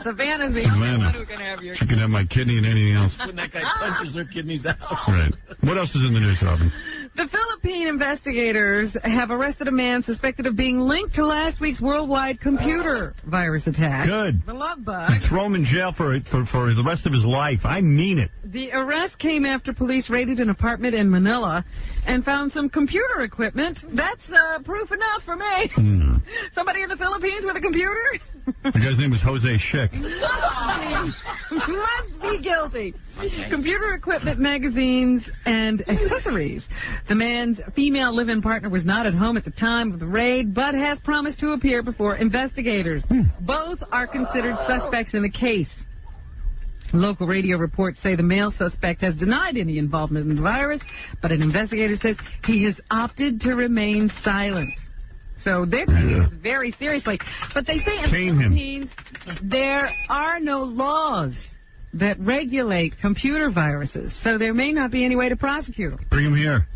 [SPEAKER 1] Savannah's the only one who's going to have your...
[SPEAKER 2] She can have my kidney and anything else.
[SPEAKER 15] When that guy punches her kidneys out.
[SPEAKER 2] Right. What else is in the news, Robin?
[SPEAKER 1] The Philippine investigators have arrested a man suspected of being linked to last week's worldwide computer virus attack.
[SPEAKER 2] Good.
[SPEAKER 1] The love bug.
[SPEAKER 2] Throw him in jail for the rest of his life. I mean it.
[SPEAKER 1] The arrest came after police raided an apartment in Manila and found some computer equipment. That's proof enough for me. Somebody in the Philippines with a computer?
[SPEAKER 2] The guy's name was Jose Schick.
[SPEAKER 1] Must be guilty. Computer equipment, magazines, and accessories. The man's female live-in partner was not at home at the time of the raid, but has promised to appear before investigators. Both are considered suspects in the case. Local radio reports say the male suspect has denied any involvement in the virus, but an investigator says he has opted to remain silent. So they're taking this very seriously. But they say in the Philippines there are no laws that regulate computer viruses, so there may not be any way to prosecute them.
[SPEAKER 2] Bring him here.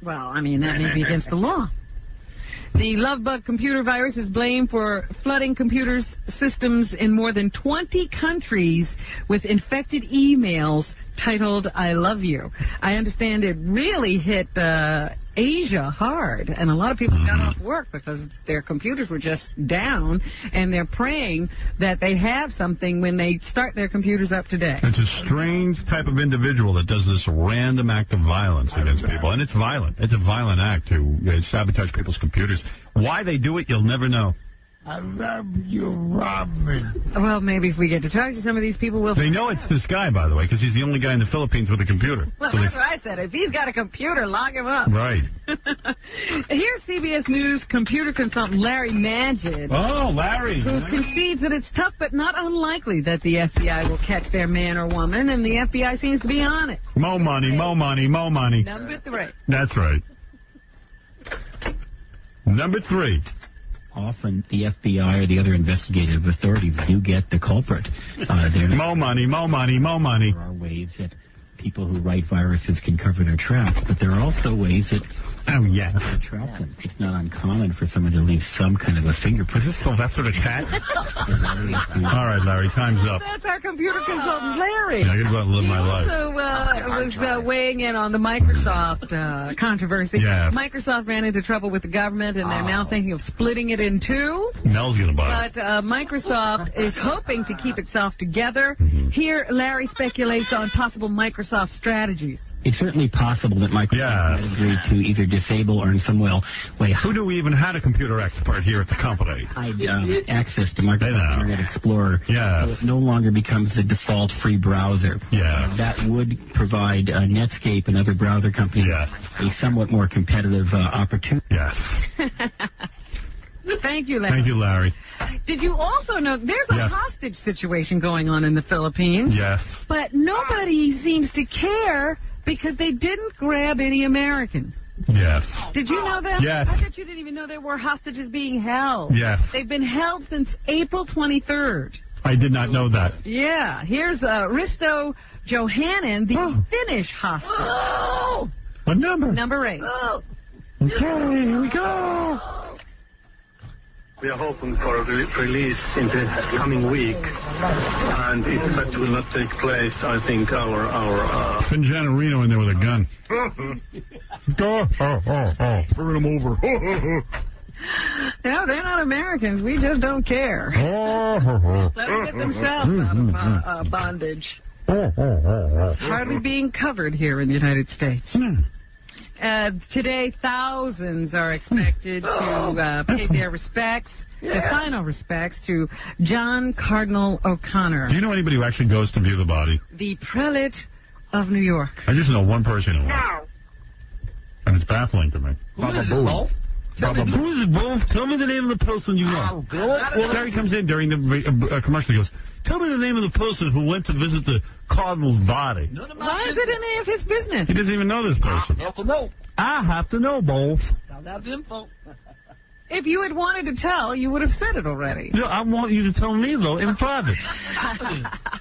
[SPEAKER 1] Well, I mean, that may be against the law. The lovebug computer virus is blamed for flooding computer systems in more than 20 countries with infected emails titled, I love you. I understand it really hit Asia hard, and a lot of people got off work because their computers were just down, and they're praying that they have something when they start their computers up today.
[SPEAKER 2] It's a strange type of individual that does this random act of violence against people, and it's violent. It's a violent act to sabotage people's computers. Why they do it, you'll never know.
[SPEAKER 15] I love you, Robin.
[SPEAKER 1] Well, maybe if we get to talk to some of these people, we'll...
[SPEAKER 2] They know it's this guy, by the way, because he's the only guy in the Philippines with a computer.
[SPEAKER 1] Well,
[SPEAKER 2] so
[SPEAKER 1] that's what I said. If he's got a computer, lock him up.
[SPEAKER 2] Right.
[SPEAKER 1] Here's CBS News computer consultant Larry Magid.
[SPEAKER 2] Oh, Larry.
[SPEAKER 1] Who concedes that it's tough but not unlikely that the FBI will catch their man or woman, and the FBI seems to be on it.
[SPEAKER 2] Mo money, mo money, mo money.
[SPEAKER 1] Number 3.
[SPEAKER 2] That's right. Number 3.
[SPEAKER 7] Often the FBI or the other investigative authorities do get the culprit.
[SPEAKER 2] Mo money, mo money, mo money.
[SPEAKER 7] There are ways that people who write viruses can cover their tracks, but there are also ways that trap them. It's not uncommon for someone to leave some kind of a fingerprint.
[SPEAKER 2] Is this Sylvester the cat? All right, Larry, time's up.
[SPEAKER 1] That's our computer consultant, Larry.
[SPEAKER 2] Yeah, I can go out and live my life.
[SPEAKER 1] Also was weighing in on the Microsoft controversy.
[SPEAKER 2] Yeah.
[SPEAKER 1] Microsoft ran into trouble with the government, and they're now thinking of splitting it in two.
[SPEAKER 2] Mel's going to buy it.
[SPEAKER 1] But Microsoft is hoping to keep itself together. Here, Larry speculates on possible Microsoft strategies.
[SPEAKER 7] It's certainly possible that Microsoft has agreed to either disable or in some way...
[SPEAKER 2] Who knew we even had a computer expert here at the company?
[SPEAKER 7] Access to Microsoft Internet Explorer.
[SPEAKER 2] Yeah.
[SPEAKER 7] So it no longer becomes the default free browser.
[SPEAKER 2] Yeah.
[SPEAKER 7] That would provide Netscape and other browser companies a somewhat more competitive opportunity.
[SPEAKER 2] Yes.
[SPEAKER 1] Thank you, Larry.
[SPEAKER 2] Thank you, Larry.
[SPEAKER 1] Did you also know there's a hostage situation going on in the Philippines?
[SPEAKER 2] Yes.
[SPEAKER 1] But nobody seems to care because they didn't grab any Americans.
[SPEAKER 2] Yes.
[SPEAKER 1] Did you know that?
[SPEAKER 2] Yes.
[SPEAKER 1] I bet you didn't even know there were hostages being held.
[SPEAKER 2] Yes.
[SPEAKER 1] They've been held since April 23rd.
[SPEAKER 2] I did not know that.
[SPEAKER 1] Yeah. Here's Risto Johanan, the Finnish hostage.
[SPEAKER 2] What number?
[SPEAKER 1] Number 8.
[SPEAKER 2] Okay, here we go.
[SPEAKER 10] We are hoping for a release in the coming week, and if that will not take place, I think our
[SPEAKER 2] Send Reno in there with a gun. Bring him over.
[SPEAKER 1] No, they're not Americans. We just don't care. Let them get themselves out of bondage. It's hardly being covered here in the United States. Today, thousands are expected to pay their respects, their final respects, to John Cardinal O'Connor.
[SPEAKER 2] Do you know anybody who actually goes to view the body?
[SPEAKER 1] The prelate of New York.
[SPEAKER 2] I just know one person who went. And it's baffling to me.
[SPEAKER 15] Baba Boo.
[SPEAKER 2] Who's it, Bo? Tell me the name of the person you know. Terry comes in during the commercial. He goes, tell me the name of the person who went to visit the Cardinal's body.
[SPEAKER 1] Why is it any of his business?
[SPEAKER 2] He doesn't even know this person.
[SPEAKER 15] I have to know.
[SPEAKER 2] I have to know, Bo.
[SPEAKER 15] Found out the info.
[SPEAKER 1] If you had wanted to tell, you would have said it already.
[SPEAKER 2] No, I want you to tell me, though, in private.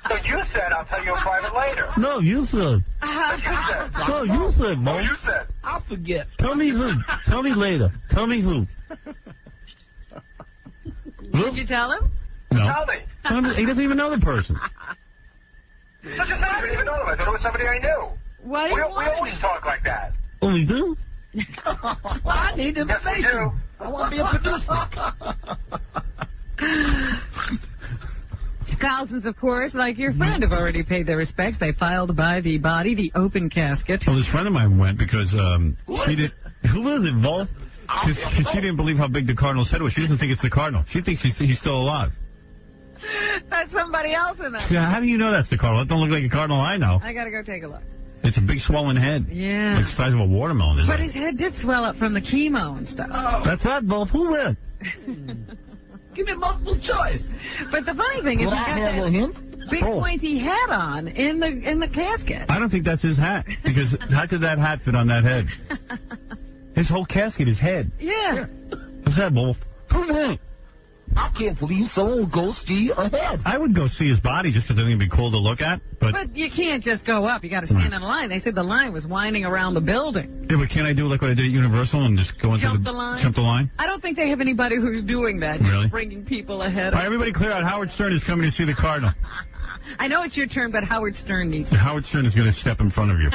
[SPEAKER 13] But you said I'll tell you in private later.
[SPEAKER 2] No, you said. No, you said, Bo.
[SPEAKER 13] Oh, you said.
[SPEAKER 15] I'll forget.
[SPEAKER 2] Tell me who. Tell me later. Tell me who.
[SPEAKER 1] Did you tell him?
[SPEAKER 2] No.
[SPEAKER 13] Tell me.
[SPEAKER 2] He doesn't even know the person.
[SPEAKER 13] I just said I didn't even know him. I thought it was somebody I knew.
[SPEAKER 1] Why do
[SPEAKER 13] We
[SPEAKER 1] you want
[SPEAKER 13] always talk like that.
[SPEAKER 2] Oh, we do?
[SPEAKER 15] I need information.
[SPEAKER 13] Yes, we do.
[SPEAKER 15] I want to be a producer.
[SPEAKER 1] Thousands, of course, like your friend, have already paid their respects. They filed by the body, the open casket.
[SPEAKER 2] Well, this friend of mine went because she did. Who was involved? Because she didn't believe how big the Cardinal's head was. She doesn't think it's the Cardinal. She thinks he's still alive.
[SPEAKER 1] That's somebody else in that.
[SPEAKER 2] Yeah, how do you know that's the Cardinal? That don't look like a Cardinal I know.
[SPEAKER 1] I got to go take a look.
[SPEAKER 2] It's a big swollen head.
[SPEAKER 1] Yeah.
[SPEAKER 2] Like the size of a watermelon, isn't
[SPEAKER 1] But
[SPEAKER 2] it?
[SPEAKER 1] his head did swell up from the chemo and stuff.
[SPEAKER 2] That's right, Bo. Who went?
[SPEAKER 15] Give me multiple choice.
[SPEAKER 1] But the funny thing is,
[SPEAKER 15] Will
[SPEAKER 1] he
[SPEAKER 15] I
[SPEAKER 1] got
[SPEAKER 15] have a
[SPEAKER 1] that
[SPEAKER 15] hint?
[SPEAKER 1] big pointy hat on in the casket.
[SPEAKER 2] I don't think that's his hat. Because how could that hat fit on that head? His whole casket is head.
[SPEAKER 1] Yeah.
[SPEAKER 2] What's that, Bo? Who went?
[SPEAKER 15] I can't believe someone would go see a head.
[SPEAKER 2] I would go see his body just because I think it'd be cool to look at.
[SPEAKER 1] But you can't just go up. You got to stand in a line. They said the line was winding around the building.
[SPEAKER 2] Yeah, but can't I do like what I did at Universal and just go into
[SPEAKER 1] Jump the line?
[SPEAKER 2] Jump the line?
[SPEAKER 1] I don't think they have anybody who's doing that.
[SPEAKER 2] Really?
[SPEAKER 1] Just bringing people ahead.
[SPEAKER 2] All right, everybody clear out. Howard Stern is coming to see the Cardinal.
[SPEAKER 1] I know it's your turn, but Howard Stern needs to.
[SPEAKER 2] Howard Stern is going to step in front of you.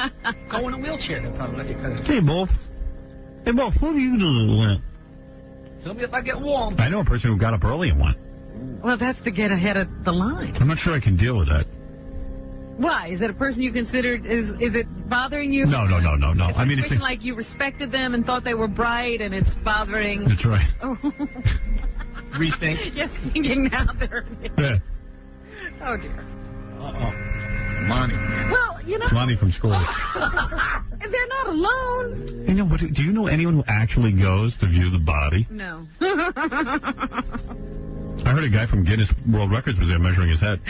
[SPEAKER 15] Go in a wheelchair. They'll probably let you finish.
[SPEAKER 2] Hey, Wolf. Hey, Wolf, who do you know?
[SPEAKER 15] Tell me if I get warm.
[SPEAKER 2] I know a person who got up early and went.
[SPEAKER 1] Well, that's to get ahead of the line.
[SPEAKER 2] I'm not sure I can deal with that.
[SPEAKER 1] Why? Is it a person you considered, is it bothering you?
[SPEAKER 2] No.
[SPEAKER 1] It's
[SPEAKER 2] I mean,
[SPEAKER 1] it's like you respected them and thought they were bright and it's bothering.
[SPEAKER 2] That's right.
[SPEAKER 15] Rethink.
[SPEAKER 1] Yes, thinking now they're...
[SPEAKER 2] Yeah.
[SPEAKER 1] Oh, dear.
[SPEAKER 15] Money.
[SPEAKER 1] Well, you know...
[SPEAKER 2] Money from school.
[SPEAKER 1] They're not alone.
[SPEAKER 2] You know, what? Do you know anyone who actually goes to view the body?
[SPEAKER 1] No.
[SPEAKER 2] I heard a guy from Guinness World Records was there measuring his head.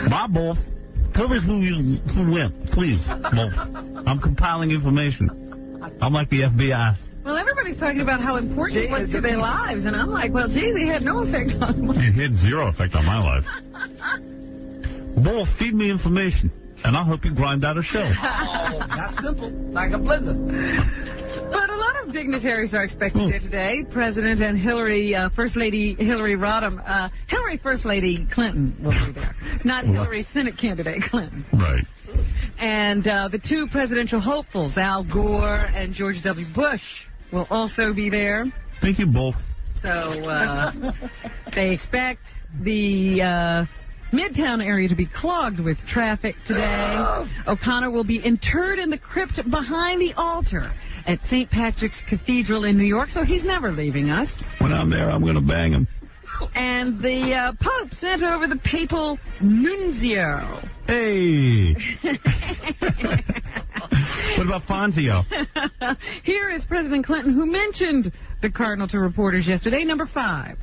[SPEAKER 2] Bob Wolf, tell me who went, please, Wolf. I'm compiling information. I'm like the FBI.
[SPEAKER 1] Well, everybody's talking about how important it was to their lives, and I'm like, well, geez, it had no effect on mine.
[SPEAKER 2] It had zero effect on my life. Wolf, feed me information, and I'll help you grind out a show.
[SPEAKER 15] Oh, that's simple. Like a blender.
[SPEAKER 1] But a lot of dignitaries are expected there today. President and Hillary, First Lady Hillary Rodham, Hillary First Lady Clinton will be there. Not Hillary Senate candidate Clinton.
[SPEAKER 2] Right.
[SPEAKER 1] And the two presidential hopefuls, Al Gore and George W. Bush, will also be there.
[SPEAKER 2] Thank you both.
[SPEAKER 1] So they expect the Midtown area to be clogged with traffic today. O'Connor will be interred in the crypt behind the altar at St. Patrick's Cathedral in New York, so he's never leaving us.
[SPEAKER 2] When I'm there, I'm going to bang him.
[SPEAKER 1] And the Pope sent over the papal nuncio.
[SPEAKER 2] Hey! What about Fonzio?
[SPEAKER 1] Here is President Clinton, who mentioned the Cardinal to reporters yesterday, number 5.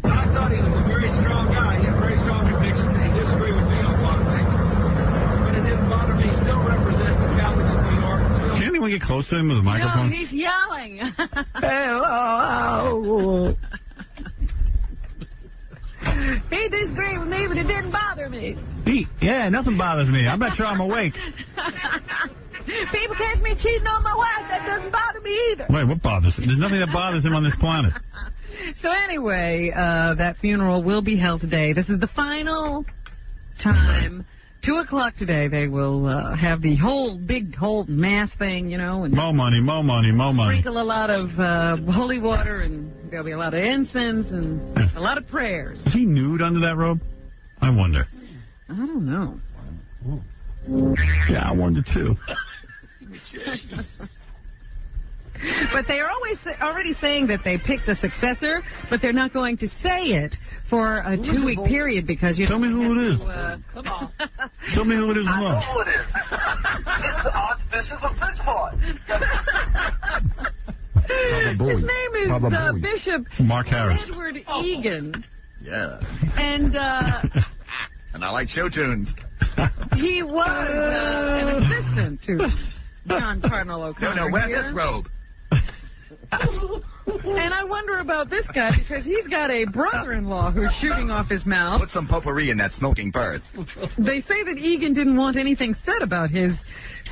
[SPEAKER 3] I thought he was a very strong guy. He had very strong convictions, and he disagreed with me on a lot of things. But it didn't bother me. He still represents the Catholics of New York.
[SPEAKER 2] Can anyone get close to him with a microphone?
[SPEAKER 1] No, he's yelling. He disagreed with me, but it didn't bother me.
[SPEAKER 2] Yeah, nothing bothers me. I'm not sure I'm awake.
[SPEAKER 1] People catch me cheating on my wife. That doesn't bother me either.
[SPEAKER 2] Wait, what bothers him? There's nothing that bothers him on this planet.
[SPEAKER 1] So anyway, that funeral will be held today. This is the final time. 2 o'clock today, they will have the whole mass thing, you know. And
[SPEAKER 2] more money, more money, more money.
[SPEAKER 1] Sprinkle a lot of holy water, and there'll be a lot of incense and a lot of prayers.
[SPEAKER 2] Is he nude under that robe? I wonder.
[SPEAKER 1] I don't know.
[SPEAKER 2] Yeah, I wonder, too.
[SPEAKER 11] But they are already saying that they picked a successor, but they're not going to say it for a 2-week period because you
[SPEAKER 2] Tell me who it is.
[SPEAKER 11] Come on.
[SPEAKER 2] Tell me who it is.
[SPEAKER 19] I know who it is. It's Archbishop of Bridgeport.
[SPEAKER 11] His name is Bishop
[SPEAKER 2] Mark Harris.
[SPEAKER 11] Edward Egan.
[SPEAKER 22] Yeah.
[SPEAKER 11] And
[SPEAKER 22] and I like show tunes.
[SPEAKER 11] He was an assistant to John Cardinal O'Connor.
[SPEAKER 22] No, wear this robe.
[SPEAKER 11] And I wonder about this guy because he's got a brother-in-law who's shooting off his mouth.
[SPEAKER 22] Put some potpourri in that smoking bird.
[SPEAKER 11] They say that Egan didn't want anything said about his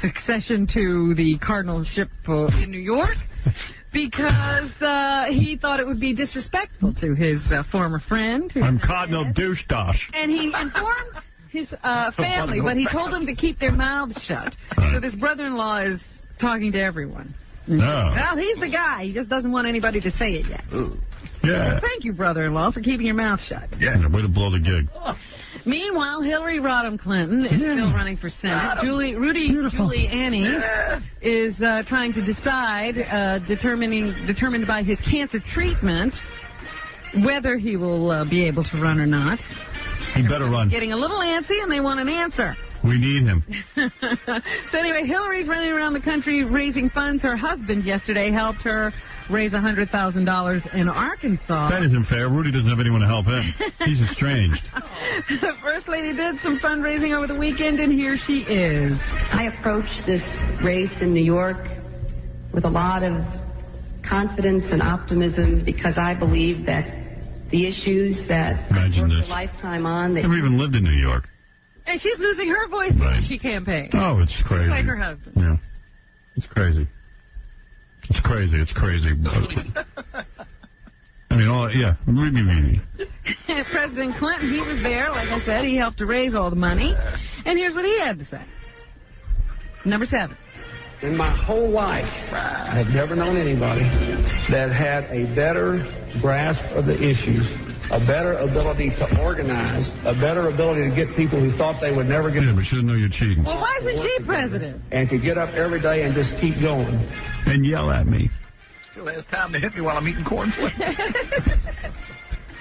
[SPEAKER 11] succession to the cardinalship in New York because he thought it would be disrespectful to his former friend.
[SPEAKER 2] I'm Cardinal Douche-Dosh.
[SPEAKER 11] And he informed his family, but he told them to keep their mouths shut. So this brother-in-law is talking to everyone.
[SPEAKER 2] No.
[SPEAKER 11] Well, he's the guy. He just doesn't want anybody to say it yet.
[SPEAKER 22] Ooh.
[SPEAKER 2] Yeah.
[SPEAKER 11] Well, thank you, brother-in-law, for keeping your mouth shut.
[SPEAKER 2] Yeah, way to blow the gig.
[SPEAKER 11] Meanwhile, Hillary Rodham Clinton is still running for Senate. Rudy Giuliani is trying to decide, determined by his cancer treatment, whether he will be able to run or not.
[SPEAKER 2] He better run.
[SPEAKER 11] Getting a little antsy, and they want an answer.
[SPEAKER 2] We need him.
[SPEAKER 11] So anyway, Hillary's running around the country raising funds. Her husband yesterday helped her raise $100,000 in Arkansas.
[SPEAKER 2] That isn't fair. Rudy doesn't have anyone to help him. He's estranged.
[SPEAKER 11] The First Lady did some fundraising over the weekend, and here she is.
[SPEAKER 14] I approached this race in New York with a lot of confidence and optimism because I believe that the issues that I've worked a lifetime on...
[SPEAKER 2] Never even lived in New York.
[SPEAKER 11] And she's losing her voice as she campaigns.
[SPEAKER 2] Oh, it's crazy.
[SPEAKER 11] Just like her husband.
[SPEAKER 2] Yeah. It's crazy. It's crazy. It's crazy. I mean, yeah.
[SPEAKER 11] President Clinton, he was there. Like I said, he helped to raise all the money. And here's what he had to say. Number 7.
[SPEAKER 3] In my whole life, I have never known anybody that had a better grasp of the issues, a better ability to organize, a better ability to get people who thought they would never get...
[SPEAKER 2] Yeah, but she didn't know you're cheating.
[SPEAKER 11] Well, why isn't she president?
[SPEAKER 3] And to get up every day and just keep going.
[SPEAKER 2] And yell at me.
[SPEAKER 22] Still has time to hit me while I'm eating cornflakes.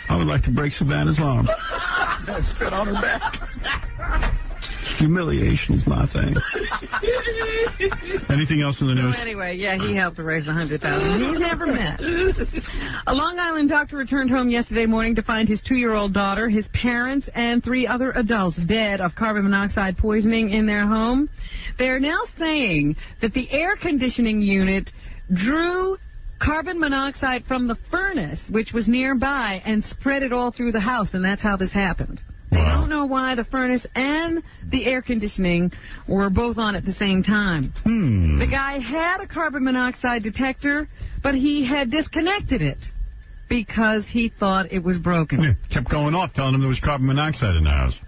[SPEAKER 2] I would like to break Savannah's arm.
[SPEAKER 22] Spit on her back.
[SPEAKER 2] Humiliation is my thing. Anything else in the news?
[SPEAKER 11] So anyway, yeah, he helped to raise the $100,000 he's never met. A Long Island doctor returned home yesterday morning to find his 2-year-old daughter, his parents, and 3 other adults dead of carbon monoxide poisoning in their home. They're now saying that the air conditioning unit drew carbon monoxide from the furnace, which was nearby, and spread it all through the house, and that's how this happened. They don't know why the furnace and the air conditioning were both on at the same time. The guy had a carbon monoxide detector, but he had disconnected it because he thought it was broken.
[SPEAKER 2] Yeah, kept going off, telling him there was carbon monoxide in the house.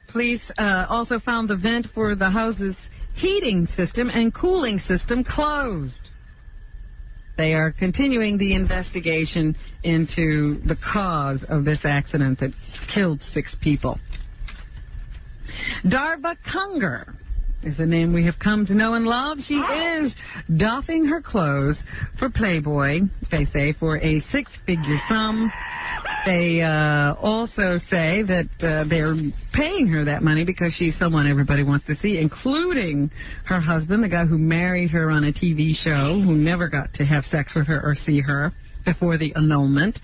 [SPEAKER 11] Police also found the vent for the house's heating system and cooling system closed. They are continuing the investigation into the cause of this accident that killed 6 people. Darva Kunger is the name we have come to know and love. She is doffing her clothes for Playboy, they say, for a 6-figure sum. They also say that they're paying her that money because she's someone everybody wants to see, including her husband, the guy who married her on a TV show, who never got to have sex with her or see her before the annulment.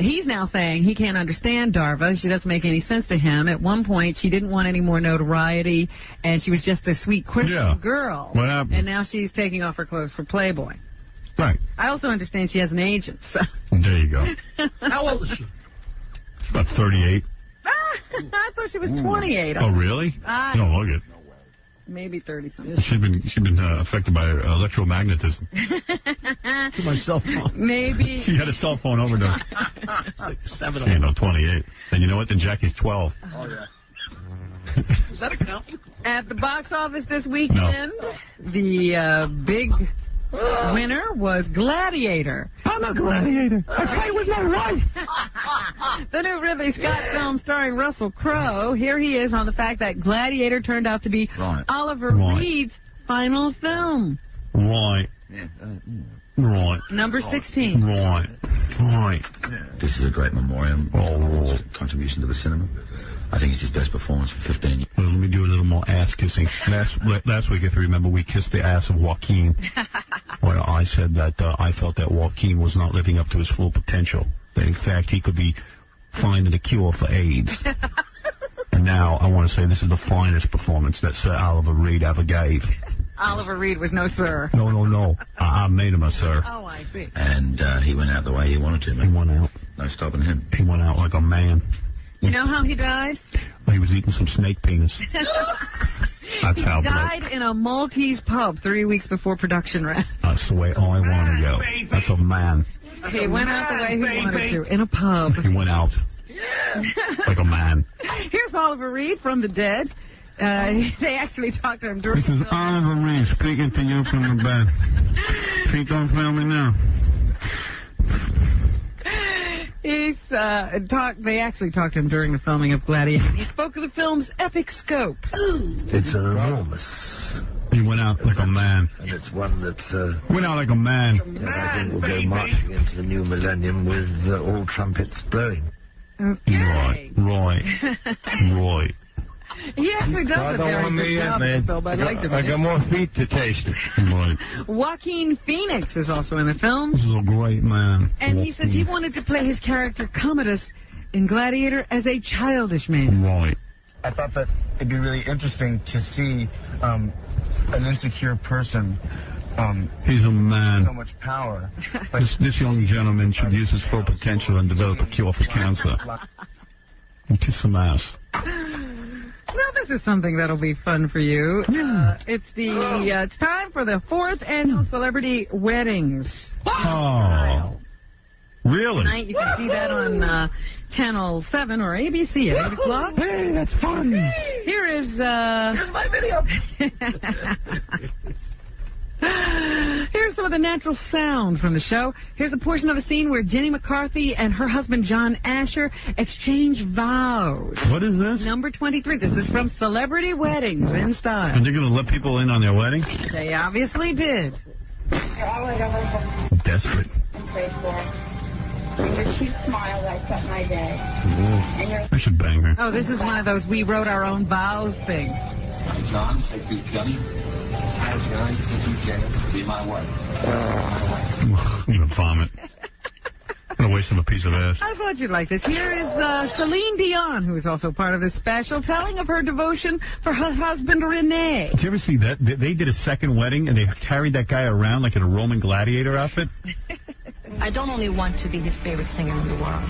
[SPEAKER 11] He's now saying he can't understand Darva. She doesn't make any sense to him. At one point, she didn't want any more notoriety, and she was just a sweet Christian girl.
[SPEAKER 2] What happened?
[SPEAKER 11] And now she's taking off her clothes for Playboy.
[SPEAKER 2] Right.
[SPEAKER 11] I also understand she has an agent. So.
[SPEAKER 2] There you go.
[SPEAKER 11] How old is she?
[SPEAKER 2] She's about 38.
[SPEAKER 11] I thought she was 28.
[SPEAKER 2] Oh, really? You don't look it.
[SPEAKER 11] Maybe 30-something.
[SPEAKER 2] She's been affected by electromagnetism.
[SPEAKER 11] To my cell phone. Maybe.
[SPEAKER 2] She had a cell phone overdose.
[SPEAKER 11] Like 7
[SPEAKER 2] She ain't no 28. And you know what? Then Jackie's 12.
[SPEAKER 11] Oh, yeah.
[SPEAKER 1] Is that a count?
[SPEAKER 11] At the box office this weekend, the big Winner was Gladiator.
[SPEAKER 16] I'm a gladiator. I play with my wife.
[SPEAKER 11] The new Ridley Scott film starring Russell Crowe. Here he is on the fact that Gladiator turned out to be Oliver Reed's final film.
[SPEAKER 16] Right. Right.
[SPEAKER 11] Number 16.
[SPEAKER 16] Right.
[SPEAKER 6] This is a great memorial. Contribution to the cinema. I think it's his best performance for 15 years.
[SPEAKER 2] Well, let me do a little more ass kissing. Last week, if you remember, we kissed the ass of Joaquin. Where I said that I felt that Joaquin was not living up to his full potential. That, in fact, he could be finding a cure for AIDS. And now I want to say this is the finest performance that Sir Oliver Reed ever gave.
[SPEAKER 11] Oliver Reed was no sir.
[SPEAKER 2] No. I made him a sir.
[SPEAKER 11] Oh, I see.
[SPEAKER 6] And he went out the way he wanted to.
[SPEAKER 2] He went out.
[SPEAKER 6] No stopping him.
[SPEAKER 2] He went out like a man.
[SPEAKER 11] You know how he died?
[SPEAKER 2] He was eating some snake penis. That's how.
[SPEAKER 11] He died in a Maltese pub 3 weeks before production ran.
[SPEAKER 2] That's the way I want to go. That's a man.
[SPEAKER 11] He went out the way he wanted to, in a pub.
[SPEAKER 2] He went out like a man.
[SPEAKER 11] Here's Oliver Reed from the dead. They actually talked to him during.
[SPEAKER 2] This is Oliver Reed speaking to you from the bed. Please don't fail me now.
[SPEAKER 11] They actually talked to him during the filming of Gladiator. He spoke of the film's epic scope.
[SPEAKER 20] It's enormous.
[SPEAKER 2] He went out like a man.
[SPEAKER 20] And it's one that
[SPEAKER 2] went out like a man.
[SPEAKER 20] That I think will go marching into the new millennium with all trumpets blowing.
[SPEAKER 11] Okay.
[SPEAKER 2] Roy.
[SPEAKER 11] He actually does a very good job in the film. I liked him.
[SPEAKER 16] I got more feet to taste.
[SPEAKER 2] Right.
[SPEAKER 11] Joaquin Phoenix is also in the film.
[SPEAKER 2] This is a great man.
[SPEAKER 11] And he says he wanted to play his character Commodus in Gladiator as a childish man.
[SPEAKER 2] Right.
[SPEAKER 23] I thought that it'd be really interesting to see an insecure person.
[SPEAKER 2] He's a man.
[SPEAKER 23] So much power.
[SPEAKER 2] This young gentleman should use his full potential and develop a cure for cancer. And kiss some ass.
[SPEAKER 11] Now this is something that'll be fun for you. It's time for the 4th annual Celebrity Weddings.
[SPEAKER 2] Oh, really?
[SPEAKER 11] Tonight you can see that on Channel 7 or ABC at 8 o'clock.
[SPEAKER 16] Hey, that's fun.
[SPEAKER 11] Here is...
[SPEAKER 20] Here's my video.
[SPEAKER 11] Here's some of the natural sound from the show. Here's a portion of a scene where Jenny McCarthy and her husband John Asher exchange vows.
[SPEAKER 2] What is this?
[SPEAKER 11] Number 23. This is from Celebrity Weddings in Style.
[SPEAKER 2] Are they going to let people in on their wedding?
[SPEAKER 11] They obviously did.
[SPEAKER 2] Desperate.
[SPEAKER 24] Pray for. And your cute smile lights up my day.
[SPEAKER 2] I should bang her.
[SPEAKER 11] Oh, this is one of those we wrote our own vows thing.
[SPEAKER 6] John, take you Jenny. Hi, John. Take you Jenny to be my wife.
[SPEAKER 2] I'm going to vomit. I'm going to waste him a piece of ass.
[SPEAKER 11] I thought you'd like this. Here is Celine Dion, who is also part of this special, telling of her devotion for her husband, Renee.
[SPEAKER 2] Did you ever see that? They did a second wedding, and they carried that guy around like in a Roman gladiator outfit.
[SPEAKER 25] I don't only want to be his favorite singer in the world.